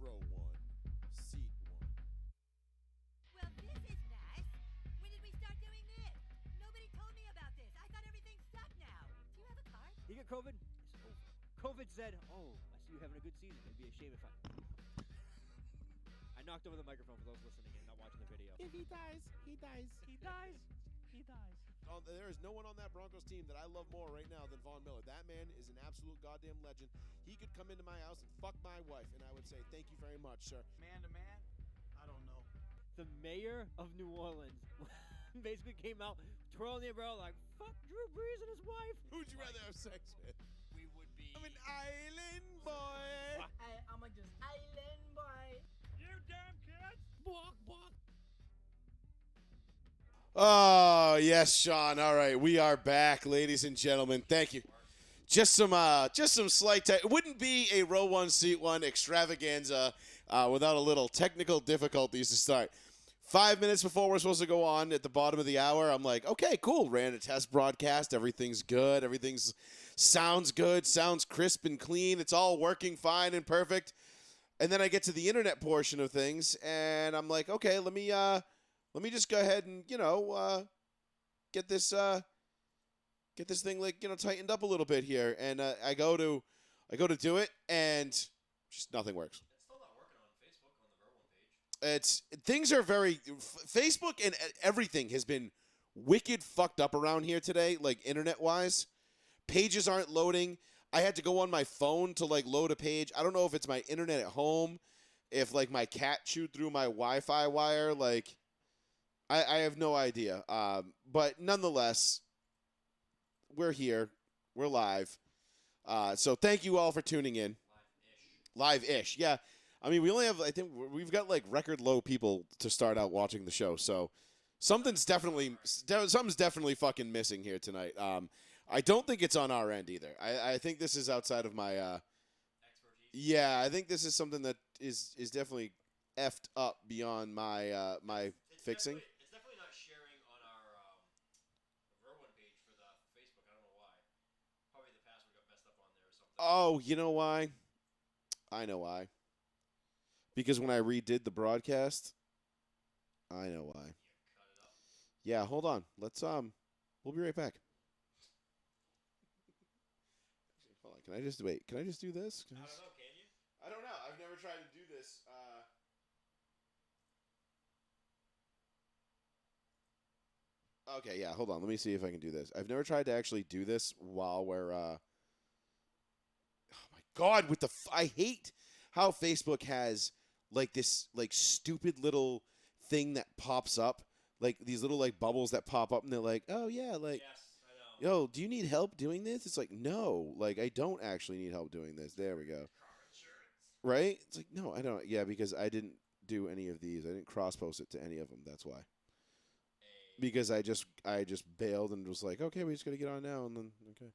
row one, seat one. Well, this is nice. When did we start doing this? Nobody told me about this. I thought everything sucked now. Do you have a card? You get COVID? It's over. COVID said, "Oh, I see you having a good season. It'd be a shame if I knocked over the microphone for those listening and not watching the video. If he dies, he dies. He dies. He dies. Oh, there is no one on that Broncos team that I love more right now than Von Miller. That man is an absolute goddamn legend. He could come into my house and fuck my wife, and I would say, thank you very much, sir. Man to man, I don't know. The mayor of New Orleans basically came out twirling the umbrella like, fuck Drew Brees and his wife. Who'd you rather have sex with? We would be. I'm an island boy. I'm like this island boy. You damn kids. Walk, walk. Oh, yes, Sean. All right, we are back, ladies and gentlemen. Thank you. Just some slight. It wouldn't be a row one, seat one extravaganza without a little technical difficulties to start. 5 minutes before we're supposed to go on at the bottom of the hour, I'm like, okay, cool. Ran a test broadcast. Everything's good. Everything's sounds good. Sounds crisp and clean. It's all working fine and perfect. And then I get to the internet portion of things, and I'm like, okay, let me just go ahead and get this thing tightened up a little bit here. And I go to do it, and just nothing works. It's still not working on Facebook on the Ver1 page. Things are very Facebook and everything has been wicked fucked up around here today, like internet wise. Pages aren't loading. I had to go on my phone to load a page. I don't know if it's my internet at home, if my cat chewed through my Wi-Fi wire. I have no idea. But nonetheless, we're here. We're live. So thank you all for tuning in. Live-ish. Yeah. I mean, I think we've got record low people to start out watching the show. So something's definitely fucking missing here tonight. I don't think it's on our end either. I think this is outside of my Expertise. yeah, I think this is something that is definitely effed up beyond my my fixing. It's definitely not sharing on our Ver1 page for the Facebook. I don't know why. Probably the password got messed up on there or something. Oh, you know why? I know why. Because when I redid the broadcast, I know why. You cut it up. Yeah, hold on. Let's we'll be right back. Hold on. Can I just do this? I don't know. Can you? I don't know. I've never tried to do this. Okay, yeah, hold on. Let me see if I can do this. I've never tried to actually do this while we're oh my god, I hate how Facebook has this stupid little thing that pops up, these little bubbles that pop up and they're like, "Oh yeah, Yes, I know. yo, do you need help doing this?" It's like, "No, I don't actually need help doing this." There we go. Car insurance. Right? It's like, "No, I don't." Yeah, because I didn't do any of these. I didn't cross-post it to any of them. That's why. Because I just bailed and was like, okay, we just got to get on now. And then, okay.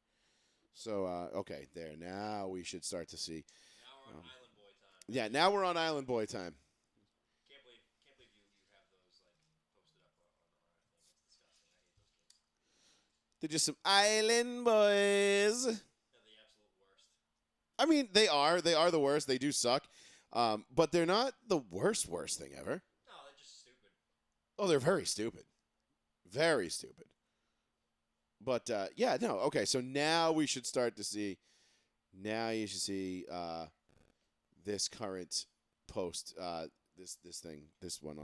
So, okay, there. Now we should start to see. Now we're on Island Boy time. Yeah, now we're on Island Boy time. Can't believe you have those posted up on our thing. It's disgusting. I hate those kids. They're just some Island Boys. They're the absolute worst. I mean, they are. They are the worst. They do suck. But they're not the worst thing ever. No, they're just stupid. Oh, they're very stupid. Very stupid. But, yeah, no. Okay, so now we should start to see. Now you should see this current post, this one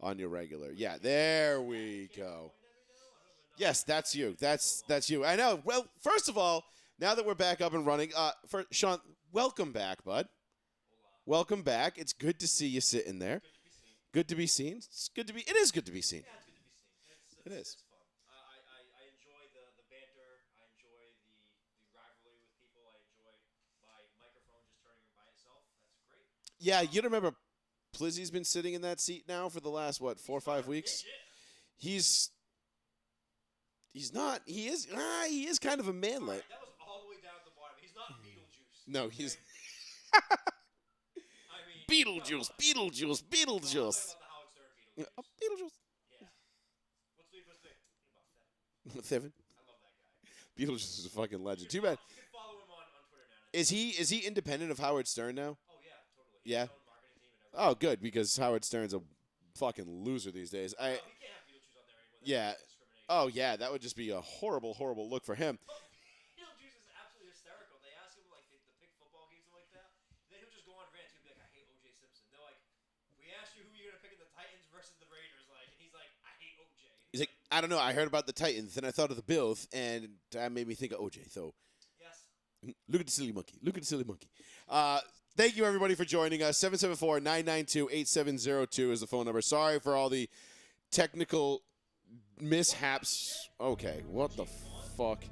on your regular. Yeah, there we go. Yes, that's you. That's you. I know. Well, first of all, now that we're back up and running, Sean, welcome back, bud. Welcome back. It's good to see you sitting there. Good to be seen. It's good to be. It is good to be seen. Yeah, it's good to be seen. It is. It's fun. I enjoy the banter. I enjoy the rivalry with people. I enjoy my microphone just turning by itself. That's great. Yeah, you remember Plizzy's been sitting in that seat now for the last 4 or 5 weeks. Yeah. He's not. He is kind of a man. Right, that was all the way down at the bottom. He's not Beetlejuice. No, he's I mean, Beetlejuice. Beetlejuice. Beetlejuice. About the Howard Stern Beetlejuice. Beetlejuice. Yeah. What's the first thing? About 7. 7. I love that guy. Beetlejuice is a fucking legend. Too bad. You can follow him on Twitter now. Is he independent of Howard Stern now? Oh yeah, totally. He Yeah. has his own marketing team and everything. Oh, good, because Howard Stern's a fucking loser these days. No, he can't have Beetlejuice on there anymore. Yeah. That's discrimination. Oh, yeah, that would just be a horrible, horrible look for him. But Beetlejuice is absolutely hysterical. They ask him like the pick football games and like that. And then he'll just go on rants. He'll be like, "I hate O.J. Simpson." They're like, "We asked you who you're gonna pick in the Titans versus the Raiders," like, and he's like, "I hate O.J." He's like, I don't know. I heard about the Titans, and I thought of the Bills, and that made me think of OJ. So "Yes." look at the silly monkey. Look at the silly monkey. Thank you, everybody, for joining us. 774-992-8702 is the phone number. Sorry for all the technical mishaps. Okay, what the fuck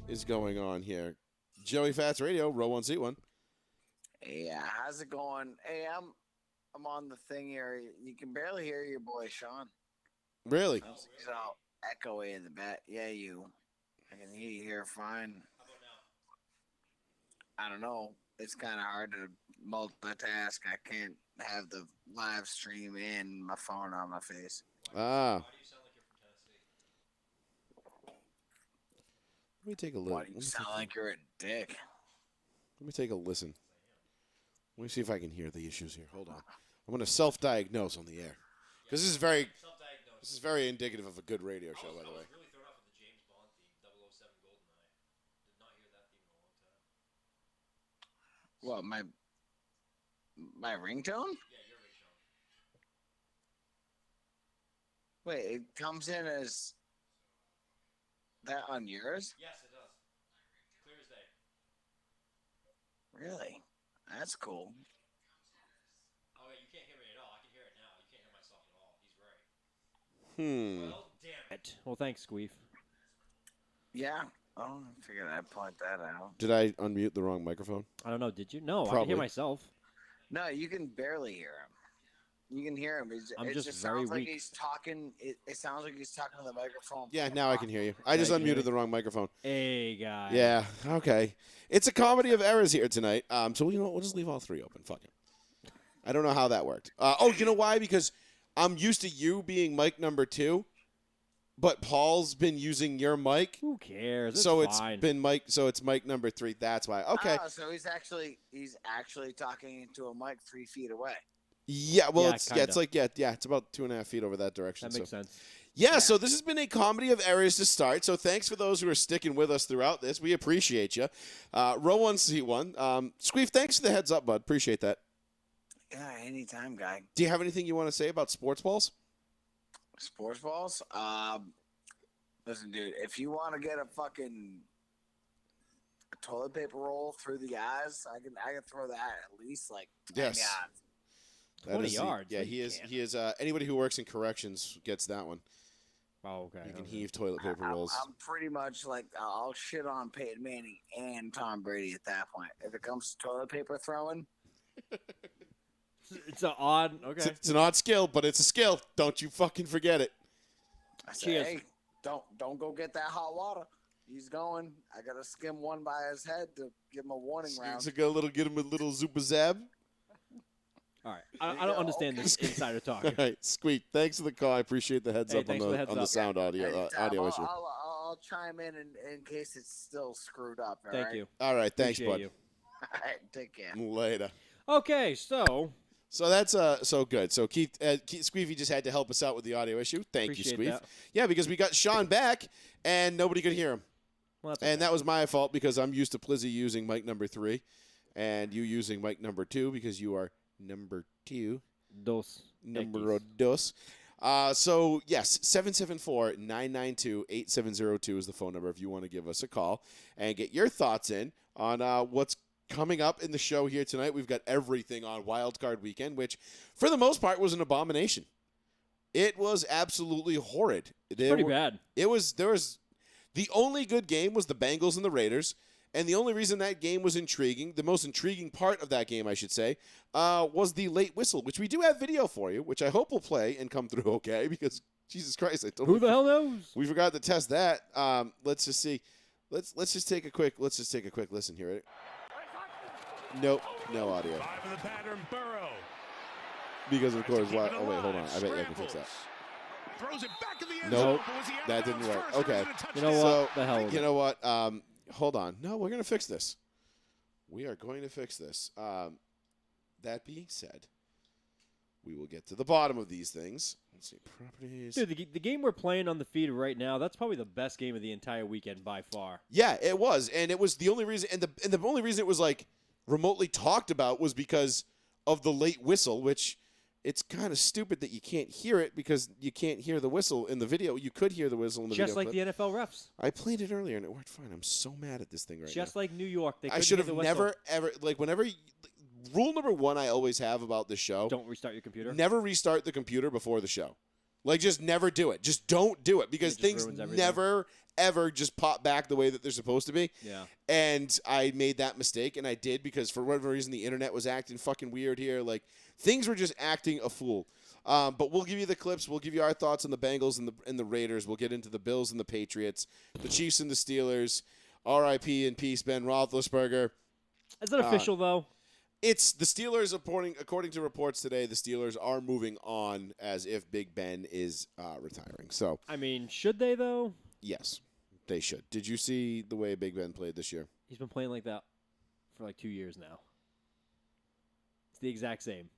is going on here? Joey Fats Radio, row 1, seat 1. Hey, how's it going? Hey, I'm on the thing here. You can barely hear your boy Sean. Really? He's all echoey in the back. Yeah, you. I can hear you here fine. How about now? I don't know. It's kind of hard to multitask. I can't have the live stream and my phone on my face. Ah. Why do you sound like you're from Tennessee? Let me take a look. Why do you sound like you're a dick? Let me take a listen. Let me see if I can hear the issues here. Hold on. I'm going to self-diagnose on the air. Because this is very indicative of a good radio show, by the way. I was really thrown off with the James Bond theme, 007 GoldenEye. Did not hear that theme in a long time. What, my ringtone? Yeah, your ringtone. Wait, it comes in as that on yours? Yes, it does. Clear as day. Really? That's cool. Oh, yeah, you can't hear me at all. I can hear it now. You can't hear myself at all. He's right. Well, damn it. Well, thanks, Squeef. Yeah. Oh, I figured I'd point that out. Did I unmute the wrong microphone? I don't know. Did you? No, I can Probably. hear myself. No, you can barely hear him. You can hear him. I'm it just just very sounds like weak. he's talking. It sounds like he's talking to the microphone. Yeah, now I can hear you. I just Yeah, I can hear unmuted you. the wrong microphone. Hey, guy. Yeah, okay. It's a comedy of errors here tonight. So, you know what? We'll just leave all three open. Fuck it. I don't know how that worked. You know why? Because I'm used to you being mic number 2, but Paul's been using your mic. Who cares? So it's fine. it's mic number 3. That's why. Okay. Oh, so he's actually talking into a mic 3 feet away. Yeah, well, Yeah, it's kinda. like it's about 2.5 feet over that direction. That makes so. sense. Yeah, so this has been a comedy of errors to start. So thanks for those who are sticking with us throughout this. We appreciate you. Row 1, seat 1. Squeef, thanks for the heads up, bud. Appreciate that. Yeah, anytime, guy. Do you have anything you want to say about sports balls? Sports balls. Listen, dude. If you want to get a fucking toilet paper roll through the eyes, I can throw that at least like 10 Yes. yards. 20 yards. Yeah, No, he you is. can't. He is. Anybody who works in corrections gets that one. Oh, okay. You can okay. heave toilet paper rolls. I'm pretty much like I'll shit on Peyton Manning and Tom Brady at that point. If it comes to toilet paper throwing, It's an odd. Okay. It's an odd skill, but it's a skill. Don't you fucking forget it. I say, Cheers. hey, don't go get that hot water. He's going. I gotta skim one by his head to give him a warning round. So get him a little zupa zab. All right. There I you don't go. understand this Okay. insider talk. All right, Squeak. Thanks for the call. I appreciate the heads Hey, up on thanks for the heads on the up. sound audio Anytime. issue. I'll chime in case it's still screwed up. All Thank right? you. All right, thanks, Appreciate bud. you. All right, take care. Later. Okay, so So that's so good. So Keith Squeefy just had to help us out with the audio issue. Thank Appreciate you, Squeef. that. Yeah, because we got Sean back and nobody could hear him. well, that's And okay. that was my fault because I'm used to Plizzy using mic number 3 and you using mic number 2 because you are number 2. Dos. Numero X. dos. So, yes, 774-992-8702 is the phone number if you want to give us a call and get your thoughts in on what's coming up in the show here tonight. We've got everything on Wild Card Weekend, which for the most part was an abomination. It was absolutely horrid. Pretty bad. There was the only good game was the Bengals and the Raiders, and the only reason that game was intriguing, the most intriguing part of that game, I should say, was the late whistle, which we do have video for you, which I hope will play and come through okay, because Jesus Christ, I totally Who the hell knows? we forgot to test that. Let's just see. Let's just take a quick listen here. Nope, no audio. Five of the pattern, Burrow. Because of course, Keep it oh wait, hold on. alive, I bet I can fix that. scrambles. Throws it back in the end Nope, zone, but was he out that of didn't bounds work. first, or Okay. was it a touchdown? You know So what? The hell with you it. know what? Hold on. No, we're gonna fix this. We are going to fix this. that being said, we will get to the bottom of these things. Let's see, properties. Dude, the game we're playing on the feed right now, that's probably the best game of the entire weekend by far. Yeah, it was, and it was the only reason, and the only reason it was like remotely talked about was because of the late whistle, which it's kind of stupid that you can't hear it because you can't hear the whistle in the video. You could hear the whistle in the video. Just like clip. the NFL refs. I played it earlier and it worked fine. I'm so mad at this thing right now. Just like New York. They I couldn't should hear have the whistle. never, ever, like, whenever. Rule number one I always have about this show: Don't restart your computer. never restart the computer before the show. Like, just never do it. Just don't do it because It just things ruins everything. never, ever just pop back the way that they're supposed to be. Yeah. And I made that mistake, and I did because for whatever reason the internet was acting fucking weird here. Like, things were just acting a fool. But we'll give you the clips. We'll give you our thoughts on the Bengals and the Raiders. We'll get into the Bills and the Patriots, the Chiefs and the Steelers. R.I.P. and peace, Ben Roethlisberger. Is it official, though? It's the Steelers, according to reports today, the Steelers are moving on as if Big Ben is retiring. So, I mean, should they, though? yes, they should. Did you see the way Big Ben played this year? He's been playing like that for like 2 years now. It's the exact same.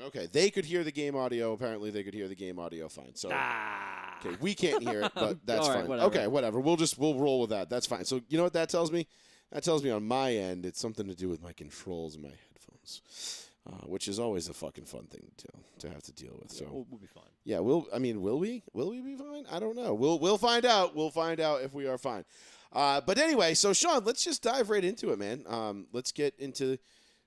Okay, they could hear the game audio. Apparently, they could hear the game audio fine. So, okay, we can't hear it, but that's All right, fine. whatever. Okay, whatever. We'll roll with that. That's fine. So, you know what that tells me? That tells me on my end, it's something to do with my controls and my headphones, which is always a fucking fun thing to have to deal with. So, We'll be fine. yeah, will we? Will we be fine? I don't know. We'll find out. We'll find out if we are fine. But anyway, so Sean, let's just dive right into it, man. Let's get into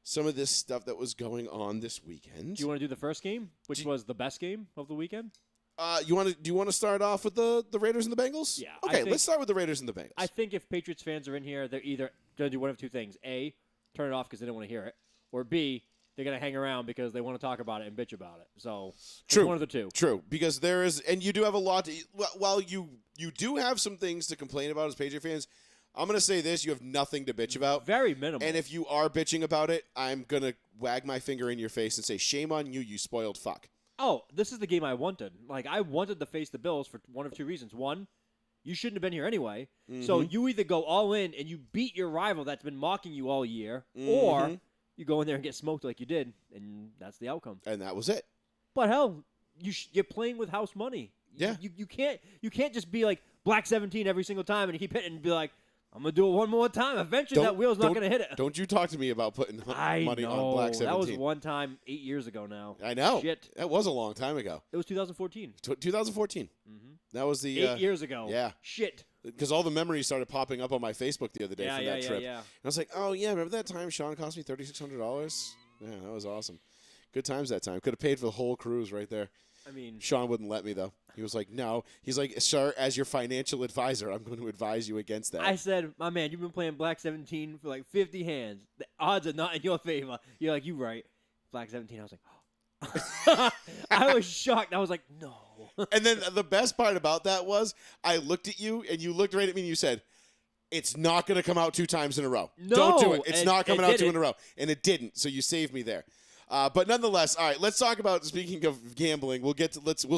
some of this stuff that was going on this weekend. Do you want to do the first game, which was the best game of the weekend? Do you want to start off with the Raiders and the Bengals? Yeah, I Okay, think- let's start with the Raiders and the Bengals. I think if Patriots fans are in here, they're either going to do one of two things. A, turn it off because they don't want to hear it. Or B, they're going to hang around because they want to talk about it and bitch about it. So, it's True. one of the two. True, because there is, and you do have a lot to. While you do have some things to complain about as Patriot fans, I'm going to say this: you have nothing to bitch about. Very minimal. And if you are bitching about it, I'm going to wag my finger in your face and say, shame on you, you spoiled fuck. Oh, this is the game I wanted. Like, I wanted to face the Bills for one of two reasons. One, you shouldn't have been here anyway. So you either go all in and you beat your rival that's been mocking you all year, or you go in there and get smoked like you did, and that's the outcome. And that was it. But hell, you're playing with house money. Yeah. You can't just be like black 17 every single time and keep hitting and be like, I'm gonna do it one more time. Eventually, that wheel's not gonna hit it. Don't you talk to me about putting money on Black 17. That was one time 8 years ago now. I know. Shit. That was a long time ago. It was 2014. 2014. That was the 8 years ago. Yeah. Shit. Because all the memories started popping up on my Facebook the other day from that trip. Yeah. And I was like, oh, yeah, remember that time Sean cost me $3,600? Yeah, that was awesome. Good times that time. Could have paid for the whole cruise right there. I mean, Sean wouldn't let me, though. He was like, no. He's like, sir, as your financial advisor, I'm going to advise you against that. I said, my man, you've been playing Black 17 for like 50 hands. The odds are not in your favor. You're like, you right. Black 17. I was like, oh. I was shocked. I was like, no. And then the best part about that was I looked at you, and you looked right at me, and you said, it's not going to come out 2 times in a row. No, Don't do it. It's it- not coming it out 2 in didn't. a row. And it didn't, so you saved me there. But nonetheless, all right. Let's talk about. Speaking of gambling, we'll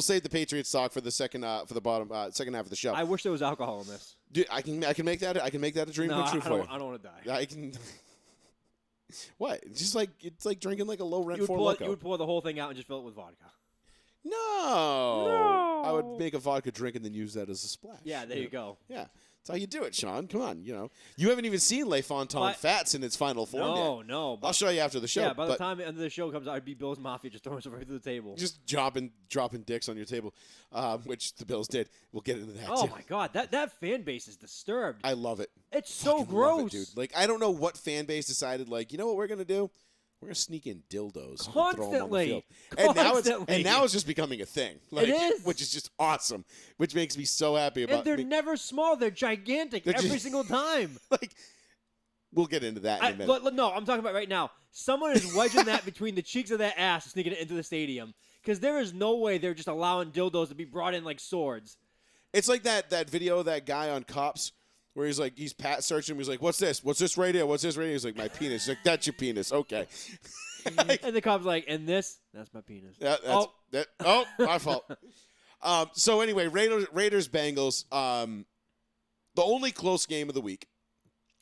save the Patriots talk for the second half of the show. I wish there was alcohol in this. Dude, I can make that a dream No, come true I for don't, I don't want to die. you. I can. What? It's like drinking like a low rent You Four would Loko. pour the whole thing out and just fill it with vodka. No. I would make a vodka drink and then use that as a splash. Yeah, there you go. Yeah. That's how you do it, Sean. Come on, You haven't even seen Le Fontaine But- Fats in its final form yet. No. I'll show you after the show. Yeah, by the but time the end of the show comes out, I'd be Bill's Mafia just throwing stuff right through the table. just dropping dicks on your table, which the Bills did. We'll get into that Oh too. my god, that fan base is disturbed. I love it. It's so Fucking gross. love it, dude. Like, I don't know what fan base decided, like, you know what we're going to do? We're going to sneak in dildos and throw 'em on the Constantly. field. Constantly. And now it's just becoming a thing. Like, is. Which is just awesome, which makes me so happy about And they're me. never small. They're gigantic They're every just- single time. Like, we'll get into that in a minute. No, I'm talking about right now. Someone is wedging that between the cheeks of their ass and sneaking it into the stadium. Because there is no way they're just allowing dildos to be brought in like swords. It's like that video of that guy on Cops where he's like, he's searching him. He's like, what's this? What's this right here? What's this right here? He's like, my penis. He's like, that's your penis. Okay. And the cop's like, and this? That's my penis. My fault. So anyway, Raiders Bengals. The only close game of the week.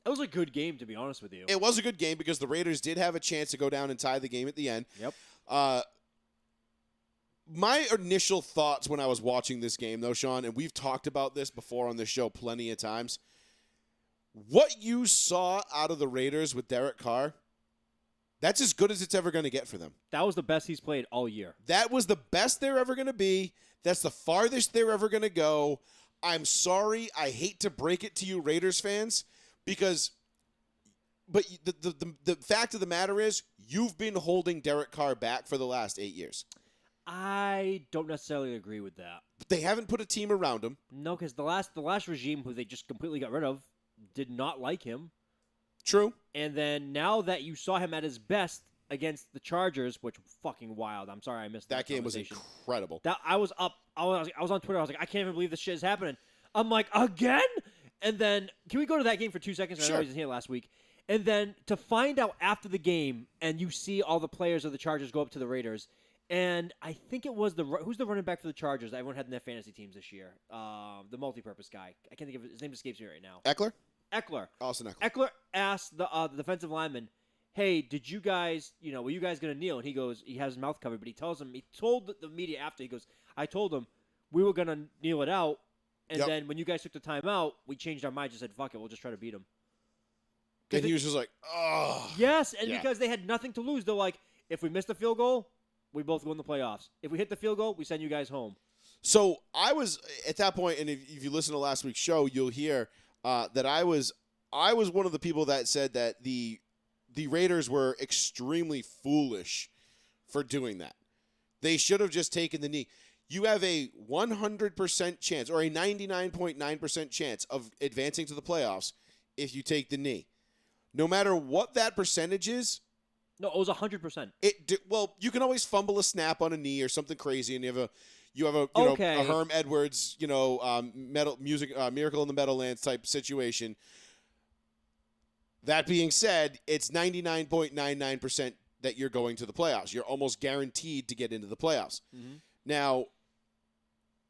That was a good game, to be honest with you. It was a good game because the Raiders did have a chance to go down and tie the game at the end. Yep. My initial thoughts when I was watching this game, though, Sean, and we've talked about this before on this show plenty of times, what you saw out of the Raiders with Derek Carr, that's as good as it's ever going to get for them. That was the best he's played all year. That was the best they're ever going to be. That's the farthest they're ever going to go. I'm sorry. I hate to break it to you, Raiders fans, but the fact of the matter is you've been holding Derek Carr back for the last 8 years. I don't necessarily agree with that. But they haven't put a team around him. No, because the last regime, who they just completely got rid of, did not like him. True. And then now that you saw him at his best against the Chargers, which fucking wild. I'm sorry I missed that. That game was conversation. incredible. That I was up. I was on Twitter. I was like, I can't even believe this shit is happening. I'm like, again? And then can we go to that game for 2 seconds? Sure. I know he was here last week. And then to find out after the game, and you see all the players of the Chargers go up to the Raiders. And I think it was who's the running back for the Chargers that everyone had in their fantasy teams this year? The multi-purpose guy. I can't think of his name. Escapes me right now. Eckler. Austin Eckler. Eckler asked the defensive lineman, "Hey, did you guys, were you guys gonna kneel?" And he goes, he has his mouth covered, but he told the media after, he goes, "I told him we were gonna kneel it out, and then when you guys took the timeout, we changed our minds and said, fuck it, we'll just try to beat him." And he was just like, oh. Yes, and because they had nothing to lose, they're like, if we miss the field goal, we both go in the playoffs. If we hit the field goal, we send you guys home. So I was at that point, and if you listen to last week's show, you'll hear that I was one of the people that said that the Raiders were extremely foolish for doing that. They should have just taken the knee. You have a 100% chance or a 99.9% chance of advancing to the playoffs if you take the knee. No matter what that percentage is. No, it was 100%. Well, you can always fumble a snap on a knee or something crazy, and you have a a Herm Edwards, Miracle in the Meadowlands type situation. That being said, it's 99.99% that you're going to the playoffs. You're almost guaranteed to get into the playoffs. Mm-hmm. Now,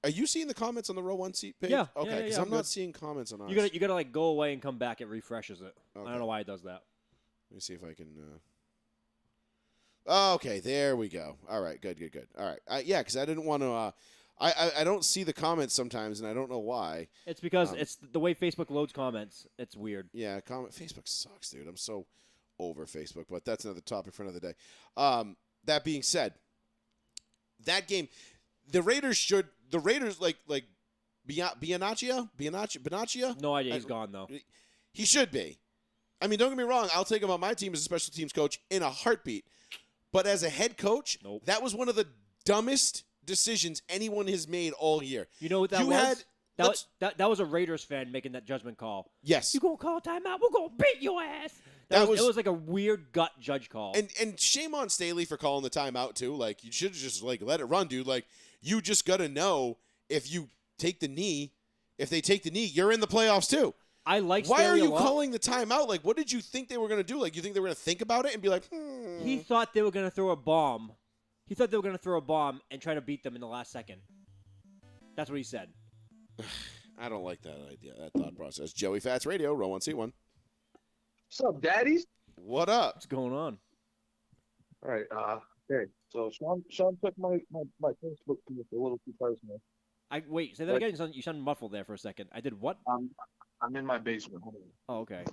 are you seeing the comments on the Row 1 seat page? Yeah. Okay, because yeah, I'm not seeing comments on ours. You gotta like go away and come back. It refreshes it. Okay. I don't know why it does that. Let me see if I can. Okay, there we go. All right, good. All right, because I didn't want to. I don't see the comments sometimes, and I don't know why. It's because it's the way Facebook loads comments. It's weird. Yeah, Facebook sucks, dude. I'm so over Facebook, but that's another topic for another day. That being said, that game, the Raiders like Bianaccia? No idea. He's gone though. He should be. I mean, don't get me wrong. I'll take him on my team as a special teams coach in a heartbeat. But as a head coach, nope. That was one of the dumbest decisions anyone has made all year. You know what that was? That was a Raiders fan making that judgment call. Yes. You gonna call timeout? We're gonna beat your ass. It was like a weird gut judge call. And shame on Staley for calling the timeout too. Like, you should have just let it run, dude. Like, you just gotta know if you take the knee. If they take the knee, you're in the playoffs too. I like. Why Staley are you a lot. calling the timeout? Like, what did you think they were gonna do? Like, you think they were gonna think about it and be like, He thought they were gonna throw a bomb. He thought they were gonna throw a bomb and try to beat them in the last second. That's what he said. I don't like that idea, that thought process. Joey Fats Radio, Row 1 Seat 1. What's up, daddies? What up? What's going on? All right. Okay. So Sean took my Facebook to a little too personal. Wait. Say that again. You sound muffled there for a second. I did what? I'm in my basement. Hold on. Oh, okay.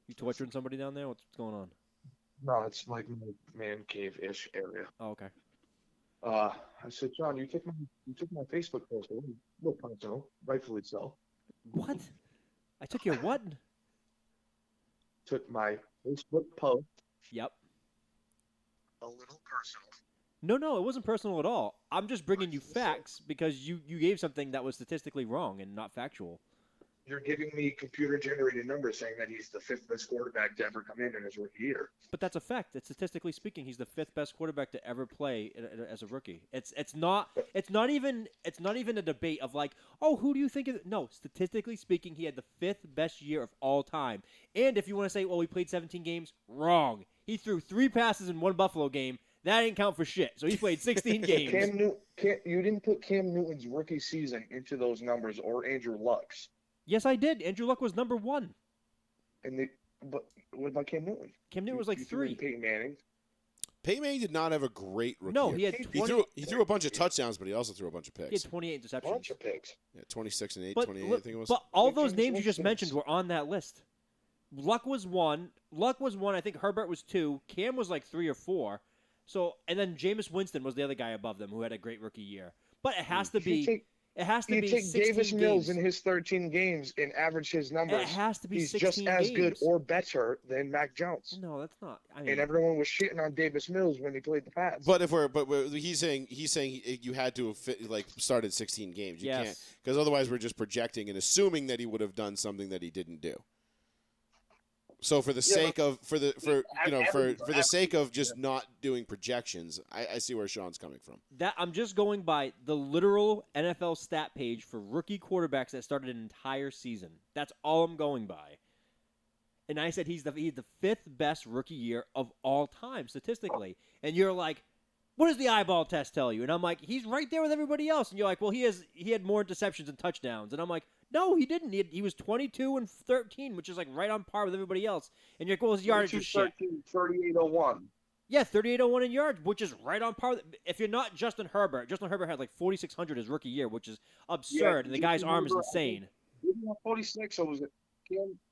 You torturing somebody down there? What's going on? No, it's like my man cave-ish area. Oh, okay. I said, John, you took my Facebook post a little personal, rightfully so. What? I took your what? Took my Facebook post. Yep. A little personal. No, it wasn't personal at all. I'm just bringing you facts because you gave something that was statistically wrong and not factual. You're giving me computer-generated numbers saying that he's the 5th best quarterback to ever come in his rookie year. But that's a fact. It's statistically speaking, he's the 5th best quarterback to ever play as a rookie. It's not even a debate of like, oh, who do you think is? No, statistically speaking, he had the 5th best year of all time. And if you want to say, well, he played 17 games, wrong. He threw 3 passes in 1 Buffalo game. That didn't count for shit. So he played 16 games. You didn't put Cam Newton's rookie season into those numbers or Andrew Luck's. Yes, I did. Andrew Luck was number 1. And they, but what about Cam Newton? Cam Newton was like You threw in 3. Peyton Manning. Peyton Manning did not have a great rookie No, year. he had He 20. threw a bunch of touchdowns, but he also threw a bunch of He had picks. 28 interceptions. Bunch of picks. Yeah, 26 and 8, But 28, I look- think it was. But all Yeah, those James names you just Winston. mentioned were on that list. Luck was 1. Luck was 1. I think Herbert was 2. Cam was like 3 or 4. So and then Jameis Winston was the other guy above them who had a great rookie year. But it has to be. It has to You be take 16 Davis Mills games. in his 13 games and average his numbers. It has to be He's 16 just as good games. or better than Mac Jones. No, that's not. I mean, And everyone was shitting on Davis Mills when he played the Pats. But he's saying you had to have started 16 games. You can't, yes. because otherwise we're just projecting and assuming that he would have done something that he didn't do. So for the sake of for the sake of just not doing projections, I see where Sean's coming from. That I'm just going by the literal NFL stat page for rookie quarterbacks that started an entire season. That's all I'm going by. And I said he's the 5th best rookie year of all time statistically. And you're like, what does the eyeball test tell you? And I'm like, he's right there with everybody else. And you're like, well, he had more interceptions and touchdowns. And I'm like, no, he didn't. He was 22 and 13, which is like right on par with everybody else. And you're like, well, his yardage is shit. 3801. Yeah, 3801 in yards, which is right on par. If you're not Justin Herbert had like 4,600 his rookie year, which is absurd, and the guy's arm is insane. Did he have 46 or was it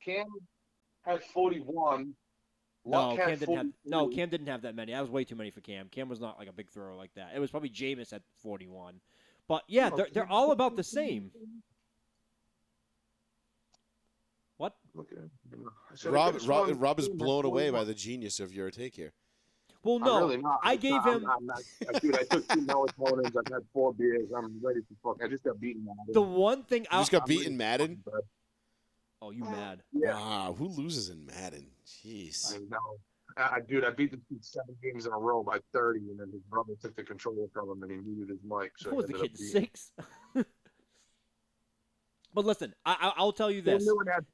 Cam had 41? No, Cam didn't have that many. That was way too many for Cam. Cam was not like a big thrower like that. It was probably Jameis at 41. But yeah, they're all about the same. What? Okay. Rob is blown away by the genius of your take here. Well, no, I'm really not. I gave him I'm not, dude, I took 2 melatonin. I've had 4 beers. I'm ready to fuck. I just got beaten. the one thing. You just got beaten Madden? Oh, you mad? Yeah. Wow, who loses in Madden? Jeez. I know. Dude, I beat the dude 7 games in a row by 30, and then his brother took the controller from him, and he muted his mic. So What was he the ended kid, up beating 6? But listen, I'll tell you Cam this. Newton had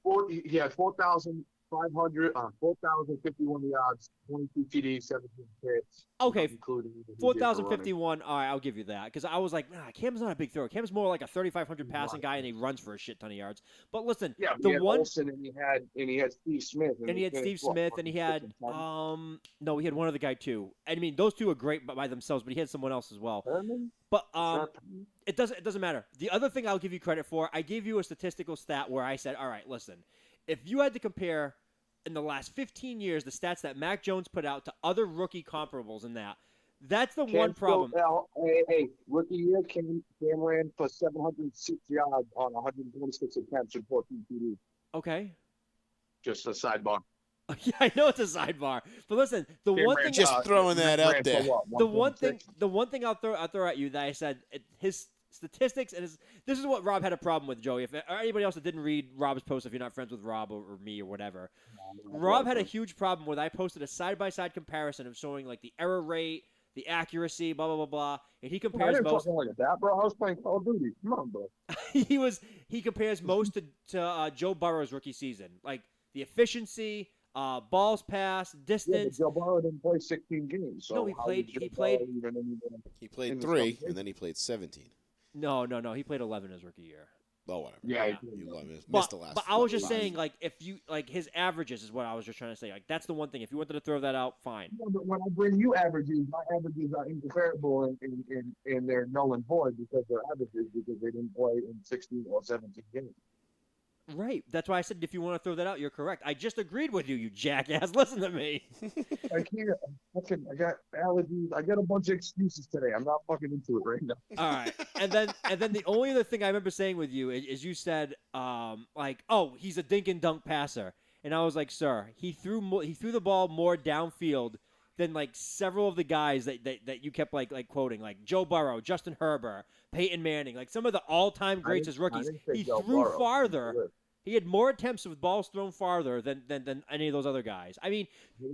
he had 4,51 yards, 22 TDs, 17 hits. Okay, including 4,051. All right, I'll give you that because I was like, Cam's not a big thrower. Cam's more like a 3,500 passing guy, and he runs for a shit ton of yards. But listen, yeah, the he had one Olsen, and he had Steve Smith, and he had Steve Smith, and he had no, he had one other guy too. I mean, those two are great by themselves, but he had someone else as well. Herman? But it doesn't matter. The other thing I'll give you credit for, I gave you a statistical stat where I said, all right, listen, if you had to compare in the last 15 years the stats that Mac Jones put out to other rookie comparables in that's the one problem. Hey, rookie year, Cam ran for 706 yards on 126 attempts and 14 TDs. Okay. Just a sidebar. Yeah, I know it's a sidebar, but listen, the Cam one ran, thing Just throwing that out there. the one thing I'll throw at you that I said his statistics and this is what Rob had a problem with, Joey. If or anybody else that didn't read Rob's post, if you're not friends with Rob or me or whatever, Rob had a huge problem with I posted a side-by-side comparison of showing like the error rate, the accuracy, blah blah blah blah, and he I compares didn't most. fucking look at that, bro. I was playing Call of Duty. Come on, bro. he compares most to Joe Burrow's rookie season, like the efficiency, balls passed, Yeah, distance. but Joe Burrow didn't play 16 games. So No, he how played- would Joe he played- Burrow even in He played in the 3, conversation. and then he played 17. No, he played 11 his rookie year. Oh, whatever. Yeah, You love it. But, Missed the last. but I was just 5. saying, like, if you like his averages is what I was just trying to say. Like, that's the one thing. If you wanted to throw that out, fine. Yeah, but when I bring you averages, my averages are incomparable and they're null and void because they're averages because they didn't play in 16 or 17 games. Right. That's why I said if you want to throw that out, you're correct. I just agreed with you, you jackass. Listen to me. I can't. I got allergies. I got a bunch of excuses today. I'm not fucking into it right now. All right. And then the only other thing I remember saying with you is you said like, oh, he's a dink and dunk passer. And I was like, sir, he threw the ball more downfield than like several of the guys that you kept like quoting, like Joe Burrow, Justin Herbert, Peyton Manning, like some of the all-time greats as rookies. He threw farther. He had more attempts with balls thrown farther than any of those other guys. I mean,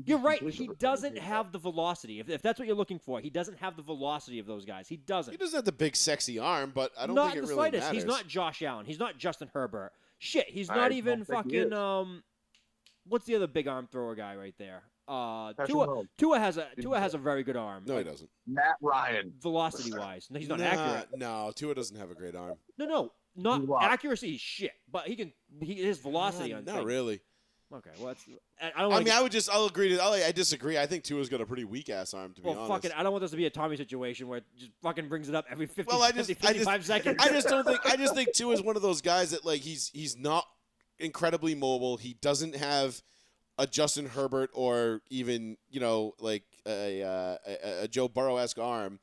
you're right. He doesn't have the velocity. If that's what you're looking for, he doesn't have the velocity of those guys. He doesn't. He doesn't have the big, sexy arm, but I don't not think it the really slightest. matters. He's not Josh Allen. He's not Justin Herbert. Shit, he's I not don't even think he fucking is. What's the other big arm thrower guy right there? Patrick Tua Mahomes. Tua has a very good arm. No, he doesn't. Matt Ryan. Velocity wise, he's not Nah, accurate. No, Tua doesn't have a great arm. No, not He lost. accuracy is shit. But his velocity on Not really. Okay, well, I don't want. I'll agree to. I disagree. I think Tua's got a pretty weak ass arm, to be Well, honest. fuck it. I don't want this to be a Tommy situation where it just fucking brings it up every 50, Well, 55 seconds. I just don't think. I just think Tua is one of those guys that like he's not incredibly mobile. He doesn't have a Justin Herbert or even like a Joe Burrow-esque arm,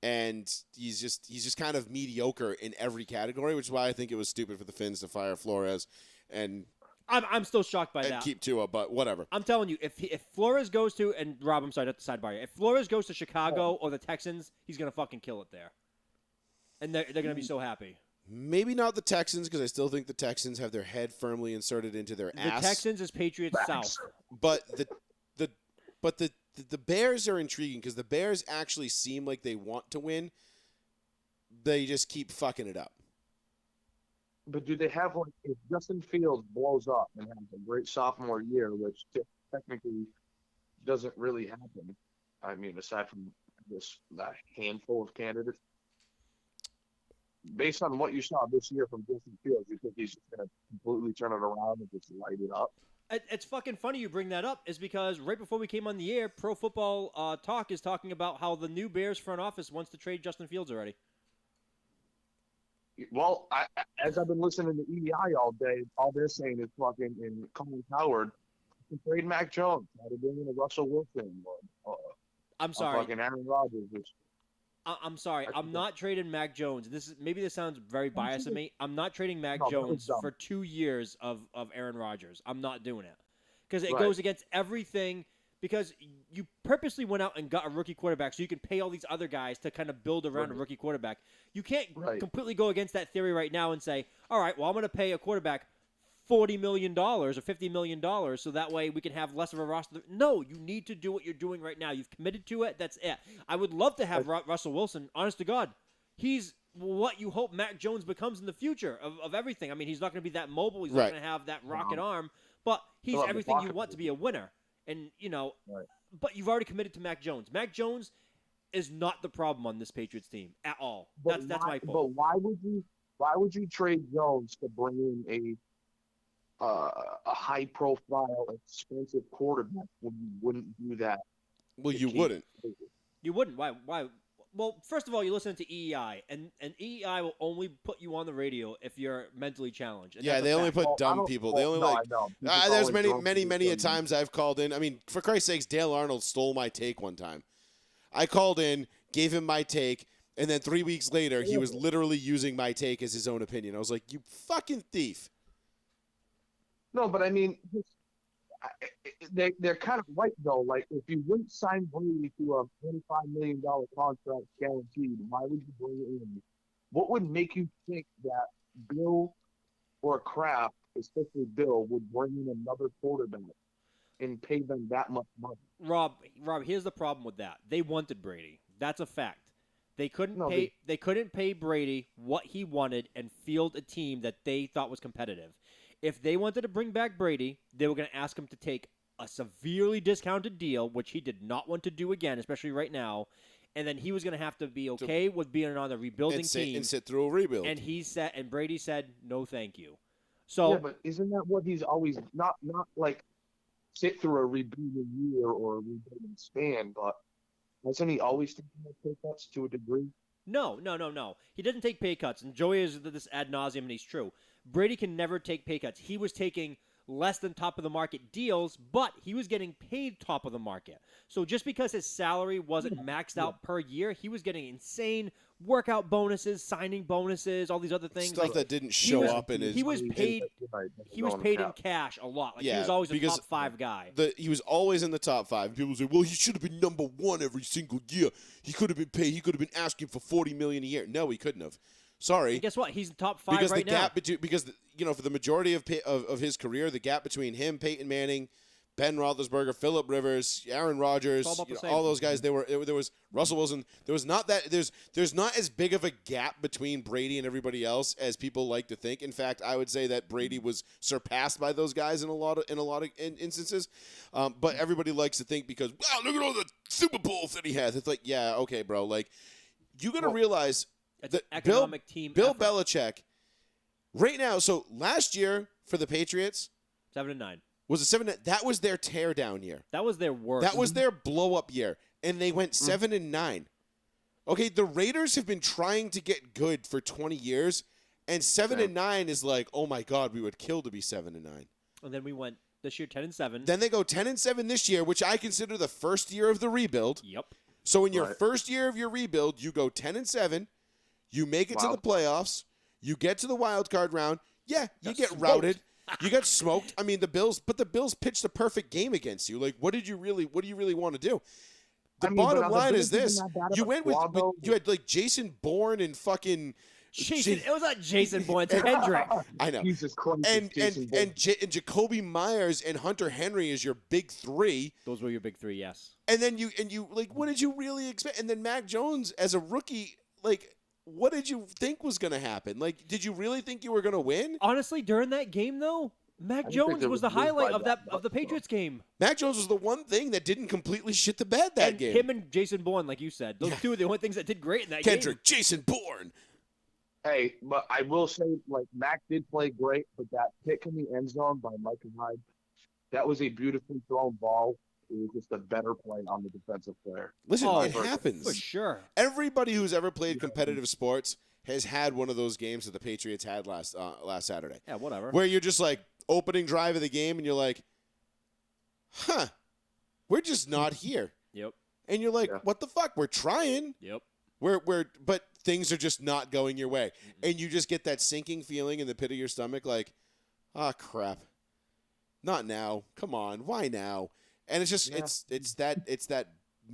and he's just kind of mediocre in every category, which is why I think it was stupid for the Finns to fire Flores and I'm still shocked by that. keep Tua, but whatever. I'm telling you, if Flores goes to, and Rob, I'm sorry, not the sidebar here. If Flores goes to Chicago or the Texans, he's gonna fucking kill it there, and they're gonna be so happy. Maybe not the Texans, because I still think the Texans have their head firmly inserted into their ass. The Texans is Patriots South. But the Bears are intriguing because the Bears actually seem like they want to win. They just keep fucking it up. But do they have like if Justin Fields blows up and has a great sophomore year, which technically doesn't really happen? I mean, aside from that handful of candidates, based on what you saw this year from Justin Fields, you think he's just going to completely turn it around and just light it up? It's fucking funny you bring that up, is because right before we came on the air, Pro Football Talk is talking about how the new Bears front office wants to trade Justin Fields already. Well, as I've been listening to EI all day, all they're saying is fucking in Colin Howard, trade Mac Jones, try to bring in a Russell Wilson, or I'm sorry, fucking Aaron Rodgers. I'm sorry, I'm not trading Mac Jones. Maybe this sounds very biased of me. I'm not trading Mac Jones for 2 years of Aaron Rodgers. I'm not doing it because it goes against everything. Because you purposely went out and got a rookie quarterback so you can pay all these other guys to kind of build around a rookie quarterback. You can't completely go against that theory right now and say, all right, well, I'm going to pay a quarterback $40 million or $50 million so that way we can have less of a roster. No, you need to do what you're doing right now. You've committed to it. That's it. I would love to have Russell Wilson. Honest to God, he's what you hope Mac Jones becomes in the future of everything. I mean, he's not going to be that mobile. He's not going to have that rocket arm, but he's everything you want to be a winner. And, but you've already committed to Mac Jones. Mac Jones is not the problem on this Patriots team at all. That's my quote. But why would you trade Jones to bring in a high profile, expensive quarterback when you wouldn't do that? Well, you wouldn't. You wouldn't. Why? Well, first of all, you listen to EEI, and EEI will only put you on the radio if you're mentally challenged. And they only put dumb people. They only there's many a times I've called in. I mean, for Christ's sakes, Dale Arnold stole my take one time. I called in, gave him my take, and then 3 weeks later, he was literally using my take as his own opinion. I was like, you fucking thief. No, but I mean, they're kind of right, though. Like, if you wouldn't sign Brady to a $25 million contract guaranteed, why would you bring it in? What would make you think that Bill or Kraft, especially Bill, would bring in another quarterback and pay them that much money? Rob, here's the problem with that. They wanted Brady. That's a fact. They couldn't pay Brady what he wanted and field a team that they thought was competitive. If they wanted to bring back Brady, they were going to ask him to take a severely discounted deal, which he did not want to do again, especially right now. And then he was going to have to be okay with being on a rebuilding team and sit through a rebuild. And Brady said, "No, thank you." So, yeah, but isn't that what he's always not like sit through a rebuilding year or a rebuilding span? But hasn't he always taken pay cuts to a degree? No. He didn't take pay cuts, and Joey is this ad nauseum, and he's true. Brady can never take pay cuts. He was taking less than top of the market deals, but he was getting paid top of the market. So just because his salary wasn't maxed out per year, he was getting insane workout bonuses, signing bonuses, all these other things. Stuff that didn't show up in his. He was paid. He was paid in cash a lot. Like he was always a top 5 guy. He was always in the top 5. People say, "Well, he should have been number 1 every single year. He could have been paid. He could have been asking for $40 million a year." No, he couldn't have. Sorry. And guess what? He's the top 5 because right now. Because for the majority of his career, the gap between him, Peyton Manning, Ben Roethlisberger, Phillip Rivers, Aaron Rodgers, all those guys, there was Russell Wilson. There was not that. There's not as big of a gap between Brady and everybody else as people like to think. In fact, I would say that Brady was surpassed by those guys in a lot of instances. But everybody likes to think because wow, look at all the Super Bowls that he has. It's like, yeah, okay, bro. Like you got to realize. Bill Belichick, right now. So last year for the Patriots, 7-9. Was it 7? That was their tear down year. That was their worst. That was their blow up year, and they went 7-9. Okay, the Raiders have been trying to get good for 20 years, and 7-9 is like, oh my God, we would kill to be 7-9. And then we went this year 10-7. Then they go 10-7 this year, which I consider the first year of the rebuild. Yep. So in your first year of your rebuild, you go 10-7, you make it to the playoffs, you get to the wild card round. Yeah, you get routed. You got smoked. I mean, the Bills pitched a perfect game against you. Like, what do you really want to do? The bottom line is this: you went with you had like Jason Bourne and fucking Jason. It was not Jason Bourne. It's Hendrick. I know. Jesus Christ. And Jacoby Myers and Hunter Henry is your big three. Those were your big three, yes. And then you like, what did you really expect? And then Mac Jones as a rookie, like, what did you think was going to happen? Like, did you really think you were going to win? Honestly, during that game, though, Mac Jones was the highlight of the Patriots game. Mac Jones was the one thing that didn't completely shit the bed that game. Him and Jason Bourne, like you said, those two are the only things that did great in that game. Kendrick, Jason Bourne. Hey, but I will say, like, Mac did play great, but that pick in the end zone by Micah Hyde, that was a beautifully thrown ball. It was just a better play on the defensive player. Listen, it happens. For sure. Everybody who's ever played competitive sports has had one of those games that the Patriots had last Saturday. Yeah, whatever. Where you're just like, opening drive of the game, and you're like, huh, we're just not here. Yep. And you're like, what the fuck? We're trying. Yep. But things are just not going your way. And you just get that sinking feeling in the pit of your stomach, like, ah, crap. Not now. Come on. Why now? And it's just it's that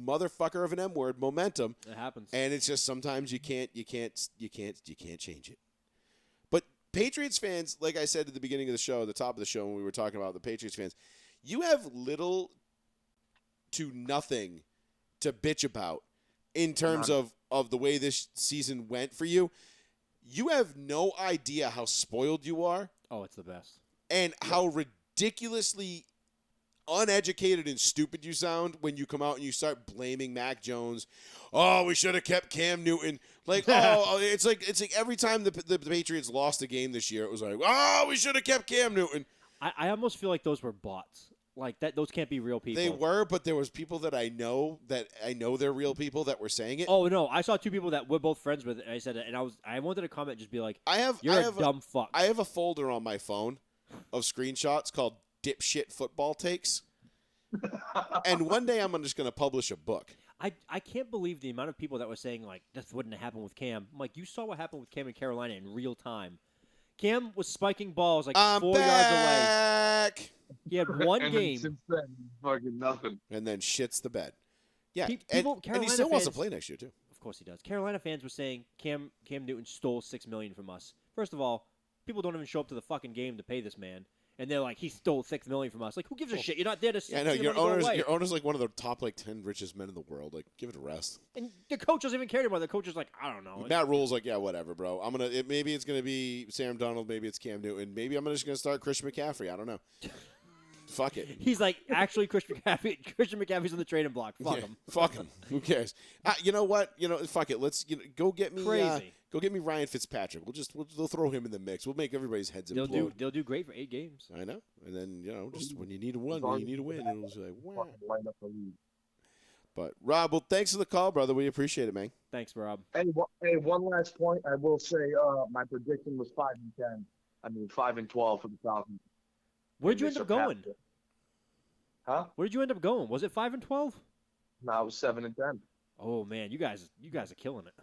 motherfucker of an M word, momentum. It happens. And it's just sometimes you can't change it. But Patriots fans, like I said at the beginning of the show, the top of the show when we were talking about the Patriots fans, you have little to nothing to bitch about in terms of the way this season went for you. You have no idea how spoiled you are. Oh, it's the best. And how ridiculously uneducated and stupid you sound when you come out and you start blaming Mac Jones. Oh, we should have kept Cam Newton. Like, it's like every time the Patriots lost a game this year, it was like, oh, we should have kept Cam Newton. I almost feel like those were bots. Like that, those can't be real people. They were, but there was people that I know they're real people that were saying it. Oh no, I saw two people that we're both friends with, and I said it, and I wanted to comment, just be like, you're a dumb fuck. I have a folder on my phone of screenshots called dipshit football takes. And one day I'm just going to publish a book. I can't believe the amount of people that were saying, like, this wouldn't have happened with Cam. I'm like, you saw what happened with Cam in Carolina in real time. Cam was spiking balls like 4 yards away. He had one and game. Since then, fucking nothing. And then shits the bed. Yeah, People, and he still wants to play next year, too. Of course he does. Carolina fans were saying Cam Newton stole $6 million from us. First of all, people don't even show up to the fucking game to pay this man. And they're like, he stole $6 million from us. Like, who gives a shit? You're not there to see. I know see your owner's like one of the top 10 richest men in the world. Like, give it a rest. And the coach doesn't even care anymore. The coach is like, I don't know. Matt Rule's like, yeah, whatever, bro. Maybe it's gonna be Sam Darnold. Maybe it's Cam Newton. Maybe I'm just gonna start Christian McCaffrey. I don't know. Fuck it. He's like, actually, Christian McCaffrey's on the trading block. Fuck him. Fuck him. Who cares? You know what? Fuck it. Let's go get me. Crazy. Go get me Ryan Fitzpatrick. We'll throw him in the mix. We'll make everybody's heads implode. They'll do great for 8 games. I know. And then just when you need a win, it'll just like wow. But Rob, well, thanks for the call, brother. We appreciate it, man. Thanks, Rob. Hey, one last point. I will say, my prediction was 5-10. I mean, 5-12 for the Falcons. Where'd you end up going? Huh? Where'd you end up going? Was it 5-12? No, it was 7-10. Oh man, you guys are killing it.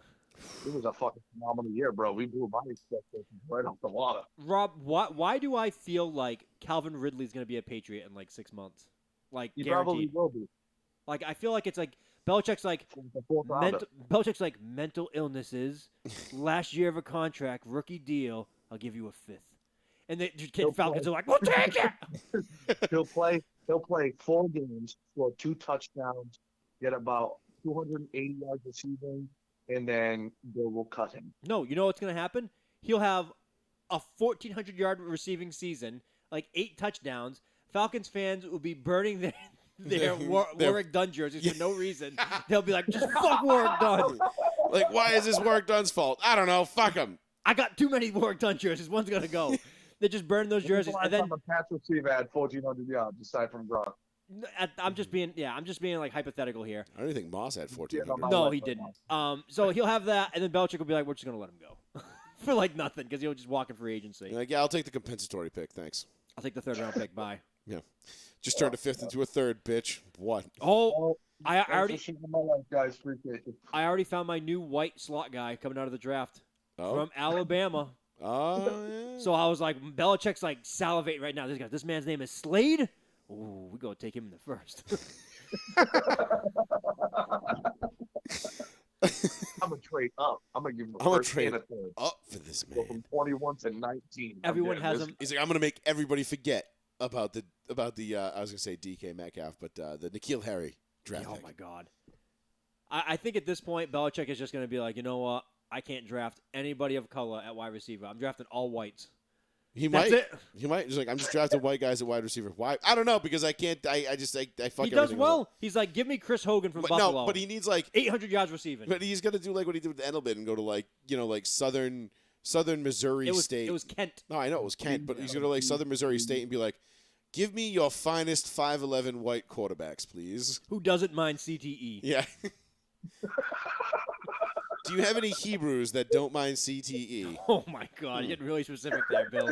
It was a fucking phenomenal year, bro. We blew my expectations right off the water. Rob, why do I feel like Calvin Ridley's going to be a Patriot in like 6 months? Like, He guaranteed. probably will be. Like, I feel like it's like Belichick's like Belichick's like mental illnesses, last year of a contract, rookie deal. I'll give you a 5th, and the Falcons are like, we'll take it. He'll play 4 games, score 2 touchdowns, get about 280 yards receiving, and then they will cut him. No, you know what's going to happen? He'll have a 1,400-yard receiving season, like 8 touchdowns. Falcons fans will be burning their Warwick Dunn jerseys for no reason. They'll be like, just fuck Warwick Dunn. Like, why is this Warwick Dunn's fault? I don't know. Fuck him. I got too many Warwick Dunn jerseys. One's going to go. They're just burning those jerseys, and then the Pats receiver had 1,400 yards aside from Gronk. I'm just being like hypothetical here. I don't even think Moss had 1,400. my No, life he right didn't. now. So he'll have that, and then Belichick will be like, "We're just gonna let him go for like nothing because he'll just walk in free agency." You're like, yeah, I'll take the compensatory pick. Thanks. I'll take the 3rd round pick. Bye. Yeah. Just turned a 5th into a 3rd, bitch. What? Oh, I Thanks already for sharing my life, guys. Appreciate you. found my new white slot guy coming out of the draft Oh. from Alabama. Oh, yeah. So I was like, Belichick's like salivating right now. This man's name is Slade. Ooh, we gotta take him in the 1st. I'm gonna trade up. I'm gonna give him a I'm gonna first trade and a third. up for this Go man. from 21 to 19. Everyone has him. him. He's like, I'm gonna make everybody forget about the I was gonna say DK Metcalf, but the N'Keal Harry draft Oh pick. my God. I think at this point, Belichick is just gonna be like, you know what? I can't draft anybody of color at wide receiver. I'm drafting all whites. He That's might. it. He might. He's like, I'm just drafting white guys at wide receiver. Why? I don't know because I can't. I just I fuck. He does everything well. up. He's like, give me Chris Hogan from But Buffalo. no, but he needs like 800 yards receiving. But he's gonna do like what he did with Edelman and go to like like Southern Missouri State. It was Kent. No, I know it was Kent, but he's gonna like Southern Missouri State and be like, "Give me your finest 5'11" white quarterbacks, please." Who doesn't mind CTE? Yeah. Do you have any Hebrews that don't mind CTE? Oh my God, you're getting really specific there, Bill.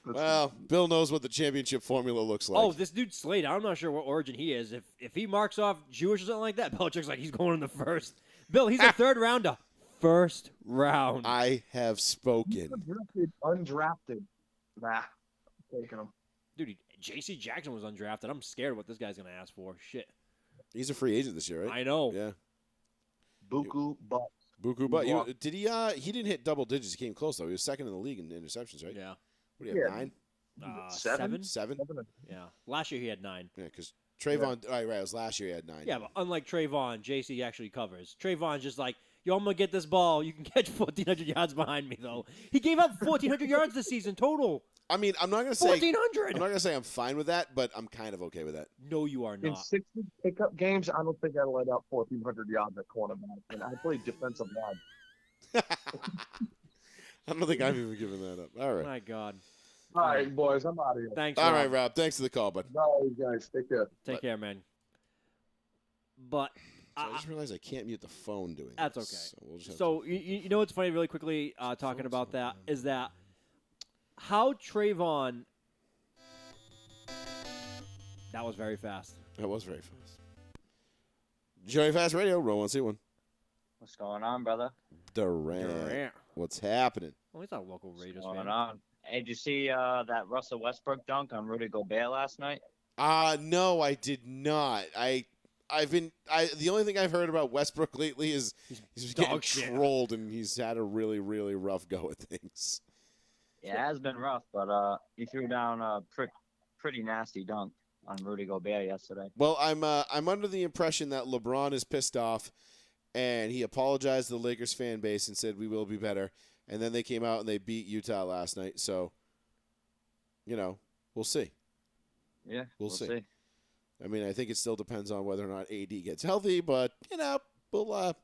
Well, Bill knows what the championship formula looks like. Oh, this dude Slade, I'm not sure what origin he is. If he marks off Jewish or something like that, Belichick's like, he's going in the 1st. Bill, he's a 3rd rounder. 1st round. I have spoken. Undrafted. Nah. Taking him. Dude, J.C. Jackson was undrafted. I'm scared what this guy's going to ask for. Shit. He's a free agent this year, right? I know. Yeah. Buku Bucks. Buku, but Walk. did he didn't hit double digits. He came close though. He was 2nd in the league in interceptions, right? Yeah. What do you have? Yeah. 9? Seven? 7? Yeah. Last year he had 9. Yeah, because Trayvon. Right. It was last year he had 9. Yeah, but unlike Trayvon, J.C. actually covers. Trayvon's just like, yo, I'm going to get this ball. You can catch 1,400 yards behind me, though. He gave up 1,400 yards this season total. I mean, I'm not gonna say 1,400. I'm not gonna say I'm fine with that, but I'm kind of okay with that. No, you are In not. 60 pickup games, I don't think I let up 1,400 yards at cornerback. And I played defensive line. I don't think I've even given that up. All right. My God. All right, boys, I'm out of here. Thanks, All Rob. right, Rob. Thanks for the call, bud. Bye, guys. Take care. Take care, man. But So I just realized I can't mute the phone doing That's this, okay. So, we'll just have so you know what's funny, really quickly, talking about that, is that how Trayvon. That was very fast. that was very fast. Joey Fast Radio, row 1C1. What's going on, brother? Durant. What's happening? Well, he's not a local What's Raiders going fan. on? Hey, did you see that Russell Westbrook dunk on Rudy Gobert last night? No, I did not. The only thing I've heard about Westbrook lately is he's getting dog shit. trolled and he's had a really, really rough go at things. Yeah, it has been rough, but he threw down a pretty nasty dunk on Rudy Gobert yesterday. Well, I'm under the impression that LeBron is pissed off, and he apologized to the Lakers fan base and said we will be better. And then they came out and they beat Utah last night. So, we'll see. Yeah, We'll see. I mean, I think it still depends on whether or not AD gets healthy, but we'll.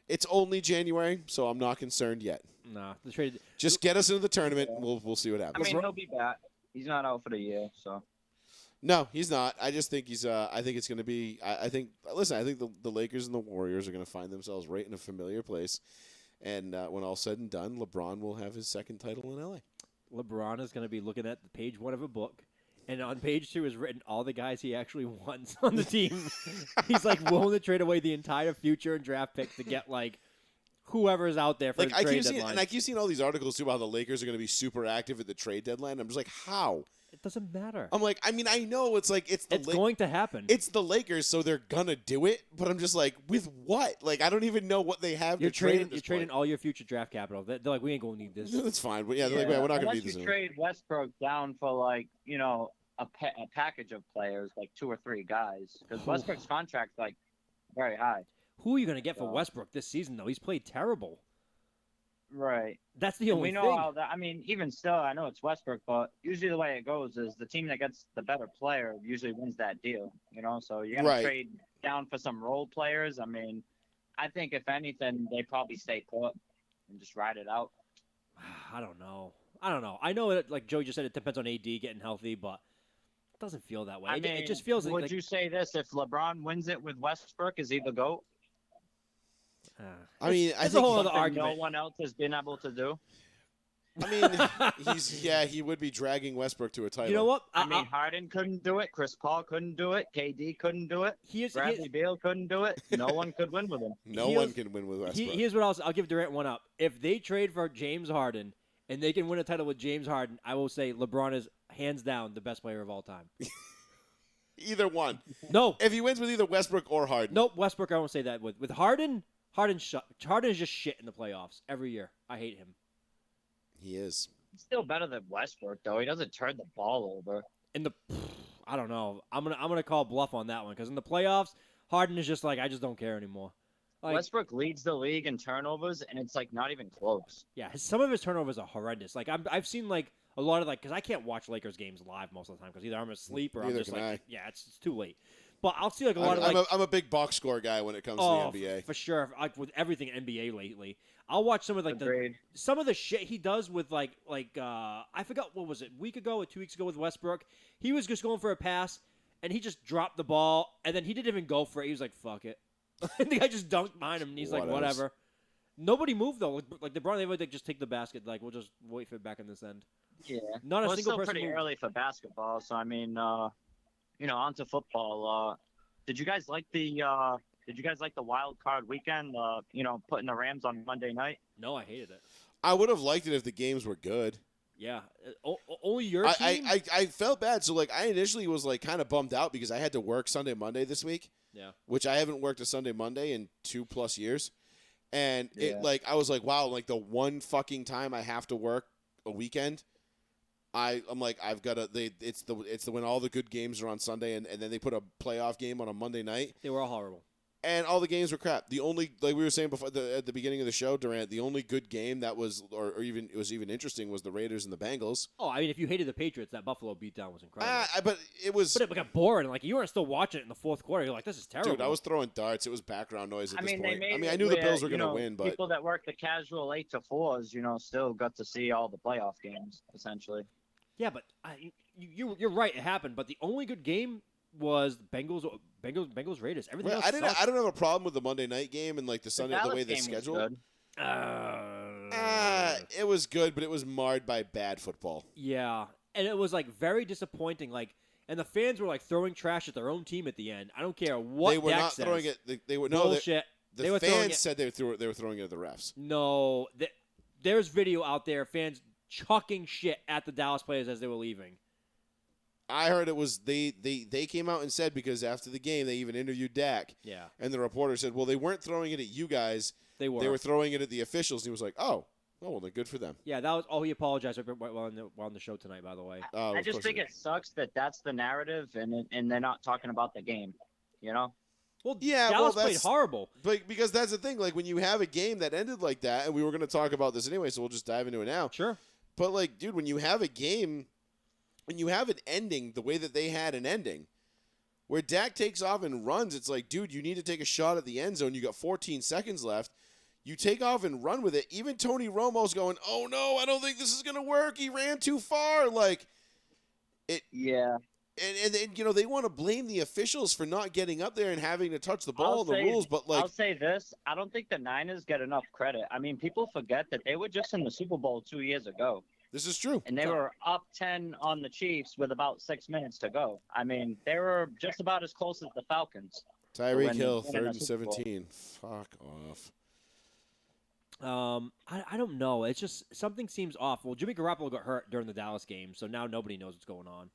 It's only January, so I'm not concerned yet. Nah, the trade. Just get us into the tournament, and we'll see what I happens. mean, he'll be back. He's not out for the year, so. No, he's not. I just think he's. I think it's going to be. I think. Listen, I think the Lakers and the Warriors are going to find themselves right in a familiar place, and when all's said and done, LeBron will have his 2nd title in LA. LeBron is going to be looking at the page 1 of a book, and on page 2 is written all the guys he actually wants on the team. He's like willing to trade away the entire future and draft picks to get like whoever's out there for the trade deadline. I keep seeing all these articles too about how the Lakers are going to be super active at the trade deadline. I'm just like, how? It doesn't matter. I'm like, I mean, I know it's like it's going to happen. It's the Lakers, so they're gonna do it. But I'm just like, with what? Like, I don't even know what they have You're to trade. trading. You're trading all your future draft capital. They're like, we ain't gonna need this. That's fine, but yeah, they're like, we're not gonna Unless need this. you trade Westbrook down for like a package of players, like 2 or 3 guys, because Westbrook's contract's like very high. Who are you gonna get for Westbrook this season though? He's played terrible. Right. That's the only we know thing. how that. I mean, even still, I know it's Westbrook, but usually the way it goes is the team that gets the better player usually wins that deal. So you're gonna trade down for some role players. I mean, I think if anything, they probably stay put and just ride it out. I don't know. I don't know. I know that, like Joe just said, it depends on AD getting healthy, but it doesn't feel that way. I It, mean, it just feels would like you say this if LeBron wins it with Westbrook? Is he the GOAT? I mean, I it's a think whole other Something argument. no one else has been able to do. I mean, he would be dragging Westbrook to a title. You know what? I mean, Harden couldn't do it. Chris Paul couldn't do it. KD couldn't do it. Here's Bradley Beal couldn't do it. No one could win with him. No one can win with Westbrook. Here's what I'll give Durant one up. If they trade for James Harden and they can win a title with James Harden, I will say LeBron is hands down the best player of all time. Either one. No. If he wins with either Westbrook or Harden. Nope, Westbrook, I won't say that. With Harden, Harden is just shit in the playoffs every year. I hate him. He is. He's still better than Westbrook, though. He doesn't turn the ball over. I don't know. I'm gonna call bluff on that one because in the playoffs, Harden is just like I just don't care anymore. Like, Westbrook leads the league in turnovers, and it's like not even close. Yeah, some of his turnovers are horrendous. Like I've seen like a lot of like because I can't watch Lakers games live most of the time because either I'm asleep or I'm Neither just can like I. yeah, it's too late. But I'll see like a lot of like I'm a big box score guy when it comes to the NBA. For sure. Like with everything NBA lately, I'll watch some of like Agreed. some of the shit he does with like I forgot what was it a week ago or 2 weeks ago with Westbrook. He was just going for a pass and he just dropped the ball and then he didn't even go for it. He was like fuck it, and the guy just dunked behind him and he's like whatever. Nobody moved though. Like LeBron, they would just take the basket. Like we'll just wait for it back in this end. Yeah, Not a it's single still person pretty moved. early for basketball. So I mean, on to football. Did you guys like the wild card weekend? Putting the Rams on Monday night. No, I hated it. I would have liked it if the games were good. Yeah, only your team. I felt bad. So like I initially was like kind of bummed out because I had to work Sunday Monday this week. Yeah. Which I haven't worked a Sunday Monday in 2+ years. And Yeah. I was like, wow, like the one fucking time I have to work a weekend, I'm like, I've got to. It's the when all the good games are on Sunday, and then they put a playoff game on a Monday night, They were all horrible. and all the games were crap. The only, like we were saying before at the beginning of the show, Durant, the only good game that was or even it was even interesting was the Raiders and the Bengals. Oh, I mean, if you hated the Patriots, that Buffalo beatdown was incredible. But it was, But it got boring. Like you weren't still watching it in the fourth quarter. You're like, this is terrible. dude. I was throwing darts. It was background noise at I this mean, point. they made I it knew the where, Bills were going to win, but people that work the casual 8 to 4s, still got to see all the playoff games essentially. Yeah, but you're right. It happened. But the only good game was Bengals Raiders. Everything well, else I don't have a problem with the Monday night game and like the Sunday the Dallas way they game was scheduled. good. It was good, but it was marred by bad football. Yeah, and it was like very disappointing. Like, and the fans were like throwing trash at their own team at the end. I don't care what They were Dak not says. throwing it. They were Bullshit. The They were throwing fans it- said they were throwing it at the refs. No, there's video out there. Fans chucking shit at the Dallas players as they were leaving. I heard it was they came out and said because after the game they even interviewed Dak. Yeah. And the reporter said, well, they weren't throwing it at you guys. They were. They were throwing it at the officials. And he was like, oh, well, then good for them. Yeah, that was. Oh, he apologized while on the show tonight. By the way. Oh, I of just course think he it sucks that that's the narrative, and they're not talking about the game. Well, Yeah, Dallas well, played that's- horrible. But because that's the thing, like when you have a game that ended like that, and we were going to talk about this anyway, so we'll just dive into it now. Sure. But like, dude, when you have a game, when you have an ending the way that they had an ending, where Dak takes off and runs, it's like, dude, you need to take a shot at the end zone. You got 14 seconds left. You take off and run with it. Even Tony Romo's going, oh no, I don't think this is going to work. He ran too far. Like it. Yeah. And they want to blame the officials for not getting up there and having to touch the ball and the rules, but like I'll say this: I don't think the Niners get enough credit. I mean, people forget that they were just in the Super Bowl 2 years ago, this is true. and they were up 10 on the Chiefs with about 6 minutes to go. I mean, they were just about as close as the Falcons. Tyreek when Hill, they win 3rd a and Super Bowl. 17. Fuck off. I don't know. It's just something seems off. Well, Jimmy Garoppolo got hurt during the Dallas game, so now nobody knows what's going on.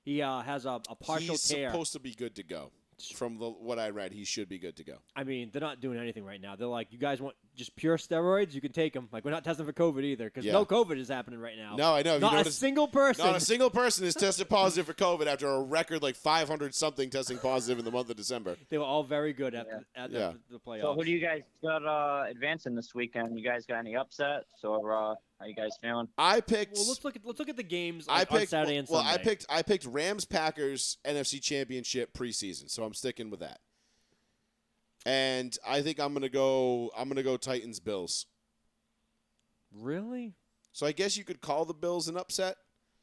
He has a partial He's tear. supposed to be good to go. From what I read, he should be good to go. I mean, they're not doing anything right now. They're like, you guys want just pure steroids? You can take them. Like, we're not testing for COVID either because Yeah. no COVID is happening right now. No, I know. Not a noticed- single person. Not a single person is tested positive for COVID after a record like 500 something testing positive in the month of December. They were all very good at Yeah. the playoffs. So, who do you guys got advancing this weekend? You guys got any upsets, or how you guys feeling? I picked. Well, let's look at the games I on picked Saturday and well, Sunday. I picked Rams Packers NFC Championship preseason, so I'm sticking with that. And I think I'm gonna go Titans Bills. Really? So I guess you could call the Bills an upset.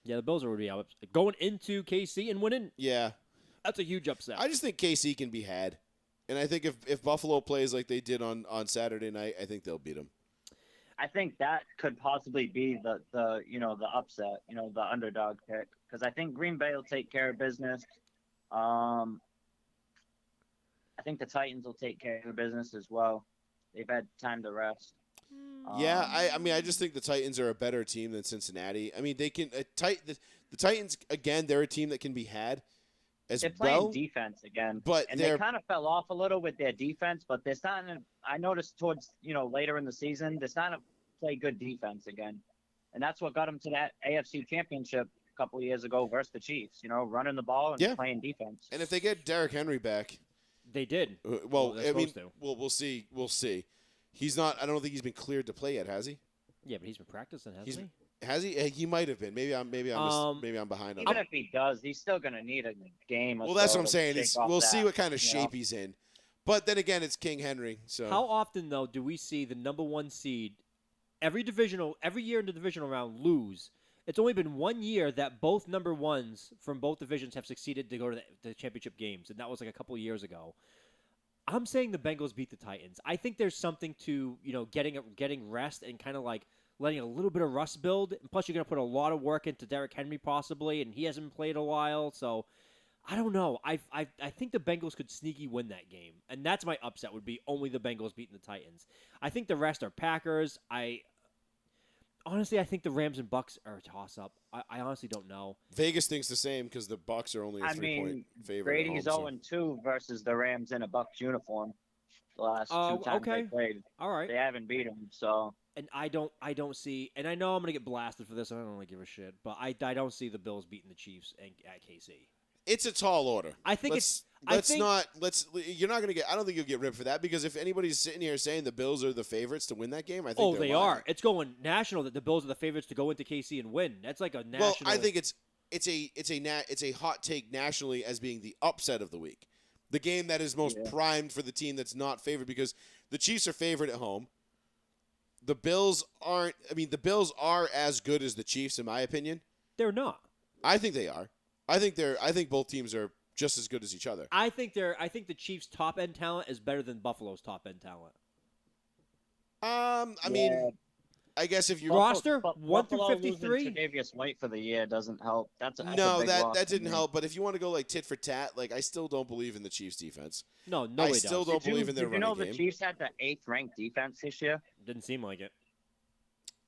Yeah, the Bills are already out. Going into KC and winning, Yeah. that's a huge upset. I just think KC can be had. And I think if Buffalo plays like they did on Saturday night, I think they'll beat them. I think that could possibly be the upset, the underdog pick, because I think Green Bay will take care of business. I think the Titans will take care of business as well. They've had time to rest. Yeah, I mean, I just think the Titans are a better team than Cincinnati. I mean, they can the Titans again. They're a team that can be had as They're playing well. defense again, but and they kind of fell off a little with their defense. But they're starting to. I noticed towards later in the season, they're starting to play good defense again, and that's what got them to that AFC Championship a couple of years ago versus the Chiefs. Running the ball and playing defense. And if they get Derrick Henry back, they did. Well, I mean, we'll see. We'll see. He's not. I don't think he's been cleared to play yet, has he? Yeah, but he's been practicing, hasn't he? Has he? He might have been. Maybe I'm behind on Even if he does, he's still going to need a game. Well, that's what I'm saying. We'll see what kind of shape he's in. But then again, it's King Henry. So how often though do we see the number one seed every year in the divisional round lose? It's only been 1 year that both number ones from both divisions have succeeded to go to the championship games, and that was like a couple of years ago. I'm saying the Bengals beat the Titans. I think there's something to getting rest and kind of like letting a little bit of rust build. And plus, you're going to put a lot of work into Derrick Henry possibly, and he hasn't played a while. So I don't know. I think the Bengals could sneaky win that game, and that's my upset. Would be only the Bengals beating the Titans. I think the rest are Packers. Honestly, I think the Rams and Bucks are a toss-up. I honestly don't know. Vegas thinks the same because the Bucks are only a 3-point favorite. Brady's 0-2 versus the Rams in a Bucks uniform. The last two times they played. All right. They haven't beat him, so. And I don't see, and I know I'm gonna get blasted for this. I don't really give a shit, but I don't see the Bills beating the Chiefs at KC. It's a tall order. I think you're not gonna get. I don't think you'll get ripped for that because if anybody's sitting here saying the Bills are the favorites to win that game, I think they are. It's going national that the Bills are the favorites to go into KC and win. That's like a national. Well, I think it's a hot take nationally as being the upset of the week, the game that is most primed for the team that's not favored because the Chiefs are favored at home. The Bills aren't. I mean, the Bills are as good as the Chiefs, in my opinion. They're not. I think they are. I think both teams are just as good as each other. I think the Chiefs' top end talent is better than Buffalo's top end talent. I mean, I guess if you roster Buffalo 1 through 53, Tre'Davious White for the year doesn't help. That's a big that loss didn't help. But if you want to go like tit for tat, like I still don't believe in the Chiefs' defense. No, I still don't believe in their running game. Did you know the Chiefs had the 8th ranked defense this year? Didn't seem like it.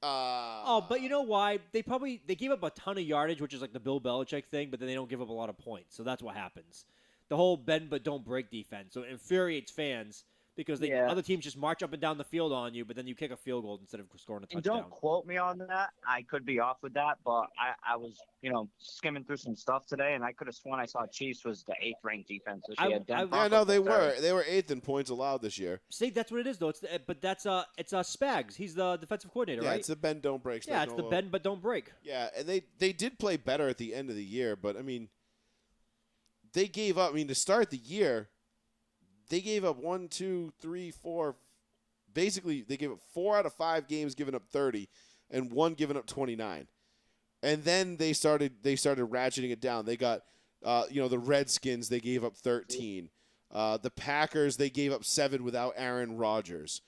But you know why? They gave up a ton of yardage, which is like the Bill Belichick thing, but then they don't give up a lot of points. So that's what happens. The whole bend but don't break defense. So it infuriates fans because other teams just march up and down the field on you, but then you kick a field goal instead of scoring a touchdown. And don't quote me on that. I could be off with that, but I was, skimming through some stuff today, and I could have sworn I saw Chiefs was the 8th ranked defense this year. They were. They were 8th in points allowed this year. See, that's what it is, though. It's Spags. He's the defensive coordinator, right? Yeah, it's the bend don't break. Yeah, it's the bend but don't break. Yeah, and they did play better at the end of the year, but I mean, they gave up. I mean, to start the year, they gave up 1, 2, 3, 4. Basically, they gave up 4 out of 5 games, giving up 30, and 1 giving up 29. And then they started ratcheting it down. They got, the Redskins. They gave up 13. The Packers. They gave up 7 without Aaron Rodgers.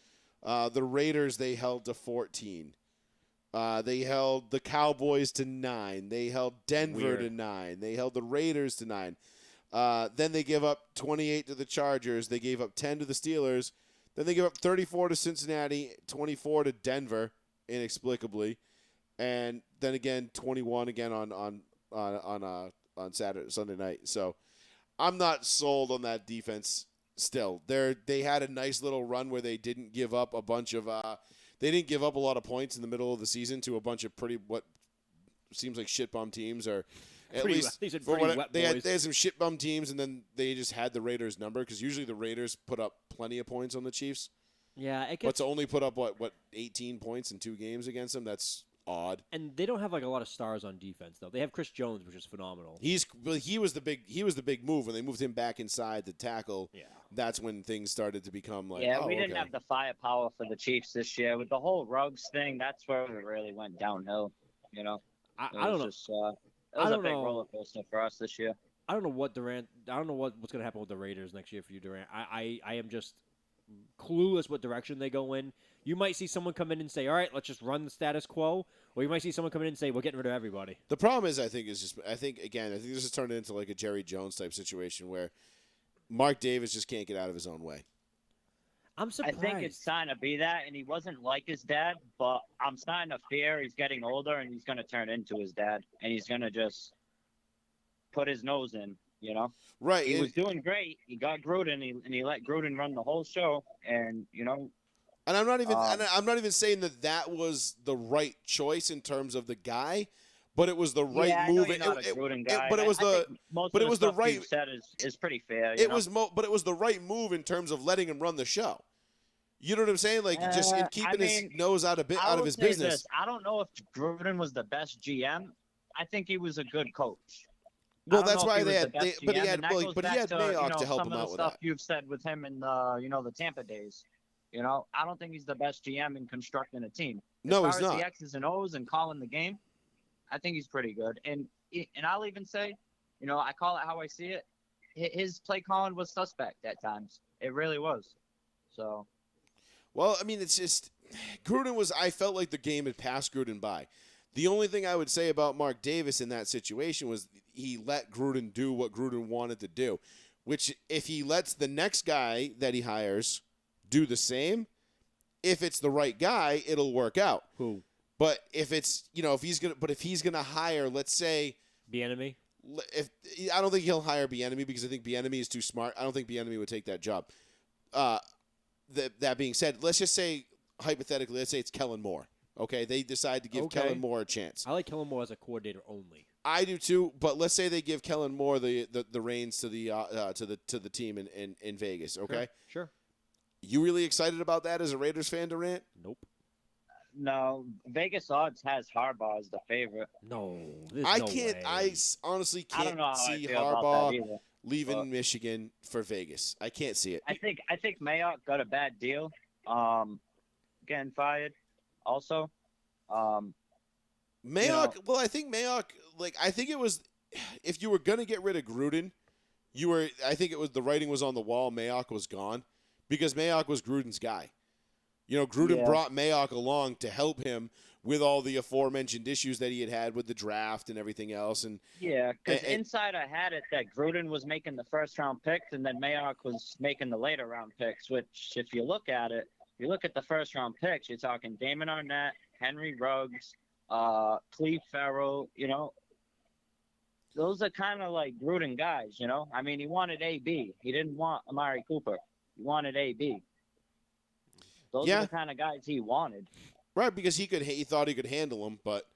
The Raiders. They held to 14. They held the Cowboys to 9. They held Denver to 9. They held the Raiders to 9. Then they give up 28 to the Chargers. They gave up 10 to the Steelers. Then they give up 34 to Cincinnati, 24 to Denver, inexplicably, and then again 21 again on Sunday night. So I'm not sold on that defense. Still, they had a nice little run where they didn't give up a bunch of they didn't give up a lot of points in the middle of the season to a bunch of what seems like shit bum teams or. At least they had some shit bum teams, and then they just had the Raiders' number because usually the Raiders put up plenty of points on the Chiefs. Yeah, but to only put up what 18 points in 2 games against them, that's odd. And they don't have like a lot of stars on defense though. They have Chris Jones, which is phenomenal. He was the big move when they moved him back inside to tackle. Yeah. That's when things started to become like, Yeah, oh, we didn't okay. have the firepower for the Chiefs this year. With the whole Ruggs thing, that's where it really went downhill. You know, I don't know. Just, it was I a don't big know. roller coaster for us this year. I don't know what Durant. I don't know what's going to happen with the Raiders next year for you, Durant. I am just clueless what direction they go in. You might see someone come in and say, "All right, let's just run the status quo," or you might see someone come in and say, "We're getting rid of everybody." The problem is, I think this has turned into like a Jerry Jones type situation where Mark Davis just can't get out of his own way. I'm I surprised. think it's trying to be that, and he wasn't like his dad, but I'm starting to fear he's getting older and he's going to turn into his dad, and he's going to just put his nose in, you know? Right. He was doing great. He got Gruden, and he let Gruden run the whole show, and, you know, And I'm not even saying that was the right choice in terms of the guy, but it was the right yeah, move. I know you're not a Gruden guy. But it was I think most but of it was the the stuff right. you said is pretty fair. But it was the right move in terms of letting him run the show. You know what I'm saying? Like just in keeping his nose out of his business. This. I don't know if Gruden was the best GM. I think he was a good coach. Well, I don't that's know if why he was they the had. best But he GM, had. and that Well, goes but he back had to, Mayock to help some him of the out with stuff that. you've said with him in the Tampa days. You know, I don't think he's the best GM in constructing a team. No, as he's far not. as the X's and O's and calling the game, I think he's pretty good. And I'll even say, you know, I call it how I see it. His play calling was suspect at times. It really was. So. Well, I mean, it's just Gruden was. I felt like the game had passed Gruden by. The only thing I would say about Mark Davis in that situation was he let Gruden do what Gruden wanted to do, which if he lets the next guy that he hires do the same, if it's the right guy, it'll work out. Who? But if he's gonna hire, let's say, Bieniemy? if I don't think he'll hire Bieniemy because I think Bieniemy is too smart. I don't think Bieniemy would take that job. That being said, let's just say hypothetically, let's say it's Kellen Moore. Okay, they decide to give Kellen Moore a chance. I like Kellen Moore as a coordinator only. I do too, but let's say they give Kellen Moore the reins to the team in Vegas. Okay, Sure. You really excited about that as a Raiders fan, Durant? Nope. No, Vegas odds has Harbaugh as the favorite. No. There's I no can't. way. I honestly I don't know can't how I see feel about that Harbaugh either. leaving but- Michigan for Vegas. I can't see it. I think Mayock got a bad deal. Getting fired. Also, Mayock. Well, I think Mayock. I think it was if you were gonna get rid of Gruden, I think it was the writing was on the wall. Mayock was gone because Mayock was Gruden's guy. You know, Gruden brought Mayock along to help him with all the aforementioned issues that he had with the draft and everything else. And yeah, because and- inside I had it that Gruden was making the first round picks and then Mayock was making the later round picks. Which, if you look at it, you look at the first round picks, you're talking Damon Arnett, Henry Ruggs, Cleve Farrell. You know, those are kind of like Gruden guys. You know, I mean, he wanted AB. He didn't want Amari Cooper. He wanted AB. Those are the kind of guys he wanted. Right, because he thought he could handle them, but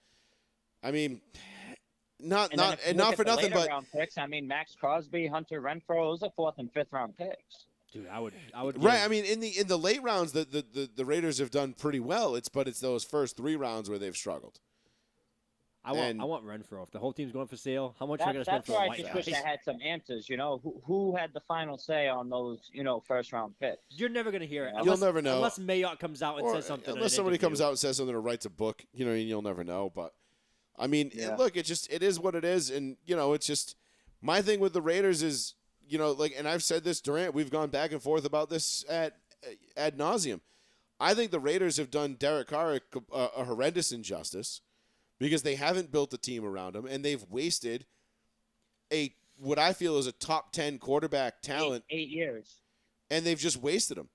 I mean, not And then if you not look for at the nothing, later but round picks. I mean, Max Crosby, Hunter Renfro, those are 4th and 5th round picks. Dude, I would. right. I mean, in the late rounds, the Raiders have done pretty well. It's those first 3 rounds where they've struggled. I want Renfro. If the whole team's going for sale, how much am I going to That's spend for where a I white just guy? wish I had some answers. You know, who had the final say on those, first round picks? You're never going to hear it. You'll never know. Unless Mayock comes out and Or says something. in unless an somebody interview. comes out and says something or writes a book, you'll never know. But I mean, Yeah. look, it is what it is, and it's just my thing with the Raiders is and I've said this, Durant. We've gone back and forth about this ad nauseum. I think the Raiders have done Derek Carr a horrendous injustice because they haven't built a team around him, and they've wasted what I feel is a top 10 quarterback talent. 8 years. And they've just wasted him.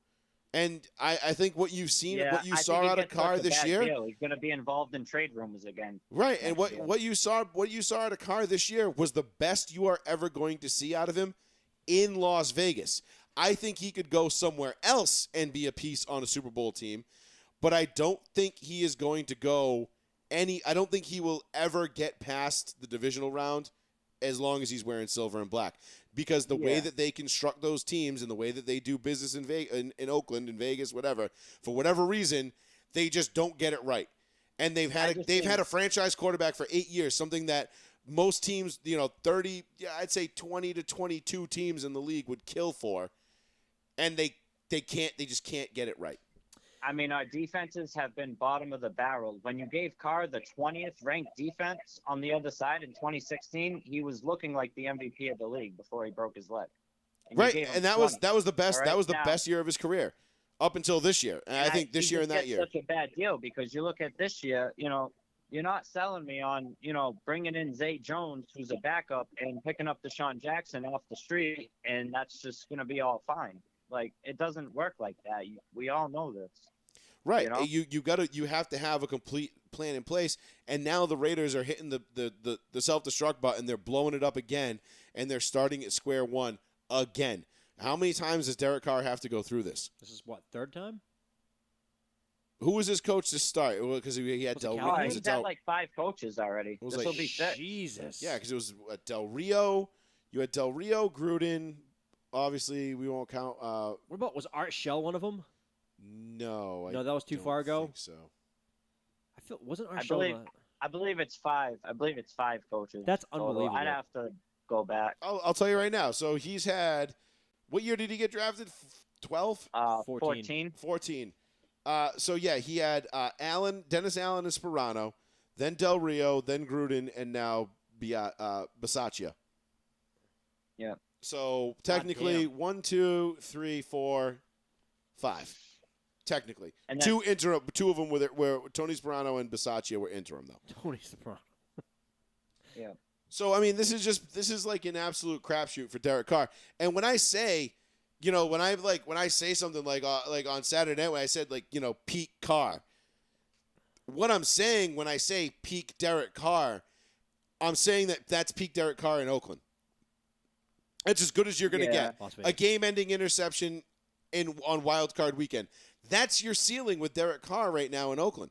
And I think what you've seen, what you I saw think he out of gets Carr like a this bad year, deal. He's going to be involved in trade rumors again. right? And next year. what you saw out of Carr this year was the best you are ever going to see out of him in Las Vegas. I think he could go somewhere else and be a piece on a Super Bowl team, but I don't think he is going to go I don't think he will ever get past the divisional round as long as he's wearing silver and black. Because the way that they construct those teams and the way that they do business in Oakland, in Vegas, whatever, for whatever reason, they just don't get it right. and they've I had just they've think- had a franchise quarterback for 8 years, something that most teams, 30, I'd say 20 to 22 teams in the league would kill for, and they just can't get it right. I mean, our defenses have been bottom of the barrel. When you gave Carr the 20th ranked defense on the other side in 2016, he was looking like the MVP of the league before he broke his leg. And you Right, gave him and that 20. was the best All right, that was the now- best year of his career up until this year. And I think this he year just and that gets year. such a bad deal because you look at this year, you're not selling me on, bringing in Zay Jones, who's a backup, and picking up Deshaun Jackson off the street, and that's just going to be all fine. Like, it doesn't work like that. We all know this. Right. You know? You have to have a complete plan in place. And now the Raiders are hitting the self-destruct button. They're blowing it up again, and they're starting at square one again. How many times does Derek Carr have to go through this? This is what, third time? Who was his coach to start? Because he had Was it Del Callahan? Rio. Oh, Was he's it Del? had like 5 coaches already. was This like will be 6. Jesus. Yeah, because it was Del Rio. You had Del Rio, Gruden. Obviously, we won't count. What about, was Art Shell one of them? No, No, that was too don't far ago? think so. Wasn't Art I Shell believe- I believe it's 5. I believe it's 5 coaches. That's total. unbelievable. I'd have to go back. I'll tell you right now. So he's had. What year did he get drafted? 12? 14. 14. So yeah, he had Dennis Allen and Sperano, then Del Rio, then Gruden, and now Bisaccia. Yeah. So technically, damn. 1, 2, 3, 4, 5. Technically, And then- two of them were Tony Sperano and Bisaccia were interim though. Tony Soprano. Yeah. So I mean, this is like an absolute crapshoot for Derek Carr. And when I say, when I say something like on Saturday night when I said peak Carr, what I'm saying when I say peak Derek Carr, I'm saying that's peak Derek Carr in Oakland. It's as good as you're going to Yeah. get. Las Vegas. A game-ending interception on Wild Card Weekend. That's your ceiling with Derek Carr right now in Oakland.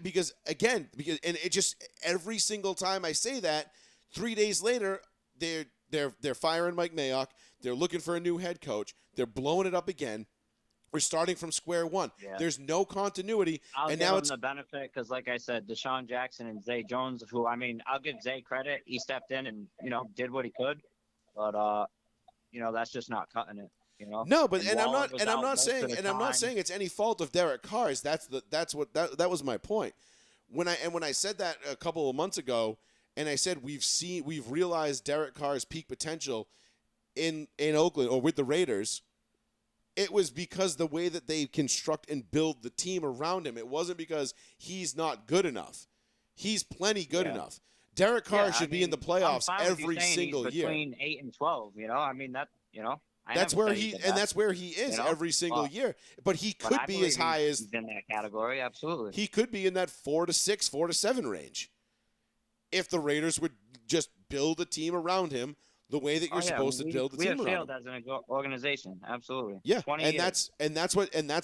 Because it just every single time I say that, 3 days later they're firing Mike Mayock. They're looking for a new head coach. They're blowing it up again. We're starting from square one. Yeah. There's no continuity, I'll and give now him it's the benefit because, like I said, Deshaun Jackson and Zay Jones, who, I mean, I'll give Zay credit. He stepped in and, did what he could. But, that's just not cutting it, no, but And Waller was I'm out not most of saying the and I'm not time. saying it's any fault of Derek Carr's. That was my point. When I said that a couple of months ago, and I said we've realized Derek Carr's peak potential in Oakland or with the Raiders, it was because the way that they construct and build the team around him. It wasn't because he's not good enough. He's plenty good Yeah. enough. Derek Carr Yeah, should I be in the mean, playoffs I'm fine with you every saying single he's year. between 8 and 12, I mean, that, I That's never where said he did and that. that's where he is every single Well, year. But he But could I be believe as high as he's in that category, absolutely. he could be in that 4 to 6, 4 to 7 range. If the Raiders would just build a team around him the way that you're supposed to build a we team have around failed him. as an organization, absolutely. Yeah, 20 and years. that's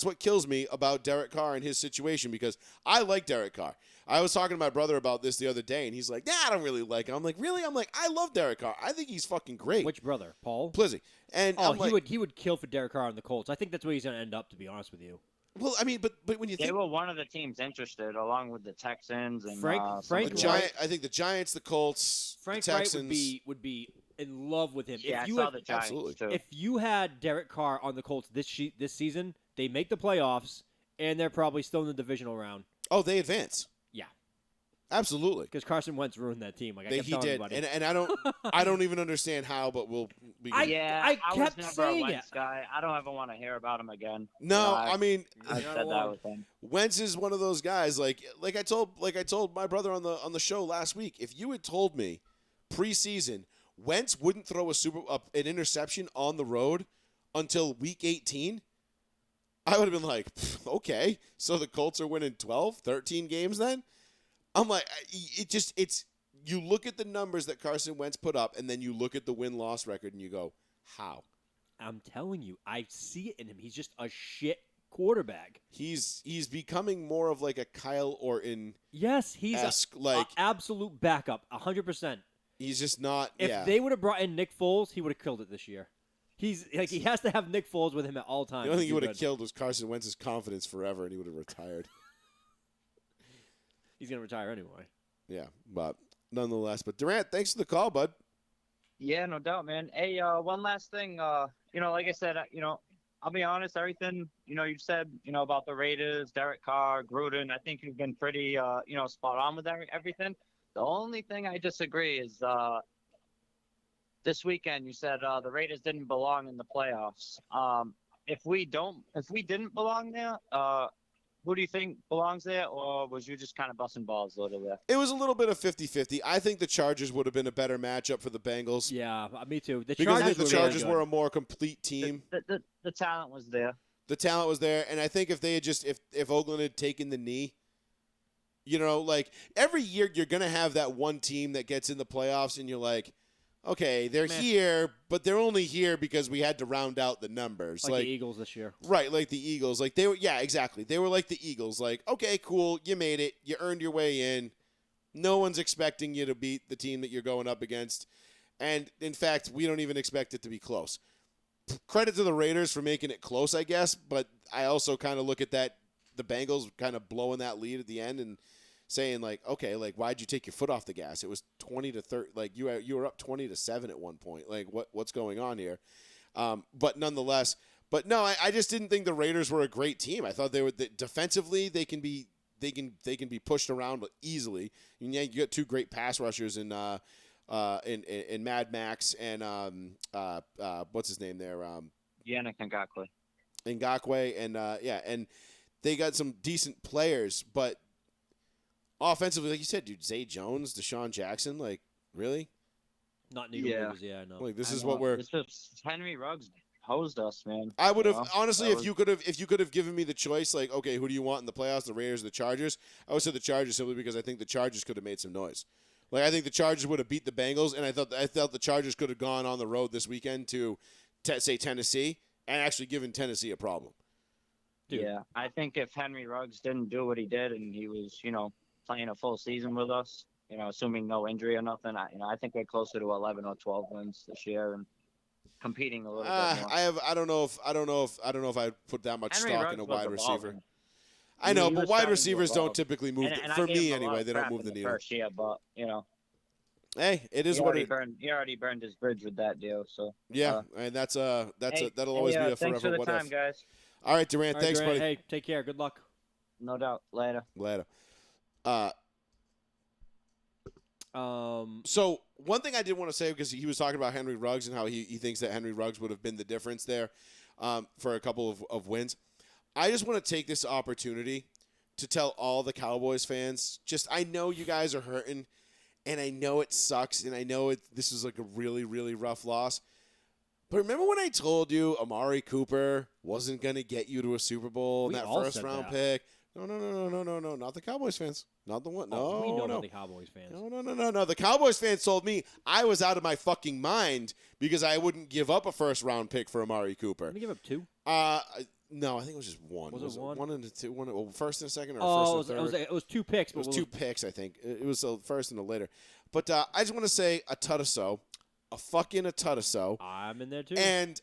what kills me about Derek Carr and his situation because I like Derek Carr. I was talking to my brother about this the other day, and he's like, "Nah, I don't really like him." I'm like, "Really?" I'm like, "I love Derek Carr. I think he's fucking great." Which brother? Paul? Plizzy. And Oh, I'm like, he would kill for Derek Carr on the Colts. I think that's where he's going to end up, to be honest with you. well, I mean, but when you They think were one of the teams interested, along with the Texans and Frank the Wright- I think the Giants, the Colts, Frank the Wright Texans. would be in love with him. Yeah, if you I saw had, the Giants absolutely. too. if you had Derek Carr on the Colts this season, they make the playoffs and they're probably still in the divisional round. Oh, they advance. Yeah, Absolutely. because Carson Wentz ruined that team. Like I He kept telling did, everybody. and I don't even understand how, but we'll. I was kept never saying a it. Wentz guy. I don't ever want to hear about him again. No, I mean, I You're not said that alone. with him. Wentz is one of those guys. Like I told my brother on the show last week. If you had told me preseason Wentz wouldn't throw an interception on the road until week 18, I would have been like, okay, so the Colts are winning 12, 13 games then? I'm like, you look at the numbers that Carson Wentz put up, and then you look at the win-loss record, and you go, how? I'm telling you, I see it in him. He's just a shit quarterback. He's becoming more of like a Kyle Orton. Yes, he's Like absolute backup, 100%. he's just not. If they would have brought in Nick Foles, he would have killed it this year. He has to have Nick Foles with him at all times. The only thing to he do would have good. killed was Carson Wentz's confidence forever, and he would have retired. He's gonna retire anyway. Yeah, but nonetheless. But Durant, thanks for the call, bud. Yeah, no doubt, man. Hey, one last thing. Like I said, I'll be honest. Everything you said, about the Raiders, Derek Carr, Gruden. I think you've been pretty, spot on with everything. The only thing I disagree is this weekend you said the Raiders didn't belong in the playoffs. If we didn't belong there, who do you think belongs there, or was you just kind of busting balls a little bit? It was a little bit of 50-50. I think the Chargers would have been a better matchup for the Bengals. Yeah, me too. Because I think the Chargers were were a more complete team. The talent was there. The talent was there, and I think if they had just if Oakland had taken the knee, like every year you're gonna have that one team that gets in the playoffs, and you're like, okay, they're here, but they're only here because we had to round out the numbers. Like the Eagles this year. Right, like the Eagles. Like they were, yeah, exactly. They were like the Eagles. Like, okay, cool, you made it. You earned your way in. No one's expecting you to beat the team that you're going up against. And, in fact, we don't even expect it to be close. Credit to the Raiders for making it close, I guess, but I also kind of look at that, the Bengals kind of blowing that lead at the end and saying, like, okay, like, why'd you take your foot off the gas? It was 20-30. Like, you were up 20-7 at one point. Like, what's going on here? But nonetheless, no, I just didn't think the Raiders were a great team. I thought they were defensively they can be pushed around easily. You got two great pass rushers in Mad Max and what's his name there? Yannick Ngakoue. And and they got some decent players, but offensively, like you said, dude, Zay Jones, Deshaun Jackson, like, really? Not needle movers, yeah, I know. Like, this is what we're. It's just Henry Ruggs hosed us, man. I would have honestly, if you could have given me the choice, like, okay, who do you want in the playoffs, the Raiders or the Chargers? I would say the Chargers simply because I think the Chargers could have made some noise. Like, I think the Chargers would have beat the Bengals, and I thought the Chargers could have gone on the road this weekend to say Tennessee and actually given Tennessee a problem. Dude. Yeah, I think if Henry Ruggs didn't do what he did and he was, playing a full season with us, assuming no injury or nothing, I think we're closer to 11 or 12 wins this year and competing a little bit more. I don't know if I'd put that much Henry stock Ruggs in a was wide a receiver. baller. I know, He but was wide starting to receivers don't evolve. typically move. And For I gave me, him a lot anyway, of they don't crap move in the needle. First year, but Hey, it is he what already it. burned. He already burned his bridge with that deal. So Yeah, and that'll always be a thanks forever for the what time, if. guys. All right, Durant, All right, thanks, Durant, buddy. Hey, take care. Good luck. No doubt. Later. Later. Um, So one thing I did want to say, because he was talking about Henry Ruggs and how he thinks that Henry Ruggs would have been the difference there for a couple of wins. I just want to take this opportunity to tell all the Cowboys fans, I know you guys are hurting, and I know it sucks, and I know this is like a really, really rough loss. But remember when I told you Amari Cooper wasn't going to get you to a Super Bowl We in that all first said round that. pick? No, not the Cowboys fans. Not the one. No, we know no. about the Cowboys fans. No. The Cowboys fans told me I was out of my fucking mind because I wouldn't give up a first round pick for Amari Cooper. Didn't he give up two? No, I think it was just one. Was it one? One and a two. First and a second, or Oh, first and a third? it was 2 picks. It was 2 picks, I think. It was the first and the later. But I just want to say a tut-a-so. A fucking a tut-a-so. I'm in there too. And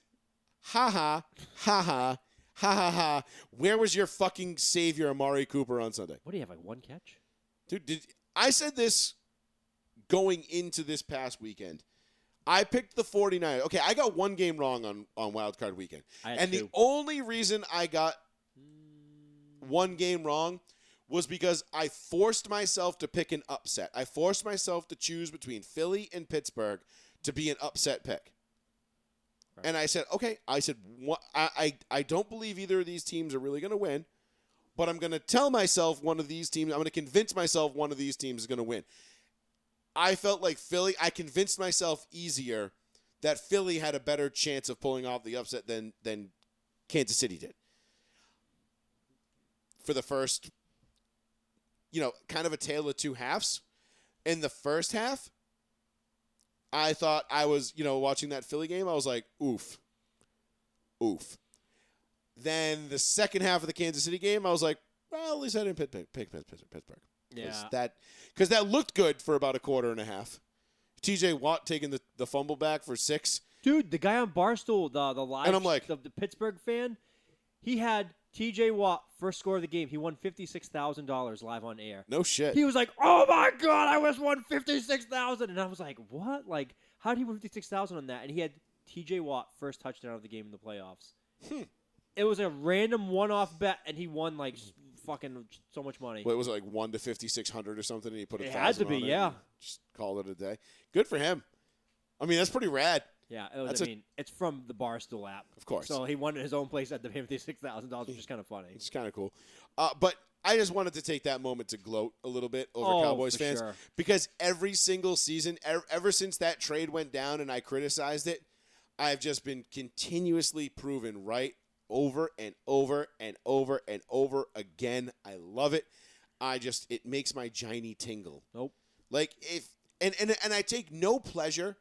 ha ha, where was your fucking savior Amari Cooper on Sunday? What do you have, like one catch? Dude, I said this going into this past weekend. I picked the 49ers. Okay, I got one game wrong on Wild Card Weekend. And the only reason I got one game wrong was because I forced myself to pick an upset. I forced myself to choose between Philly and Pittsburgh to be an upset pick. Right. And I said, okay, I don't believe either of these teams are really going to win, but I'm going to tell myself one of these teams, I'm going to convince myself one of these teams is going to win. I felt like Philly, I convinced myself easier that Philly had a better chance of pulling off the upset than Kansas City did. For the first, kind of a tale of two halves. In the first half, I thought I was, watching that Philly game, I was like, oof. Then the second half of the Kansas City game, I was like, well, at least I didn't pick Pittsburgh. Yeah. Because that looked good for about a quarter and a half. TJ Watt taking the fumble back for 6. Dude, the guy on Barstool, the live, And I'm like, the Pittsburgh fan, he had T.J. Watt, first score of the game, he won $56,000 live on air. No shit. He was like, "Oh my god, I just won $56,000," and I was like, "What? Like, how did he win $56,000 on that?" And he had T.J. Watt first touchdown of the game in the playoffs. It was a random one-off bet, and he won like fucking so much money. What was it, like 1 to 5,600 or something? And he put It 1,000 had to be, on it yeah. and just called it a day. Good for him. I mean, that's pretty rad. Yeah, it was, it's from the Barstool app. Of course. So he won at his own place at the $56,000, which is kind of funny. It's kind of cool. But I just wanted to take that moment to gloat a little bit over Cowboys for fans. sure. Because every single season, ever since that trade went down and I criticized it, I've just been continuously proven right over and over and over and over again. I love it. It makes my giny tingle. Nope. Like and I take no pleasure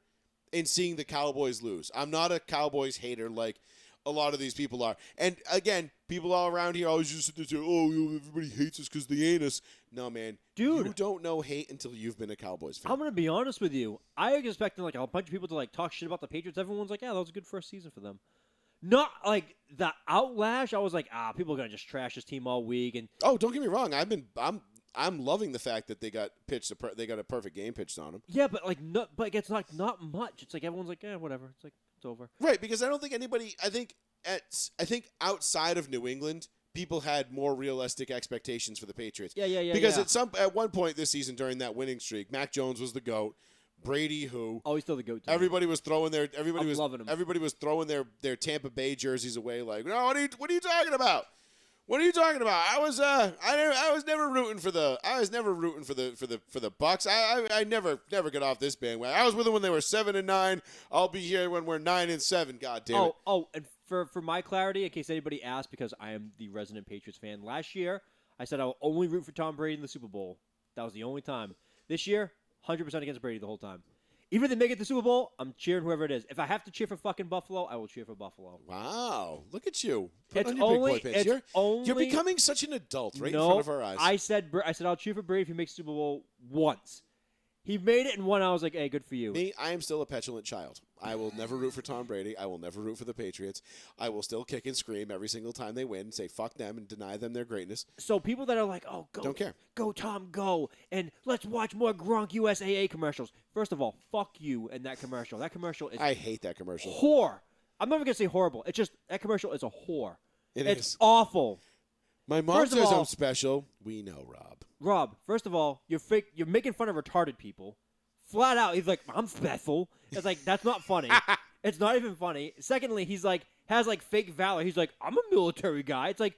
in seeing the Cowboys lose. I'm not a Cowboys hater like a lot of these people are. And again, people all around here always just sit there and say, "Oh, everybody hates us because they ain't us." No, man. Dude. You don't know hate until you've been a Cowboys fan. I'm going to be honest with you. I expected like a bunch of people to like talk shit about the Patriots. Everyone's like, "Yeah, that was a good first season for them." Not like the outlash. I was like, people are going to just trash this team all week. And Oh, don't get me wrong. I'm loving the fact that they got a perfect game pitched on them. yeah, but like but it's like not much. It's like everyone's like, "Yeah, whatever." It's like it's over. Right, because I don't think anybody. I think outside of New England, people had more realistic expectations for the Patriots. Yeah. Because at one point this season during that winning streak, Mac Jones was the GOAT. Brady, who Oh, he's still the goat. everybody was throwing their loving him. everybody was throwing their Tampa Bay jerseys away. Like, no, what are you talking about? What are you talking about? I was never rooting for the Bucks. I never got off this bandwagon. I was with them when they were 7-9. I'll be here when we're 9-7. God damn it. Oh, and for my clarity, in case anybody asked, because I am the resident Patriots fan. Last year, I said I'll only root for Tom Brady in the Super Bowl. That was the only time. This year, 100% against Brady the whole time. Even if they make it to the Super Bowl, I'm cheering whoever it is. If I have to cheer for fucking Buffalo, I will cheer for Buffalo. Wow, look at you. Put It's on your only- big boy pants. it's only- You're becoming such an adult right in No, front of our eyes. I said I'll cheer for Brady if he makes the Super Bowl once. He made it in one. I was like, "Hey, good for you." Me, I am still a petulant child. I will never root for Tom Brady. I will never root for the Patriots. I will still kick and scream every single time they win, say fuck them and deny them their greatness. So people that are like, "Oh, go, Don't care. go Tom, go," and let's watch more Gronk USAA commercials. First of all, fuck you and that commercial. That commercial is I hate that commercial. whore. I'm never gonna say horrible. It's just that commercial is a whore. It's is. awful. My mom First of says all- I'm special. We know, Rob. Rob, first of all, you're fake. You're making fun of retarded people. Flat out, he's like, "I'm special." It's like that's not funny. It's not even funny. Secondly, he's like has like fake valor. He's like, "I'm a military guy." It's like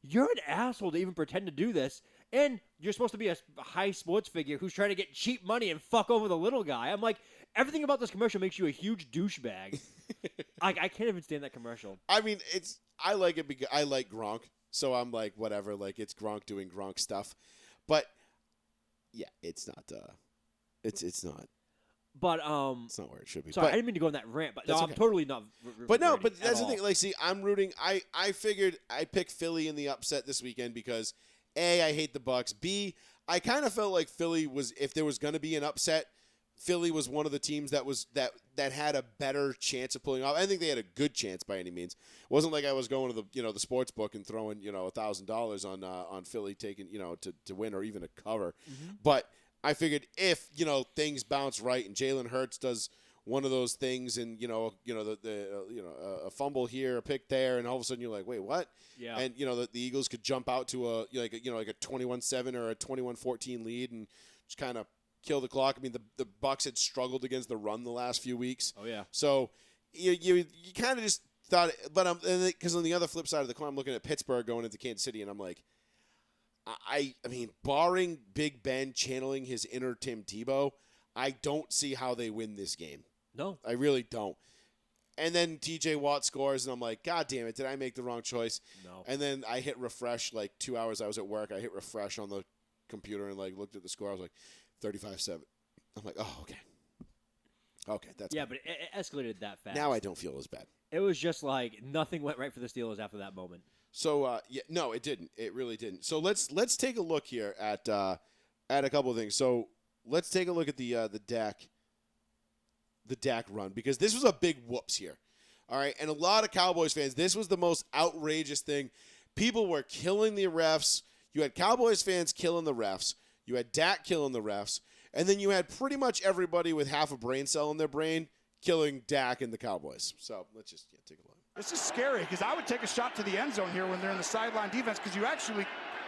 you're an asshole to even pretend to do this, and you're supposed to be a high sports figure who's trying to get cheap money and fuck over the little guy. I'm like, everything about this commercial makes you a huge douchebag. I can't even stand that commercial. I mean, I like it because I like Gronk, so I'm like, whatever. Like it's Gronk doing Gronk stuff, but yeah, it's not. It's not. But It's not where it should be. sorry, but, I didn't mean to go on that rant. But no, That's I'm okay. totally not. But no, rooting but at that's the all. thing. Like, see, I'm rooting. I figured I picked Philly in the upset this weekend because A, I hate the Bucks. B, I kind of felt like Philly was, if there was going to be an upset, Philly was one of the teams that had a better chance of pulling off. I think they had a good chance by any means. It wasn't like I was going to the sports book and throwing $1,000 on Philly taking to win or even a cover. But I figured if things bounce right and Jalen Hurts does one of those things and a fumble here, a pick there, and all of a sudden you're like, wait, what? Yeah. And the Eagles could jump out to a 21-7 or a 21-14 lead and just kind of kill the clock. I mean, the Bucs had struggled against the run the last few weeks. Oh yeah. So you kind of just thought, but because on the other flip side of the coin, I'm looking at Pittsburgh going into Kansas City, and I'm like, I mean, barring Big Ben channeling his inner Tim Tebow, I don't see how they win this game. No. I really don't. And then TJ Watt scores, and I'm like, God damn it, did I make the wrong choice? No. And then I hit refresh, like 2 hours I was at work. I hit refresh on the computer and like looked at the score. I was like, 35-7. I'm like, oh, okay. Okay, that's Yeah, fine. but it escalated that fast. Now I don't feel as bad. It was just like nothing went right for the Steelers after that moment. So no, it didn't. It really didn't. So let's take a look here at a couple of things. So let's take a look at the Dak run, because this was a big whoops here. All right, and a lot of Cowboys fans, this was the most outrageous thing. People were killing the refs. You had Cowboys fans killing the refs. You had Dak killing the refs. And then you had pretty much everybody with half a brain cell in their brain killing Dak and the Cowboys. So let's just take a look. This is scary because I would take a shot to the end zone here when they're in the sideline defense because you actually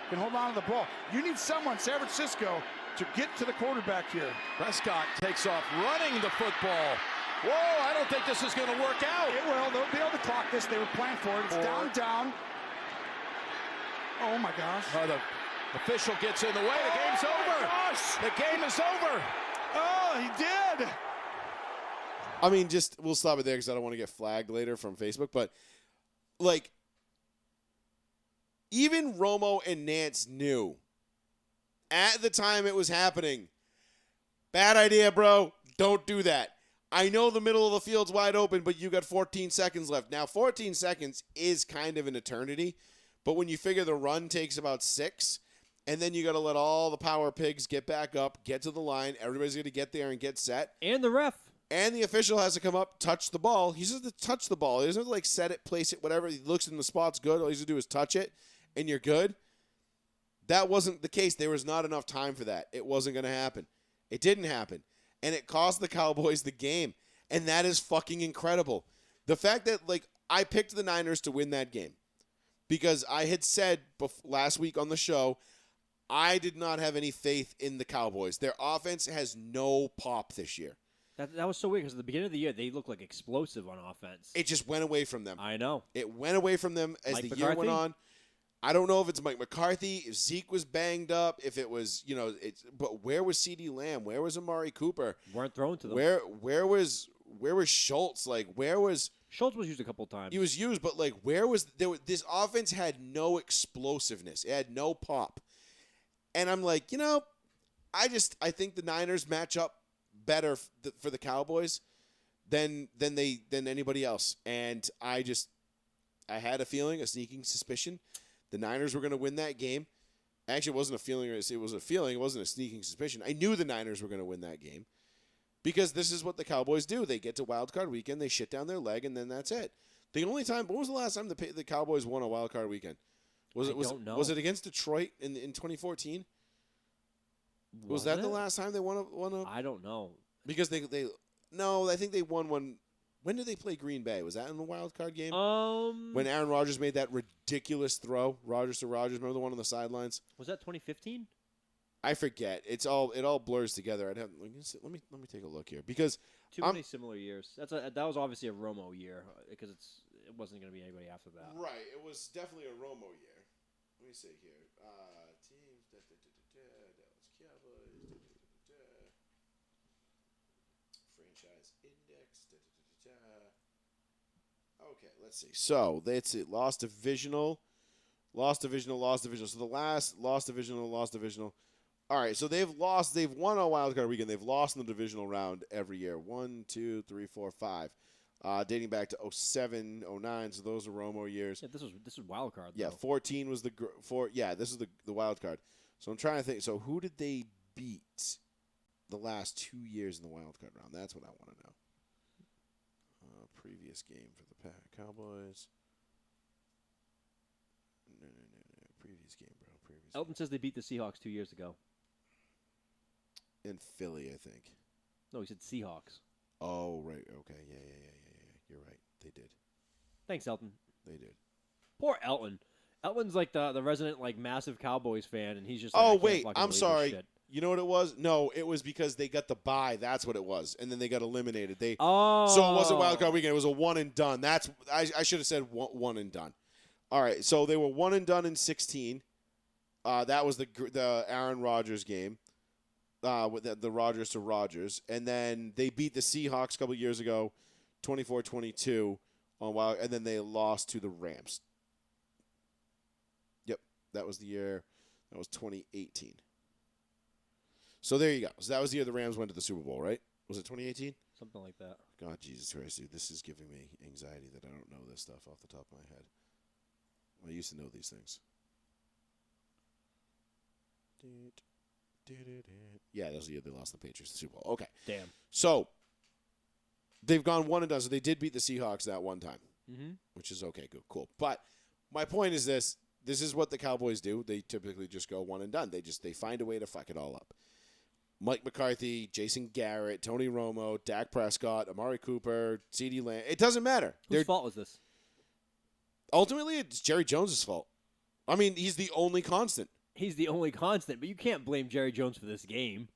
can hold on to the ball. You need someone, San Francisco, to get to the quarterback here. Prescott takes off running the football. Whoa, I don't think this is going to work out. It will. They'll be able to clock this. They were planning for it. It's down. Oh, my gosh. The official gets in the way. The game's over. Gosh. The game is over. Oh, he did. I mean, we'll stop it there because I don't want to get flagged later from Facebook. But, like, even Romo and Nance knew at the time it was happening. Bad idea, bro. Don't do that. I know the middle of the field's wide open, but you got 14 seconds left. Now, 14 seconds is kind of an eternity, but when you figure the run takes about 6, and then you got to let all the power pigs get back up, get to the line, everybody's going to get there and get set. And the ref. And the official has to come up, touch the ball. He just has to touch the ball. He doesn't have to, like, set it, place it, whatever. He looks in the spot's good. All he has to do is touch it, and you're good. That wasn't the case. There was not enough time for that. It wasn't going to happen. It didn't happen. And it cost the Cowboys the game. And that is fucking incredible. The fact that, like, I picked the Niners to win that game because I had said last week on the show I did not have any faith in the Cowboys. Their offense has no pop this year. That was so weird because at the beginning of the year, they looked like explosive on offense. It just went away from them. I know. It went away from them as Mike the McCarthy? year went on. I don't know if it's Mike McCarthy, if Zeke was banged up, if it was, but where was CeeDee Lamb? Where was Amari Cooper? Weren't thrown to them. Where was Schultz? Like, where was Schultz was used a couple times. He was used, but like, where was this offense had no explosiveness. It had no pop. And I'm like, I think the Niners match up better for the Cowboys than anybody else. And I had a feeling, a sneaking suspicion, the Niners were going to win that game. Actually, it wasn't a feeling. It was a feeling. It wasn't a sneaking suspicion. I knew the Niners were going to win that game because this is what the Cowboys do. They get to Wild Card Weekend, they shit down their leg, and then that's it. The only time, when was the last time the Cowboys won a Wild Card Weekend? Was it against Detroit in 2014? Was that the last time they won a? I don't know. Because I think they won one. When did they play Green Bay? Was that in the wild card game? When Aaron Rodgers made that ridiculous throw, Rodgers to Rodgers. Remember the one on the sidelines? Was that 2015? I forget. It all blurs together. Let me take a look here because Too many similar years. That was obviously a Romo year because it wasn't going to be anybody after that. Right. It was definitely a Romo year. Let me see here. Teams. Dallas Cowboys. Franchise index. Okay, let's see. So that's it. Lost divisional. So the last lost divisional. All right, so they've won a wild card weekend. They've lost in the divisional round every year. 1, 2, 3, 4, 5. Dating back to 07, 09. So those are Romo years. Yeah, this is wild card. Yeah, though. 14 was this is the wild card. So I'm trying to think. So who did they beat the last 2 years in the wild card round? That's what I want to know. Previous game for the Cowboys. No. Previous game, bro. Elton says they beat the Seahawks 2 years ago. In Philly, I think. No, he said Seahawks. Oh, right. Okay. Yeah. You're right. They did. Thanks, Elton. They did. Poor Elton. Elton's like the resident massive Cowboys fan, and he's just. Oh I can't wait, fucking I'm believe this sorry. shit. You know what it was? No, it was because they got the bye. That's what it was, and then they got eliminated. So it wasn't wild card weekend. It was a one and done. I should have said one and done. All right, so they were one and done in 16. That was the Aaron Rodgers game, with the Rodgers to Rodgers, and then they beat the Seahawks a couple years ago, 24-22 on wild, and then they lost to the Rams. Yep, that was the year. That was 2018. So there you go. So that was the year the Rams went to the Super Bowl, right? Was it 2018? Something like that. God, Jesus Christ, dude. This is giving me anxiety that I don't know this stuff off the top of my head. I used to know these things. Yeah, that was the year they lost the Patriots the Super Bowl. Okay. Damn. So they've gone one and done. So they did beat the Seahawks that one time, Mm-hmm. which is okay, good, cool. But my point is this. this is what the Cowboys do. They typically just go one and done. They find a way to fuck it all up. Mike McCarthy, Jason Garrett, Tony Romo, Dak Prescott, Amari Cooper, CeeDee Lamb. It doesn't matter. Whose fault was this? Ultimately, it's Jerry Jones' fault. I mean, he's the only constant. He's the only constant, but you can't blame Jerry Jones for this game.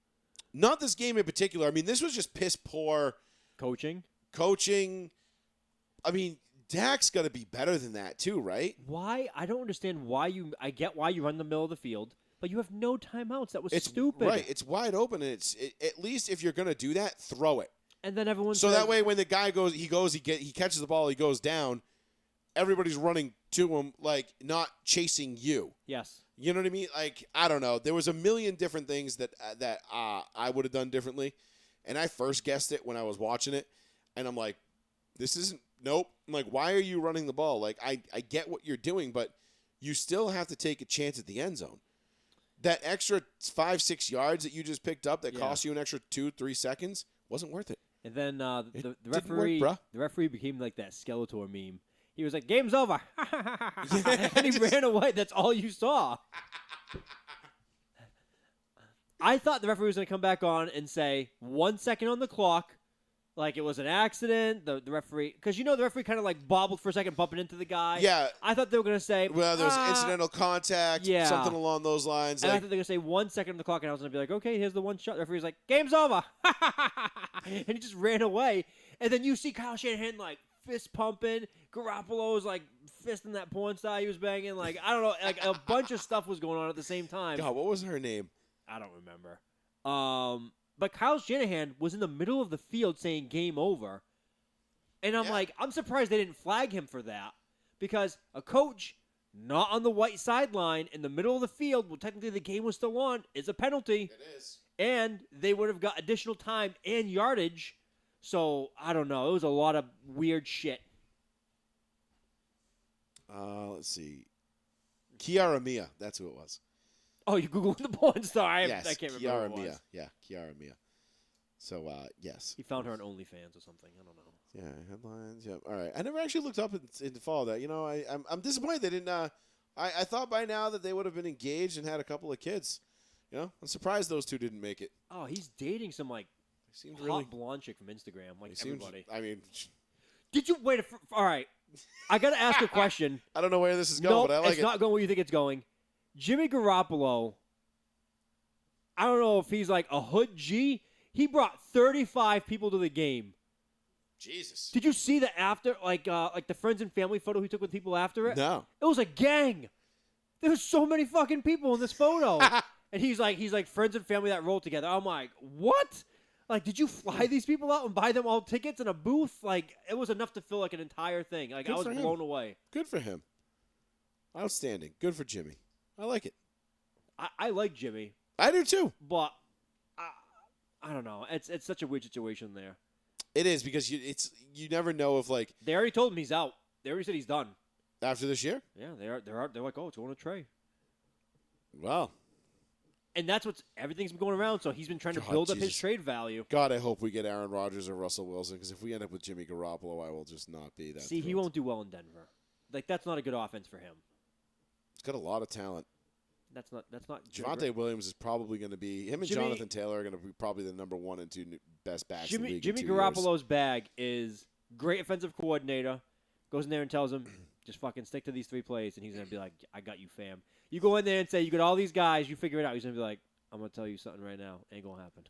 Not this game in particular. I mean, this was just piss poor Coaching. I mean, Dak's got to be better than that too, right? Why? I don't understand why you. I get why you run the middle of the field, but you have no timeouts. That was It's stupid. Right. It's wide open, and at least if you're going to do that, throw it. And then everyone. So that way, when the guy he catches the ball, he goes down. Everybody's running to him, like not chasing you. Yes. You know what I mean? Like, I don't know. There was a million different things that I would have done differently, and I first guessed it when I was watching it, and I'm like, this isn't. Nope. I'm like, why are you running the ball? Like, I get what you're doing, but you still have to take a chance at the end zone. That extra 5-6 yards that you just picked up that cost you an extra 2-3 seconds wasn't worth it. And then the didn't referee, work, bruh. the referee became like that Skeletor meme. He was like, "Game's over," and he ran away. That's all you saw. I thought the referee was going to come back on and say 1 second on the clock, like it was an accident. The referee, because the referee kind of like bobbled for a second, bumping into the guy. Yeah. I thought they were going to say, Well, there was incidental contact, yeah. something along those lines. And I Like, thought they were going to say 1 second on the clock, and I was going to be like, okay, here's the one shot. The referee's like, game's over. And he just ran away. And then you see Kyle Shanahan, like, fist pumping. Garoppolo's, like, fisting that porn star he was banging. Like, I don't know. Like, a bunch of stuff was going on at the same time. God, what was her name? I don't remember. But Kyle Shanahan was in the middle of the field saying game over. And I'm like, I'm surprised they didn't flag him for that. Because a coach not on the white sideline in the middle of the field, well, technically the game was still on, is a penalty. It is. And they would have got additional time and yardage. So, I don't know. It was a lot of weird shit. Let's see. Kiara Mia. That's who it was. Oh, you Googled the porn star? I Yes, can't remember Kiara who it Mia. was. Yeah, Kiara Mia. So, yes. He found her on OnlyFans or something. I don't know. Yeah, headlines. Yeah, all right. I never actually looked up into follow that. I'm disappointed they didn't. I thought by now that they would have been engaged and had a couple of kids. I'm surprised those two didn't make it. Oh, he's dating some, like, Seemed hot really. blonde chick from Instagram. Like, It seems, everybody. I mean, Did you wait? All right. I got to ask a question. I don't know where this is going, No, but I like it's it. not going where you think it's going. Jimmy Garoppolo, I don't know if he's like a hood G. He brought 35 people to the game. Jesus. Did you see the after, like the friends and family photo he took with people after it? No. It was a gang. There was so many fucking people in this photo. And he's like friends and family that rolled together. I'm like, what? Like, did you fly these people out and buy them all tickets in a booth? Like, it was enough to fill like an entire thing. Like, Good I was for him. blown away. Good for him. Outstanding. Good for Jimmy. I like it. I like Jimmy, I do too. but I don't know. It's such a weird situation there. It is because you never know if like They already told him he's out. They already said he's done. after this year. Yeah, they're like, oh, it's going to Trey. Wow. And that's everything's been going around. So he's been trying to God, build up his Jesus. trade value. God, I hope we get Aaron Rodgers or Russell Wilson because if we end up with Jimmy Garoppolo, I will just not be that. See, he thrilled. won't do well in Denver. Like, that's not a good offense for him. He's got a lot of talent. That's not. Javonte Williams is probably going to be him and Jimmy- Jonathan Taylor are going to be probably the number 1 and 2 best backs in the league. Jimmy in 2 years. Garoppolo's bag is great offensive coordinator. Goes in there and tells him, just fucking stick to these 3 plays, and he's gonna be like, I got you, fam. You go in there and say, you got all these guys, you figure it out. He's gonna be like, I'm gonna tell you something right now. Ain't gonna happen.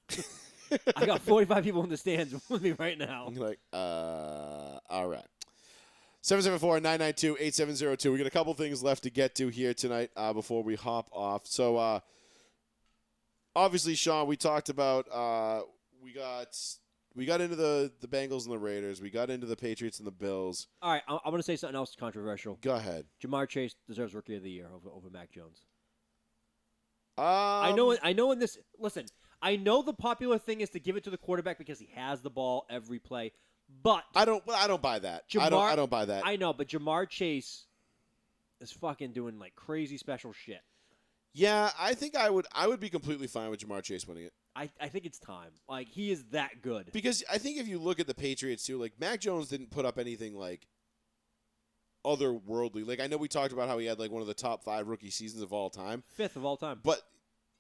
I got 45 people in the stands with me right now. I'm like, all right. 774-992-8702. We got a couple things left to get to here tonight before we hop off. So, obviously, Sean, we talked about we got into the Bengals and the Raiders. We got into the Patriots and the Bills. All right, I'm gonna say something else controversial. Go ahead. Jamar Chase deserves Rookie of the Year over Mac Jones. I I know in this. Listen, I know the popular thing is to give it to the quarterback because he has the ball every play. But I don't buy that. I don't buy that. I know, but Jamar Chase is fucking doing like crazy special shit. Yeah, I think I would be completely fine with Jamar Chase winning it. I think it's time. Like, he is that good. Because I think if you look at the Patriots too, like Mac Jones didn't put up anything like otherworldly. Like, I know we talked about how he had like one of the top 5 rookie seasons of all time, 5th of all time. but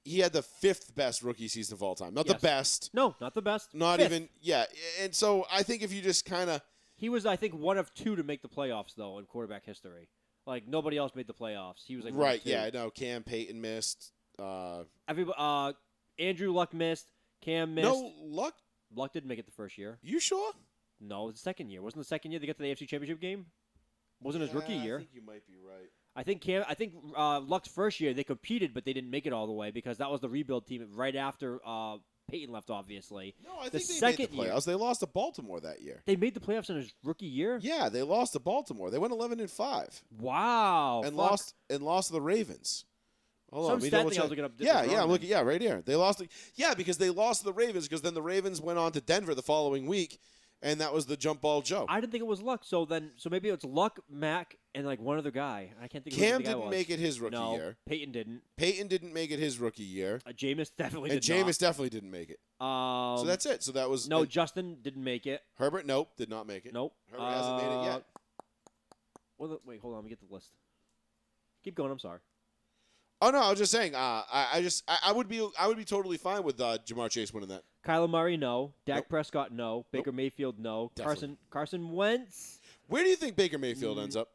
he had the 5th best rookie season of all time. Not the Yes. best. No, not the best. Not 5th. even. Yeah. And so I think if you just kind of. He was, I think, one of 2 to make the playoffs, though, in quarterback history. Like, nobody else made the playoffs. He was like one of Right. 2. Yeah. I know. Cam Payton missed. Andrew Luck missed. Cam missed. No, Luck. Luck didn't make it the first year. You sure? No, the second year. Wasn't the second year they got to the AFC Championship game? Wasn't his rookie year. I think you might be right. I think Luck's first year they competed, but they didn't make it all the way because that was the rebuild team right after Peyton left, obviously. No, I The think they second made the year- playoffs. They lost to Baltimore that year. They made the playoffs in his rookie year? Yeah, they lost to Baltimore. They went 11-5 Wow. and fuck. lost to the Ravens. Hold Some on, let me stat double thing I was check. looking up Yeah, wrong yeah, then. look, yeah, right here. They lost. Because they lost to the Ravens because then the Ravens went on to Denver the following week, and that was the jump ball Joe. I didn't think it was Luck. So maybe it's Luck, Mac, and like one other guy. I can't think of who Cam the guy didn't was. make it his rookie No, year. Peyton didn't. Peyton didn't make it his rookie year, Jameis definitely and did Jameis definitely didn't make it. not. So that's it. So that was No, and Justin didn't make it. Herbert. Nope, did not make it. Nope. Herbert hasn't made it yet. Wait, hold on. Let me get the list. Keep going. I'm sorry. Oh no, I was just saying. I would be totally fine with Jamar Chase winning that. Kyler Murray, no. Dak Nope. Prescott, no. Baker Mayfield, no. Definitely. Carson Wentz. Where do you think Baker Mayfield ends up?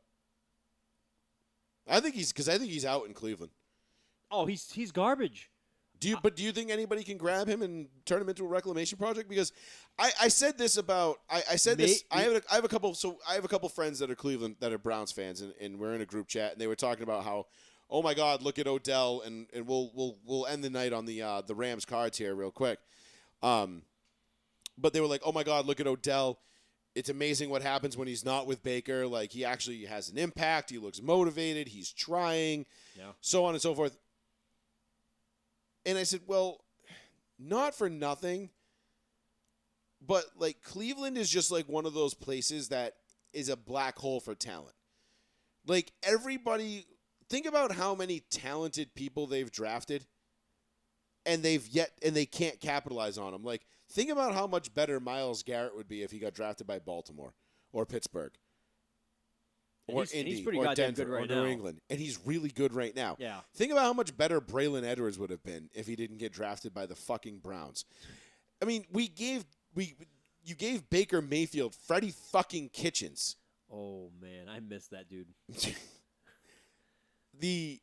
I think he's out in Cleveland. Oh, he's garbage. Do you think anybody can grab him and turn him into a reclamation project? Because I said this about I said this. I have a couple friends that are Cleveland that are Browns fans, and we're in a group chat, and they were talking about how, oh my God, look at Odell, and we'll end the night on the Rams cards here real quick. But they were like, oh my God, look at Odell. It's amazing what happens when he's not with Baker. Like, he actually has an impact. He looks motivated. He's trying, so on and so forth. And I said, well, not for nothing, but like Cleveland is just like one of those places that is a black hole for talent. Like, everybody, think about how many talented people they've drafted, and they can't capitalize on them. Like, think about how much better Myles Garrett would be if he got drafted by Baltimore or Pittsburgh or And he's Indy pretty or goddamn Denver good right or New now. England. And he's really good right now. Yeah. Think about how much better Braylon Edwards would have been if he didn't get drafted by the fucking Browns. I mean, you gave Baker Mayfield Freddie fucking Kitchens. Oh man, I miss that dude. the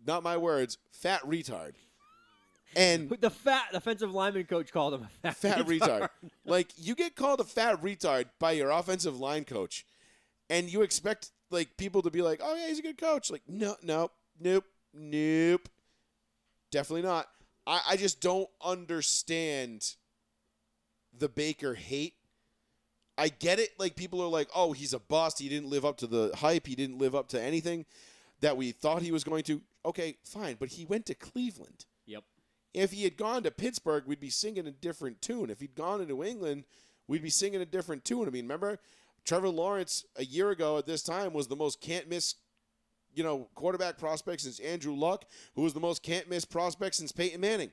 not my words, fat retard. And The fat offensive lineman coach called him a fat retard. Like, you get called a fat retard by your offensive line coach, and you expect like people to be like, "Oh yeah, he's a good coach." Like, nope, definitely not. I just don't understand the Baker hate. I get it. Like, people are like, "Oh, he's a bust. He didn't live up to the hype. He didn't live up to anything that we thought he was going to." Okay, fine, but he went to Cleveland. Yep. If he had gone to Pittsburgh, we'd be singing a different tune. If he'd gone to New England, we'd be singing a different tune. I mean, remember, Trevor Lawrence a year ago at this time was the most can't-miss, quarterback prospect since Andrew Luck, who was the most can't-miss prospect since Peyton Manning.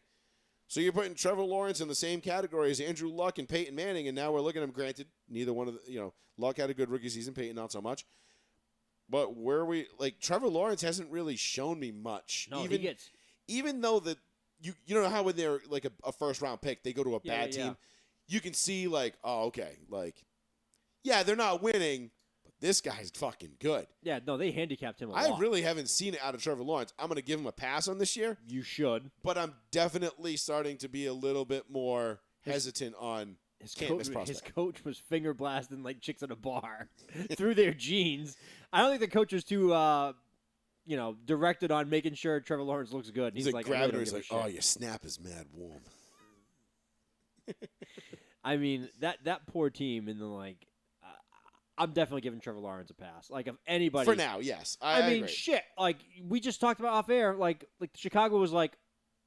So you're putting Trevor Lawrence in the same category as Andrew Luck and Peyton Manning, and now we're looking at him. Granted, neither one of Luck had a good rookie season, Peyton not so much. But Trevor Lawrence hasn't really shown me much. No, Even though that you know how when they're like a first round pick, they go to a bad yeah. team. You can see like, oh, okay, like, yeah, they're not winning, but this guy's fucking good. Yeah, no, they handicapped him a I lot. really haven't seen it out of Trevor Lawrence. I'm going to give him a pass on this year, You should. but I'm definitely starting to be a little bit more hesitant on can't miss His prospect. coach was finger blasting like chicks at a bar through their jeans. I don't think the coach was too, directed on making sure Trevor Lawrence looks good. He's like I really grabbing don't her. He's give like, a oh, shit." your snap is mad warm. I mean, that poor team, and then I'm definitely giving Trevor Lawrence a pass. Like, if anybody For now, yes. I mean, agree. shit. Like, we just talked about off air. Like Chicago was like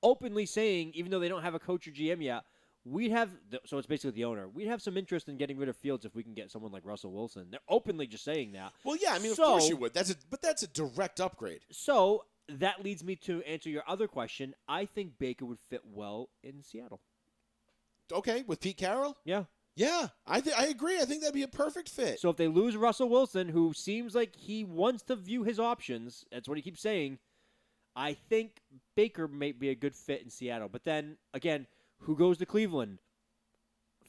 openly saying, even though they don't have a coach or GM yet, we'd have. So it's basically the owner. We'd have some interest in getting rid of Fields if we can get someone like Russell Wilson. They're openly just saying that. Well, yeah, I mean, of So- course you would. But that's a direct upgrade. So that leads me to answer your other question. I think Baker would fit well in Seattle. Okay, with Pete Carroll? Yeah. Yeah, I agree. I think that'd be a perfect fit. So if they lose Russell Wilson, who seems like he wants to view his options, that's what he keeps saying, I think Baker may be a good fit in Seattle. But then, again, who goes to Cleveland?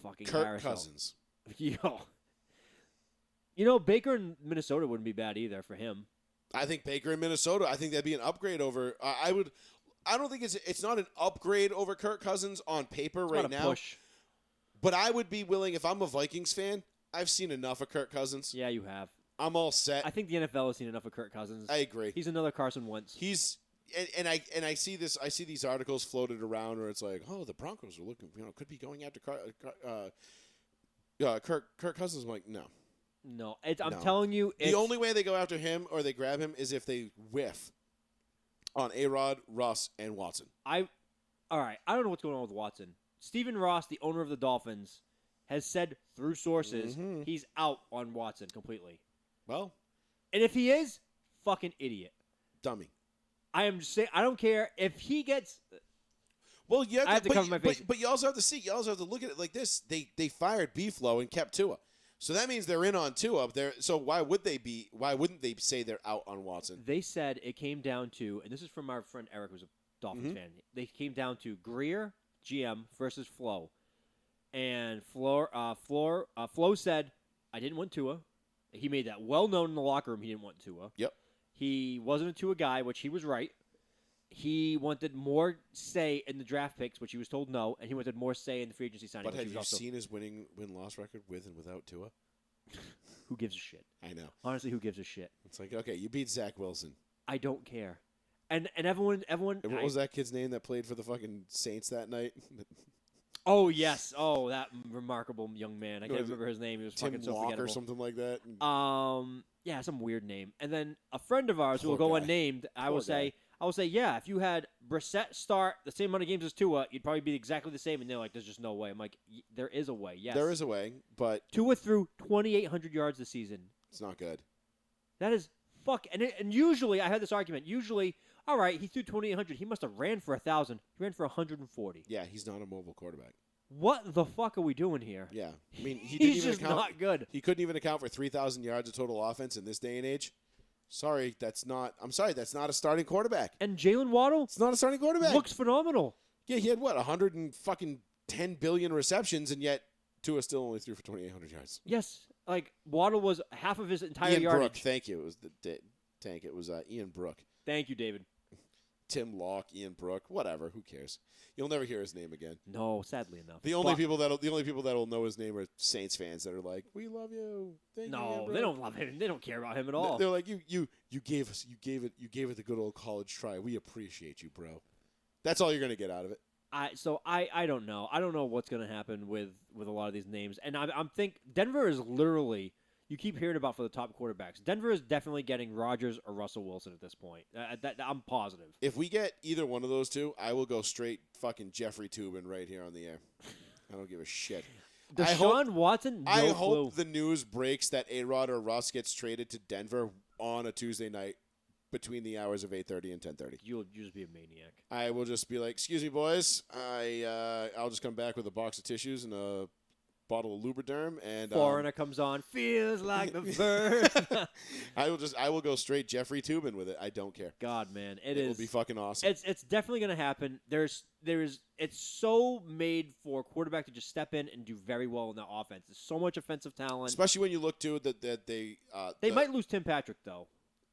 Fucking Kirk Carousel. Cousins. Yo. Baker in Minnesota wouldn't be bad either for him. I think Baker in Minnesota. I think that'd be an upgrade over. I don't think it's not an upgrade over Kirk Cousins on paper It's right not a now. push. But I would be willing, if I'm a Vikings fan, I've seen enough of Kirk Cousins. Yeah, you have. I'm all set. I think the NFL has seen enough of Kirk Cousins. I agree. He's another Carson Wentz. He's and I see this. I see these articles floated around where it's like, oh, the Broncos are looking, could be going after Kirk Cousins. I'm like, no. No, I'm No. telling you, The only way they go after him or they grab him is if they whiff on A-Rod, Russ, and Watson. all right. I don't know what's going on with Watson. Stephen Ross, the owner of the Dolphins, has said through sources he's out on Watson completely. Well, And if he is, fucking idiot. dummy. I am just saying, I don't care if he gets. Well, yeah, I have to cover my face. But you also have to see. You also have to look at it like this. They fired B-Flow and kept Tua, so that means they're in on Tua. So why wouldn't they say they're out on Watson? They said it came down to, and this is from our friend Eric, who's a Dolphins fan. They came down to Greer, GM, versus Flo. And Flo said, I didn't want Tua. He made that well known in the locker room he didn't want Tua. Yep. He wasn't a Tua guy, which he was right. He wanted more say in the draft picks, which he was told no, and he wanted more say in the free agency signing. But which have he you was also, seen his win-loss record with and without Tua? Who gives a shit? I know. Honestly, who gives a shit? It's like, okay, you beat Zach Wilson. I don't care. And everyone. And what was that kid's name that played for the fucking Saints that night? Oh yes. Oh, that remarkable young man. I No, can't is it remember his name. He was Tim fucking so Locke or forgettable. something like that. Yeah, some weird name. And then a friend of ours who will Poor go guy. unnamed. I Poor will say, yeah, if you had Brissett start the same amount of games as Tua, you'd probably be exactly the same. And they're like, there's just no way. I'm like, there is a way. Yes, There is a way, but Tua threw 2,800 yards this season. it's not good. That is fuck. And usually, I had this argument. Usually, all right, he threw 2,800. He must have ran for 1,000. He ran for 140. Yeah, he's not a mobile quarterback. What the fuck are we doing here? Yeah, I mean, he He's didn't even just account. not good. He couldn't even account for 3,000 yards of total offense in this day and age. Sorry, that's not. I'm sorry, that's not a starting quarterback. And Jalen Waddle It's not a starting quarterback. looks phenomenal. Yeah, he had what 110 billion receptions, and yet Tua still only threw for 2,800 yards. Yes, like Waddle was half of his entire Ian yardage. Brook, thank you. It was the tank. It was Ian Brook. Thank you, David. Tim Locke, Ian Brook, whatever. Who cares? You'll never hear his name again. No, sadly enough. The only But- people that'll know his name are Saints fans that are like, "We love you." Thank you, Ian No, Brook." they don't love him. They don't care about him at all. They're like, you gave it the good old college try. We appreciate you, bro. That's all you're gonna get out of it. I don't know. I don't know what's going to happen with a lot of these names. And I'm think Denver is literally, you keep hearing about for the top quarterbacks. Denver is definitely getting Rodgers or Russell Wilson at this point. I'm positive. If we get either one of those two, I will go straight fucking Jeffrey Tubin right here on the air. I don't give a shit. Deshaun Watson, no I clue. hope the news breaks that A-Rod or Russ gets traded to Denver on a Tuesday night between the hours of 8:30 and 10:30. You'll just be a maniac. I will just be like, "Excuse me, boys. I'll just come back with a box of tissues and a bottle of Lubriderm and Foreigner comes on, feels like the first. I will go straight Jeffrey Tubin with it. I don't care. God, man, It will be fucking awesome. It's definitely going to happen. It's so made for a quarterback to just step in and do very well in that offense. There's so much offensive talent. Especially when you look to that They might lose Tim Patrick though.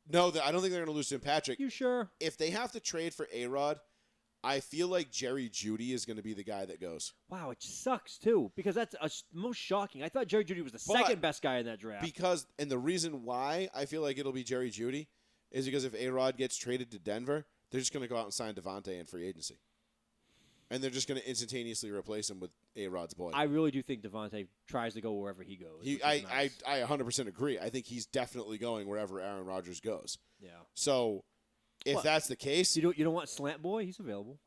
No, I don't think they're going to lose Tim Patrick. You sure? If they have to trade for A-Rod, I feel like Jerry Jeudy is going to be the guy that goes. Wow, it sucks too because that's most shocking. I thought Jerry Jeudy was the But second best guy in that draft. And the reason why I feel like it'll be Jerry Jeudy is because if A-Rod gets traded to Denver, they're just going to go out and sign Devontae in free agency. And they're just going to instantaneously replace him with A-Rod's boy. I really do think Devontae tries to go wherever he goes. which is nice. I 100% agree. I think he's definitely going wherever Aaron Rodgers goes. Yeah. So if What? that's the case, You don't want Slant Boy? He's available.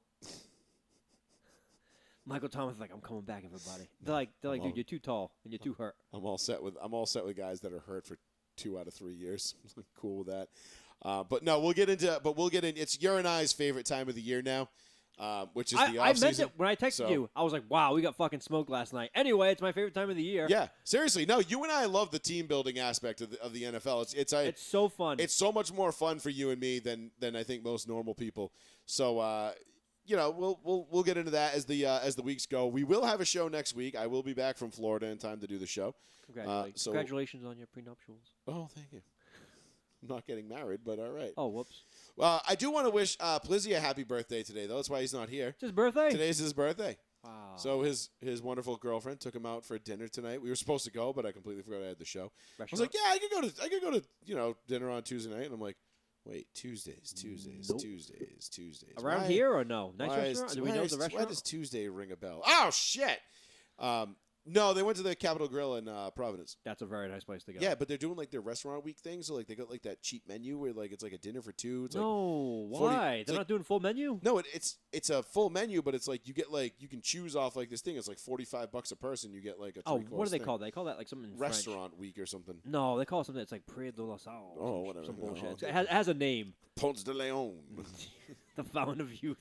Michael Thomas is like, I'm coming back, everybody. They're like, dude, you're too tall and you're too hurt. I'm all set with guys that are hurt for 2 out of 3 years. Cool with that. But we'll get in. It's your and I's favorite time of the year now. which is the I off meant season. it when I texted So- you. I was like, wow, we got fucking smoked last night. Anyway, it's my favorite time of the year. Yeah, seriously. No, you and I love the team building aspect of the NFL. It's so fun. It's so much more fun for you and me than I think most normal people. So we'll get into that as the weeks go. We will have a show next week. I will be back from Florida in time to do the show. Congratulations on your prenuptials. Oh, thank you. I'm not getting married, but all right. Oh, whoops. I do want to wish Plizzy a happy birthday today, though. That's why he's not here. It's his birthday? Today's his birthday. Wow. So his wonderful girlfriend took him out for dinner tonight. We were supposed to go, but I completely forgot I had the show. I was like, yeah, I could go to dinner on Tuesday night, and I'm like, wait, Tuesdays. Nope. Around Why- here or no? Nice why restaurant? Do we know the Why restaurant? does Tuesday ring a bell? Oh shit! No, they went to the Capitol Grill in Providence. That's a very nice place to go. Yeah, but they're doing like their restaurant week thing, so like they got like that cheap menu where like it's like a dinner for two. It's No, like 40 why? it's They're like- not doing full menu? No, it's a full menu, but it's like you get like you can choose off like this thing. It's like $45 a person. You get like a Oh, three-course what do they thing. call that? They call that like something in French. Restaurant week or something. No, they call it something that's like Prix de la Salle. Oh, whatever. Some No, bullshit. okay. It has a name. Ponce de Leon. The Fountain of Youth.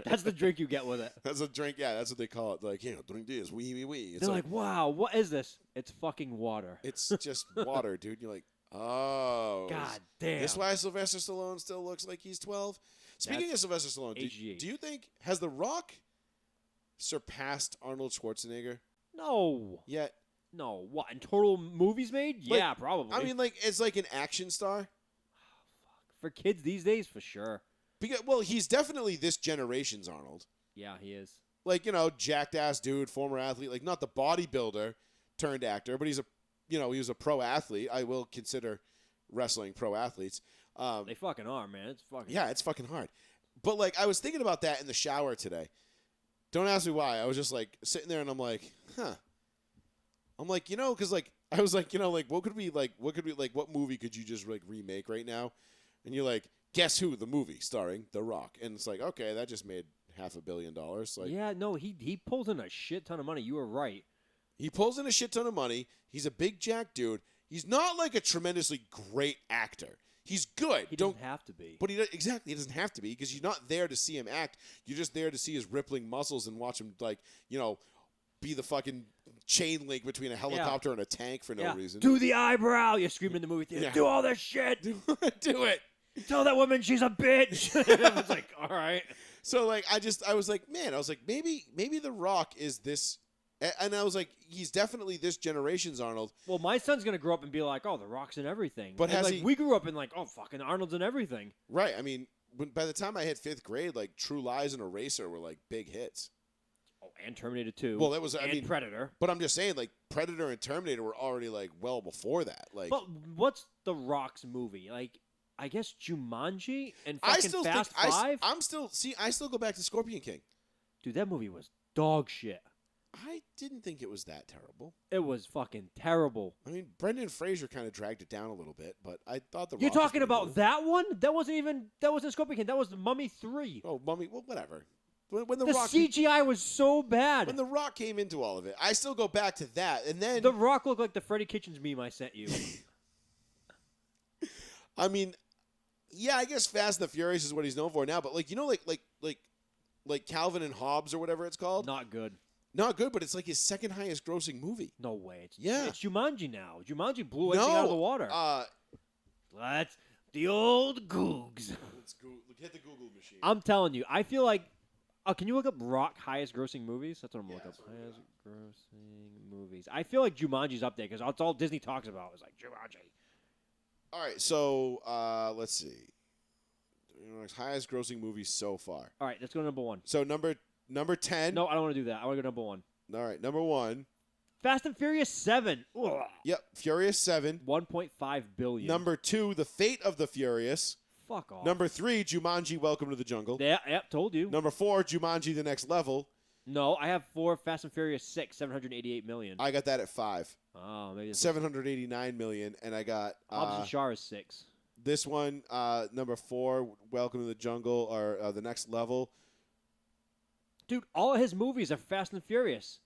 That's the drink you get with it. That's a drink. Yeah, that's what they call it. Like, drink this. Wee. It's They're like, wow, what is this? It's fucking water. it's just water, dude. You're like, oh. God damn. This why Sylvester Stallone still looks like he's 12. Speaking That's of Sylvester Stallone, HGH. do you think has The Rock surpassed Arnold Schwarzenegger No. yet? No. What? In total movies made? Like, Yeah, probably. I mean, like as like an action star. for kids these days, for sure. Because he's definitely this generation's Arnold. Yeah, he is. Like jacked ass dude, former athlete. Like not the bodybuilder turned actor, but he's he was a pro athlete. I will consider wrestling pro athletes. They fucking are, man. It's fucking. Yeah, it's fucking hard. But like I was thinking about that in the shower today. Don't ask me why. I was just like sitting there and I'm like, huh. I'm like, because like I was like, like what movie could you just like remake right now? And you're like, guess who? The movie starring The Rock. And it's like, okay, that just made $500 million. Like, yeah, no, he pulls in a shit ton of money. You were right. he pulls in a shit ton of money. He's a big jack dude. He's not like a tremendously great actor. He's good. He doesn't have to be. But he doesn't have to be because you're not there to see him act. You're just there to see his rippling muscles and watch him like, be the fucking chain link between a helicopter and a tank for no reason. Do the eyebrow. You're screaming in the movie theater. Yeah. Do all this shit. Do it. Tell that woman she's a bitch. I was like, all right. So like I was like, maybe The Rock is this, and I was like, he's definitely this generation's Arnold. Well, my son's gonna grow up and be like, oh, The Rock's in everything. But And, has like, he- we grew up in like, oh, fucking Arnold's in everything. Right. I mean, by the time I hit 5th grade, like True Lies and Eraser were like big hits. Oh, and Terminator 2. Well, that was and Predator. But I'm just saying, like Predator and Terminator were already like well before that. Like, But what's The Rock's movie? Like, I guess Jumanji and I fucking still Fast think Five. I still go back to Scorpion King. Dude, that movie was dog shit. I didn't think it was that terrible. It was fucking terrible. I mean, Brendan Fraser kind of dragged it down a little bit, but I thought the You're Rock was talking pretty about cool. that one? That wasn't Scorpion King. That was Mummy 3. Oh, Mummy. Well, whatever. When the The Rock CGI was so bad. when the Rock came into all of it, I still go back to that, and then The Rock looked like the Freddie Kitchens meme I sent you. I mean, yeah, I guess Fast and the Furious is what he's known for now, but like like Calvin and Hobbes or whatever it's called, Not good. not good, but it's like his second highest grossing movie. No way. It's Yeah. It's Jumanji now. Jumanji blew everything out of the water. Let's the old Googs. Let's go hit the Google machine. I'm telling you, I feel like. Can you look up Rock highest grossing movies? That's what I'm looking up. Highest grossing movies. I feel like Jumanji's up there because that's all Disney talks about. It's like Jumanji. All right, so let's see. Highest grossing movies so far. All right, let's go to number one. So number 10. No, I don't want to do that. I want to go number one. All right, number 1. Fast and Furious 7. Ugh. Yep, Furious 7. 1.5 billion. Number 2, The Fate of the Furious. Fuck off. Number 3, Jumanji: Welcome to the Jungle. Yeah, yep, told you. Number 4, Jumanji: The Next Level. No, I have 4 Fast and Furious 6, 788 million. I got that at 5. Oh, maybe it's 789 million, and I got Hobbs and Shaw is 6. this one, number 4, Welcome to the Jungle, or The Next Level. Dude, all of his movies are Fast and Furious.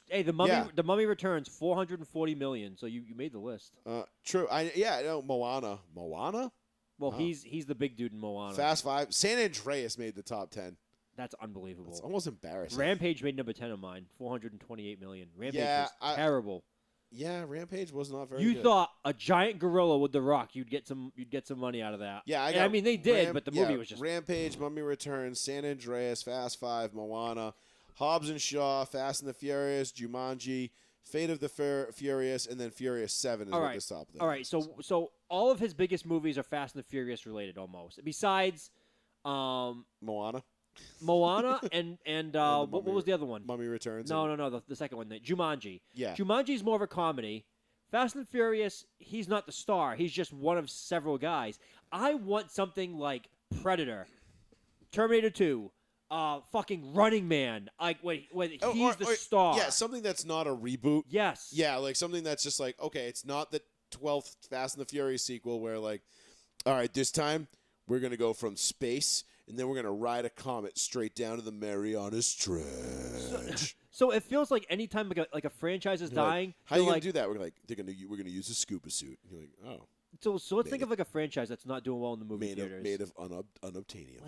Hey, the Mummy, Yeah. the Mummy Returns, 440 million. So you made the list. True. I know Moana. Moana? Well, Oh. he's the big dude in Moana. Fast 5. San Andreas made the top 10. That's unbelievable. It's almost embarrassing. Rampage made number 10 of mine, $428 million. Rampage Yeah, was terrible. Yeah, Rampage was not very You good. thought a giant gorilla with The Rock, you'd get some money out of that. Yeah, I mean they did, but the movie was just Rampage, Mummy Returns, San Andreas, Fast Five, Moana, Hobbs and Shaw, Fast and the Furious, Jumanji, Fate of the Furious, and then Furious 7 is all what right. this top. All right, so all of his biggest movies are Fast and the Furious related almost. Besides Moana, and what was the other one? Mummy Returns. No, the second one, Jumanji. Yeah. Jumanji's more of a comedy. Fast and Furious, he's not the star. He's just one of several guys. I want something like Predator, Terminator 2, fucking Running Man. Like when he's the star. Yeah, something that's not a reboot. Yes. Yeah, like something that's just like, okay, it's not the 12th Fast and the Furious sequel where like, all right, this time we're going to go from space and then we're going to ride a comet straight down to the Marianas Trench. So it feels like anytime like a franchise is dying, how are you they're going to do that? We're going to use a scuba suit. And you're like, oh. So let's think of like a franchise that's not doing well in the movie theaters. Made of unobtainium.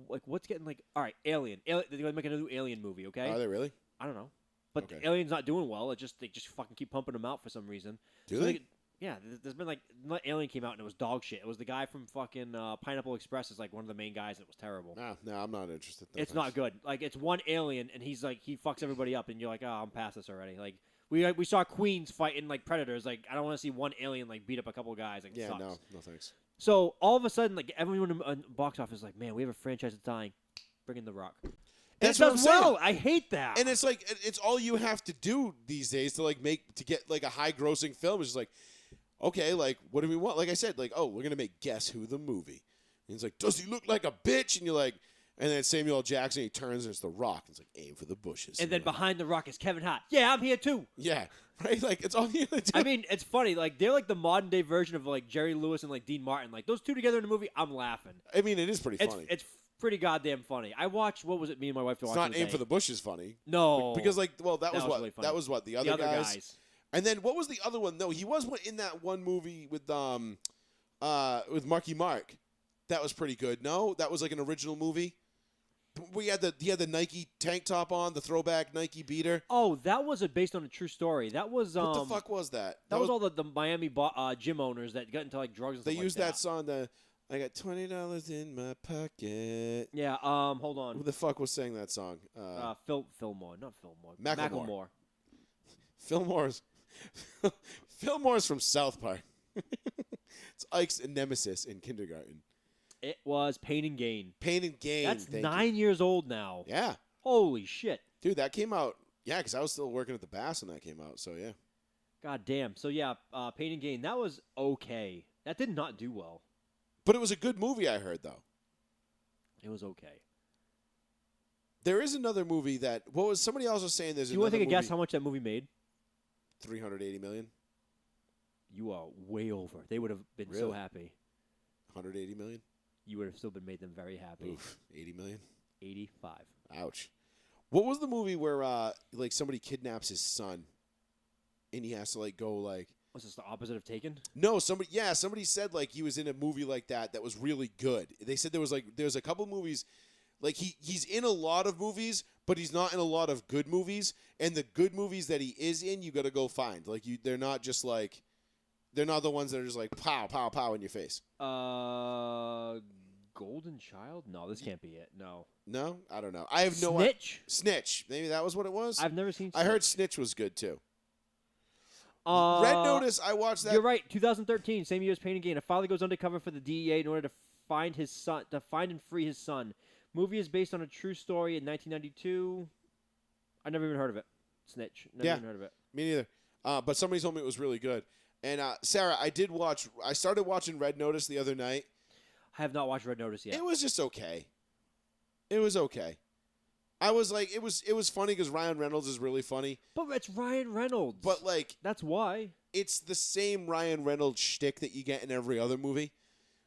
Like what's getting like all right, Alien. They're going to make a new Alien movie, okay? Are they really? I don't know. But Okay. Alien's not doing well. They just fucking keep pumping them out for some reason. Do So they? Yeah, there's been like Alien came out and it was dog shit. It was the guy from fucking Pineapple Express is like one of the main guys. And it was terrible. No, I'm not interested. It's not good. Like it's one alien and he's like he fucks everybody up and you're like, oh, I'm past this already. Like we saw Queens fighting like predators. Like I don't want to see one alien like beat up a couple of guys. Like it Yeah, sucks. no thanks. So all of a sudden, like everyone in the box office is like, man, we have a franchise that's dying. Bring in The Rock. That's it what does I'm saying. well. I hate that. And it's like it's all you have to do these days to get like a high grossing film. It's just like, okay, like what do we want? Like I said, like, oh, we're gonna make Guess Who the movie. And it's like, does he look like a bitch? And you're like, and then Samuel L. Jackson, he turns and it's The Rock. It's like, aim for the bushes. And then you're like, behind The Rock is Kevin Hart. Yeah, I'm here too. yeah, right. Like it's all you have to do. I mean, it's funny. Like they're like the modern day version of like Jerry Lewis and like Dean Martin. Like those two together in a movie, I'm laughing. I mean, it is pretty funny. It's pretty goddamn funny. I watched. What was it? Me and my wife It's watched. not Aim for the Bushes funny. No, Because like, well, that was what really funny. that was what the other guys. guys. And then what was the other one? No, he was in that one movie with Marky Mark. That was pretty good. No, that was like an original movie. He had the Nike tank top on, the throwback Nike beater. Oh, that was based on a true story. That was What the fuck was that? That was all the Miami gym owners that got into like drugs and They stuff used like that song. I got $20 in my pocket. Yeah. Hold on. Who the fuck was saying that song? Fillmore, not Fillmore. Macklemore. Fillmore's from South Park. It's Ike's nemesis in kindergarten. It was Pain and Gain. Pain and Gain. That's thank 9 years old now. you. Yeah. Holy shit. Dude, that came out. Yeah, because I was still working at the Bass when that came out. So, yeah. God damn. So, yeah, Pain and Gain. That was okay. That did not do well. But it was a good movie, I heard, though. It was okay. There is another movie that. What was somebody else was saying? There's Do you want to another take a guess movie- how much that movie made? $380 million. You are way over. They would have been so Really? happy. $180 million. You would have still been made them very happy. Oof. $80 million. 85. Ouch. What was the movie where like somebody kidnaps his son, and he has to like go like. Was this the opposite of Taken? No, somebody said like he was in a movie like that was really good. They said there's a couple movies, like he's in a lot of movies, but he's not in a lot of good movies. And the good movies that he is in, you got to go find. Like they're not just like, they're not the ones that are just like pow pow pow in your face. Golden Child? No, this can't be it. No. No, I don't know. I have no. Snitch? Snitch. Maybe that was what it was. I've never seen. I heard Snitch was good too. Red Notice. I watched that. You're right. 2013, same year as Pain and Gain. A father goes undercover for the DEA in order to find and free his son. Movie is based on a true story in 1992. I never even heard of it. Snitch. Never even heard of it. Me neither. But somebody told me it was really good. And Sarah, I started watching Red Notice the other night. I have not watched Red Notice yet. It was just okay. It was okay. I was like, it was funny because Ryan Reynolds is really funny. But it's Ryan Reynolds. But like, that's why. It's the same Ryan Reynolds shtick that you get in every other movie,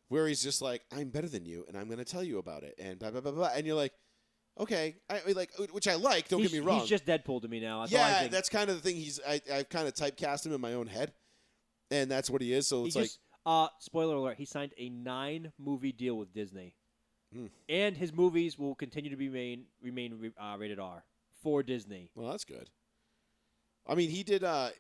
where he's just like, I'm better than you, and I'm going to tell you about it, and blah blah blah blah. And you're like, okay, which I like. Don't get me wrong. He's just Deadpool to me now. That's all I think. That's kind of the thing. I've kind of typecast him in my own head, and that's what he is. So it's like, spoiler alert: he signed a 9-movie deal with Disney. And his movies will continue to remain rated R for Disney. Well, that's good. I mean, he did. I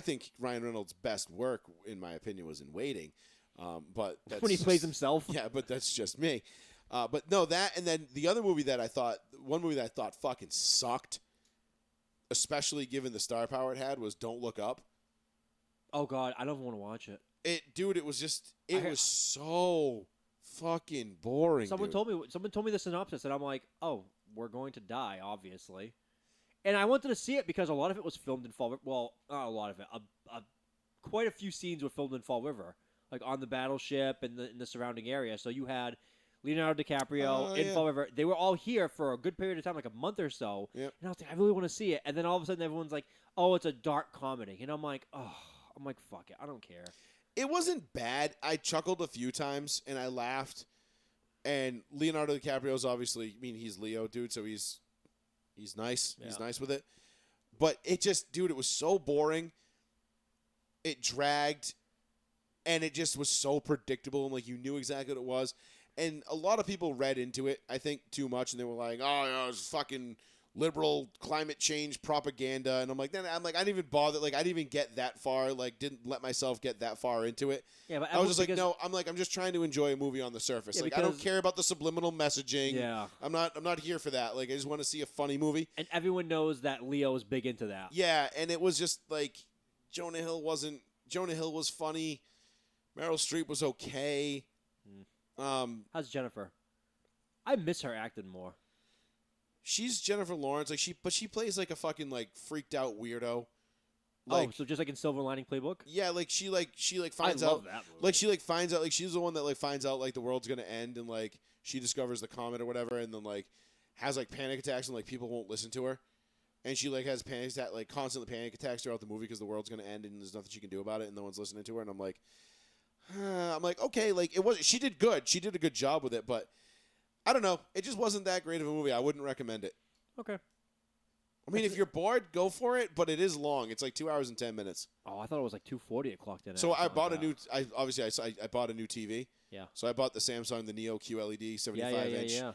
think Ryan Reynolds' best work, in my opinion, was in Waiting. But that's When he plays himself. Yeah, but that's just me. But no, that and then the other movie that I thought, fucking sucked, especially given the star power it had, was Don't Look Up. Oh God, I don't want to watch it. It was just, was so fucking boring. Someone told me the synopsis, and I'm like, oh, we're going to die, obviously. And I wanted to see it because a lot of it was filmed in Fall River. Well, not a lot of it. Quite a few scenes were filmed in Fall River, like on the battleship and in the surrounding area. So you had Leonardo DiCaprio in Fall River. They were all here for a good period of time, like a month or so. Yep. And I was like, I really want to see it. And then all of a sudden, everyone's like, oh, it's a dark comedy. And I'm like, fuck it. I don't care. It wasn't bad. I chuckled a few times, and I laughed. And Leonardo DiCaprio's obviously, he's Leo, dude, so he's nice. Yeah. He's nice with it. But it just, dude, it was so boring. It dragged, and it just was so predictable, and, like, you knew exactly what it was. And a lot of people read into it, I think, too much, and they were like, it's fucking liberal climate change propaganda. And I'm like, I didn't even bother. Like, I didn't even get that far. Like, didn't let myself get that far into it. Yeah, but I was just like, no. I'm just trying to enjoy a movie on the surface. Yeah, like, I don't care about the subliminal messaging. Yeah, I'm not here for that. Like, I just want to see a funny movie. And everyone knows that Leo is big into that. Yeah, and it was just like Jonah Hill was funny. Meryl Streep was okay. How's Jennifer? I miss her acting more. She's Jennifer Lawrence, but she plays like a fucking like freaked out weirdo. Like, so just like in Silver Lining Playbook? Yeah, she finds I out love that movie. like she finds out like she's the one that like finds out like the world's gonna end, and like she discovers the comet or whatever, and then like has like panic attacks, and like people won't listen to her, and she like has constantly panic attacks throughout the movie because the world's gonna end and there's nothing she can do about it, and no one's listening to her, and I'm like okay, like she did good, she did a good job with it, but I don't know. It just wasn't that great of a movie. I wouldn't recommend it. Okay. I mean, if you're bored, go for it, but it is long. It's like 2 hours and 10 minutes. Oh, I thought it was like 2:40 it clocked in. So I bought a new. I bought a new TV. Yeah. So I bought the Samsung, the Neo QLED 75-inch. Yeah.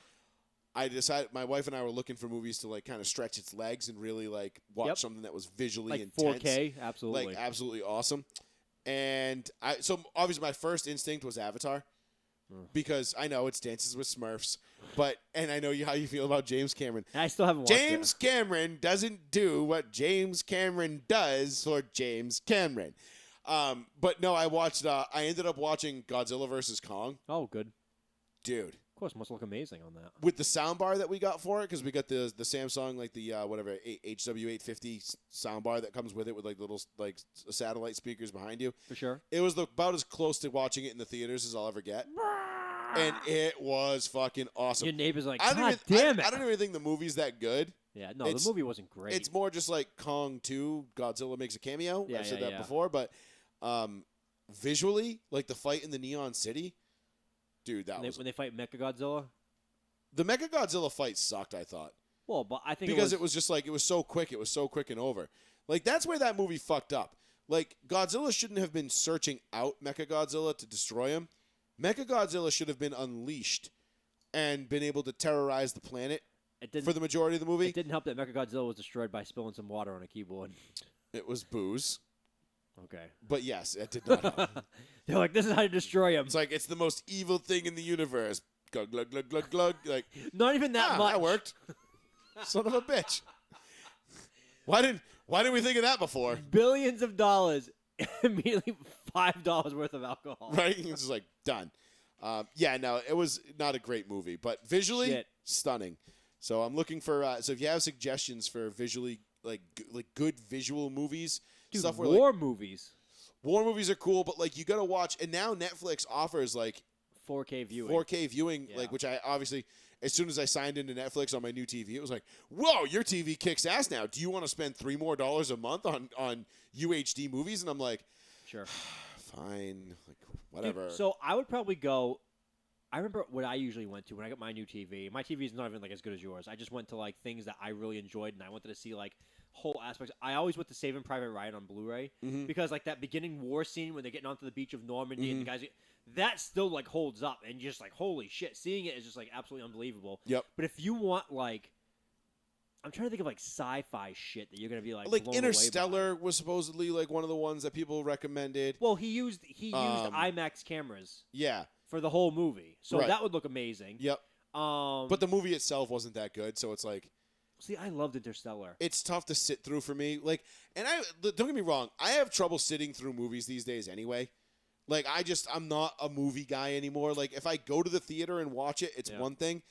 I decided my wife and I were looking for movies to like kind of stretch its legs and really like watch something that was visually like intense. 4K, absolutely. Like absolutely awesome. And so obviously my first instinct was Avatar. Because I know it's Dances with Smurfs, and I know how you feel about James Cameron. I still haven't watched it. James Cameron doesn't do what James Cameron does for James Cameron. But no, I ended up watching Godzilla vs. Kong. Oh, good. Dude. Of course, must look amazing on that. With the soundbar that we got for it, because we got the Samsung, like the HW850 soundbar that comes with it with like little like satellite speakers behind you. For sure. It was about as close to watching it in the theaters as I'll ever get. And it was fucking awesome. Your neighbor's like, God damn it. I don't even think the movie's that good. Yeah, no, the movie wasn't great. It's more just like Kong 2, Godzilla makes a cameo. I've said that before, but visually, like the fight in the Neon City, dude, when they fight Mechagodzilla? The Mechagodzilla fight sucked, I thought. Well, but I think it was just like, it was so quick and over. Like, that's where that movie fucked up. Like, Godzilla shouldn't have been searching out Mechagodzilla to destroy him. Mechagodzilla should have been unleashed and been able to terrorize the planet for the majority of the movie. It didn't help that Mechagodzilla was destroyed by spilling some water on a keyboard. It was booze. Okay. But yes, it did not help. They're like, this is how to destroy him. It's like, it's the most evil thing in the universe. Glug, glug, glug, glug, glug. Like, not even that much. That worked. Son of a bitch. Why didn't we think of that before? Billions of dollars. Immediately $5 worth of alcohol. Right? It's just like, done. No, it was not a great movie, but visually stunning. So I'm looking for. So if you have suggestions for visually like good visual movies, dude, stuff where war movies. War movies are cool, but like you gotta watch. And now Netflix offers like 4K viewing. like which I obviously. As soon as I signed into Netflix on my new TV, it was like, whoa, your TV kicks ass now. Do you want to spend $3 more a month on UHD movies? And I'm like, sure, fine, like whatever. Dude, so I would probably go. I remember what I usually went to when I got my new TV. My TV is not even like as good as yours. I just went to like things that I really enjoyed, and I wanted to see like whole aspects. I always went to Saving Private Ryan on Blu-ray Mhm. because like that beginning war scene when they're getting onto the beach of Normandy and the guys, that still like holds up and just like holy shit, seeing it is just like absolutely unbelievable. Yep. But if you want like, I'm trying to think of like sci-fi shit that you're gonna be like Like blown Interstellar was supposedly like one of the ones that people recommended. Well, he used Um, IMAX cameras Yeah. for the whole movie, so Right. that would look amazing. Yep. But But the movie itself wasn't that good, so it's like see, I loved Interstellar. it's tough to sit through for me. Like, and don't get me wrong, I have trouble sitting through movies these days anyway. Like, I'm not a movie guy anymore. Like, if I go to the theater and watch it, it's one thing.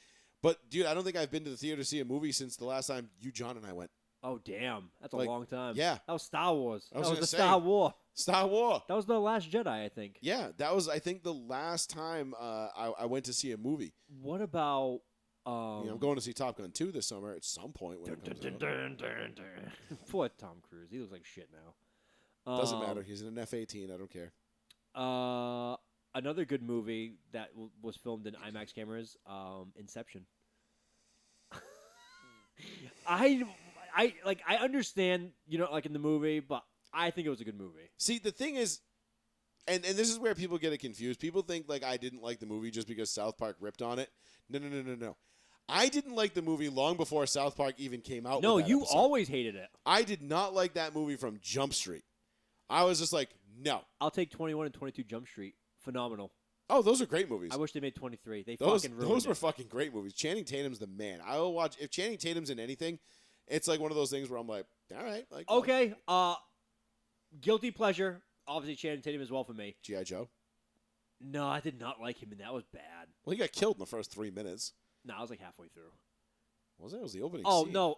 But dude, I don't think I've been to the theater to see a movie since the last time you, John, and I went. Oh damn, that's a Like, long time. yeah. That was Star Wars. I was That was gonna the say. Star War. Star Wars. That was the Last Jedi, I think. Yeah, that was I think the last time I went to see a movie. What about? I'm going to see Top Gun 2 this summer at some point when it comes out. Poor Tom Cruise. He looks like shit now. Doesn't matter. He's in an F-18. I don't care. Another good movie that was filmed in IMAX cameras. Inception. I understand, like in the movie, but I think it was a good movie. See, the thing is, and this is where people get it confused. People think like I didn't like the movie just because South Park ripped on it. No. I didn't like the movie long before South Park even came out. No, with that you episode. always hated it. I did not like that movie from Jump Street. I was just like, no. I'll take 21 and 22 Jump Street. Phenomenal. Oh, those are great movies. I wish they made 23. They those fucking ruined those were it. fucking great movies. Channing Tatum's the man. I will watch if Channing Tatum's in anything. It's like one of those things where I'm like, all right, like Okay. Guilty pleasure. Obviously, Channing Tatum as well for me. G.I. Joe. No, I did not like him, and that was bad. Well, he got killed in the first 3 minutes. No, I was like halfway through. Was it? It was the opening. Oh scene. no.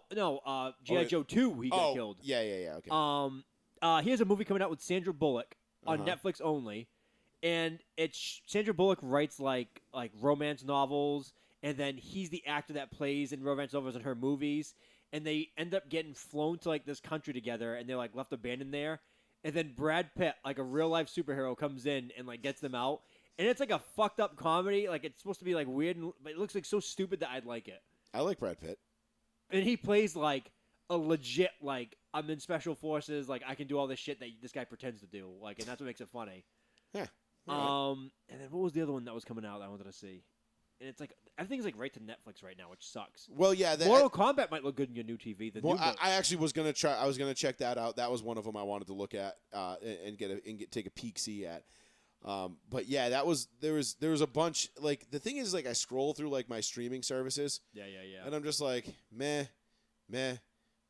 G.I. Joe 2, he got killed. Yeah. Okay. Here's a movie coming out with Sandra Bullock on Netflix only, and it's Sandra Bullock writes like romance novels, and then he's the actor that plays in romance novels in her movies, and they end up getting flown to like this country together, and they're like left abandoned there, and then Brad Pitt, like a real life superhero, comes in and like gets them out, and it's like a fucked up comedy, like it's supposed to be like weird, but it looks like so stupid that I'd like it. I like Brad Pitt. And he plays like a legit, like, I'm in special forces, like I can do all this shit that this guy pretends to do, like, and that's what makes it funny. Yeah. And then what was the other one that was coming out that I wanted to see? And it's like everything's like right to Netflix right now, which sucks. Well, yeah. Mortal Kombat might look good in your new TV. I actually was gonna try. I was gonna check that out. That was one of them I wanted to look at and take a peek see at. But yeah, there was a bunch. Like the thing is, like I scroll through like my streaming services. Yeah. And I'm just like meh.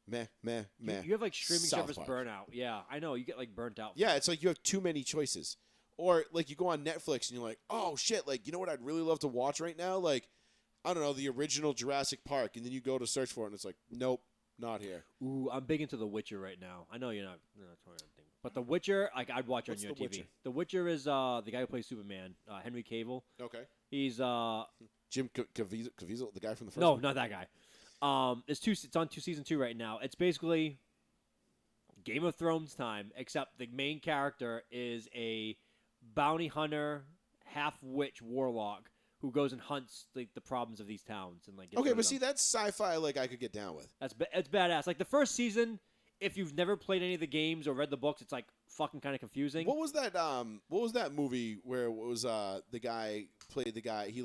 You have like streaming South service Park. burnout. Yeah, I know. You get like burnt out. Yeah, it's like you have too many choices. Or like you go on Netflix and you're like, oh shit, like you know what I'd really love to watch right now? Like, I don't know, the original Jurassic Park, and then you go to search for it and it's like, nope, not here. Ooh, I'm big into The Witcher right now. I know you're not touring anything, but The Witcher, like I'd watch What's on your The TV. Witcher? The Witcher is the guy who plays Superman, Henry Cavill. Okay. He's Jim Caviezel, the guy from the first no, one? not that guy. It's on season 2 right now. It's basically Game of Thrones time, except the main character is a bounty hunter, half witch warlock who goes and hunts like the problems of these towns and like. Gets Okay, rid of but see, them. that's sci-fi. Like I could get down with. It's badass. Like the first season, if you've never played any of the games or read the books, it's like fucking kind of confusing. What was that? What was that movie where it was the guy played the guy? He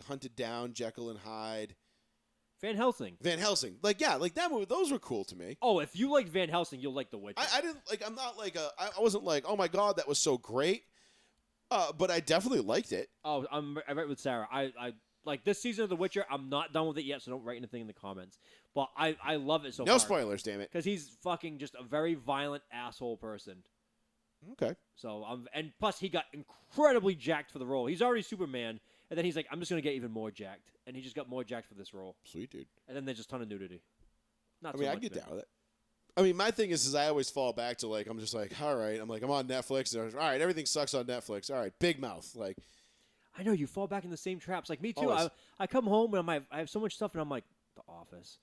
hunted down Jekyll and Hyde. Van Helsing. Van Helsing. Like yeah, like that movie. Those were cool to me. Oh, if you like Van Helsing, you'll like The Witcher. I didn't like. I'm not like a. I wasn't like, oh my god, that was so great. But I definitely liked it. Oh, I'm right with Sarah. I like this season of The Witcher. I'm not done with it yet, so don't write anything in the comments. But I love it so far. No spoilers, damn it. Because he's fucking just a very violent asshole person. Okay. So and plus he got incredibly jacked for the role. He's already Superman, and then he's like, I'm just gonna get even more jacked, and he just got more jacked for this role. Sweet dude. And then there's just a ton of nudity. Not I so mean, I much get of it. down with it. I mean, my thing is I always fall back to like I'm just like, all right. I'm like I'm on Netflix. And all right, everything sucks on Netflix. All right, big mouth. Like, I know you fall back in the same traps. Like me too. Always. I come home and I have so much stuff, and I'm like, The Office,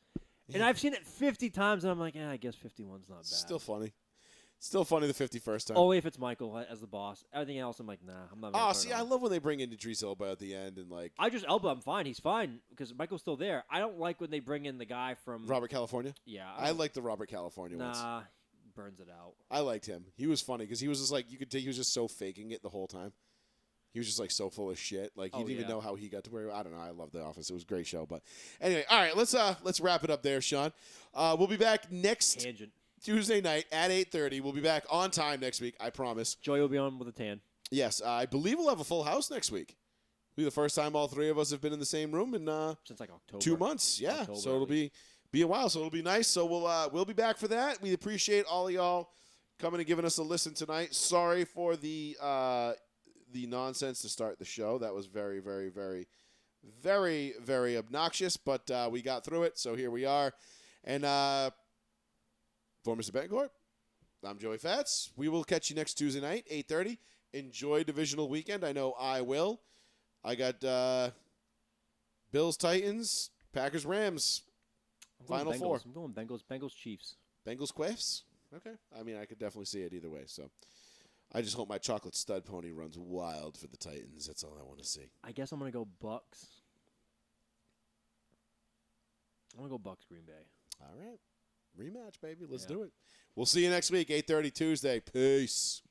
and I've seen it 50 times, and I'm like, I guess 51's not bad. still funny. Still funny the 51st time. Only if it's Michael as the boss. Everything else, I'm like, nah, I'm not. Oh, see, I love when they bring in Idris Elba at the end and like I just Elba. I'm fine. He's fine because Michael's still there. I don't like when they bring in the guy from Robert California. Yeah, I like the Robert California ones. Nah, burns it out. I liked him. He was funny because he was just like you could take. He was just so faking it the whole time. He was just like so full of shit. Like you didn't even know how he got to where. I don't know. I love The Office. It was a great show. But anyway, all right. Let's wrap it up there, Sean. We'll be back next Tangent. Tuesday night at 8:30. We'll be back on time next week. I promise. Joey will be on with a tan. Yes, I believe we'll have a full house next week. It'll be the first time all three of us have been in the same room in Since like October. 2 months. Yeah, October, so it'll at least. be a while. So it'll be nice. So we'll be back for that. We appreciate all of y'all coming and giving us a listen tonight. Sorry for the nonsense to start the show. That was very, very, very, very, very obnoxious. But we got through it. So here we are. And for Mr. Betancourt, I'm Joey Fats. We will catch you next Tuesday night, 8:30. Enjoy divisional weekend. I know I will. I got Bills, Titans, Packers, Rams. Final Bengals. four. I'm going Bengals, Chiefs. Bengals, Cheifs? Okay. I mean, I could definitely see it either way. So I just hope my chocolate stud pony runs wild for the Titans. That's all I want to see. I guess I'm going to go Bucks. I'm going to go Bucks, Green Bay. All right. Rematch, baby. Let's do it. We'll see you next week, 8:30 Tuesday. Peace.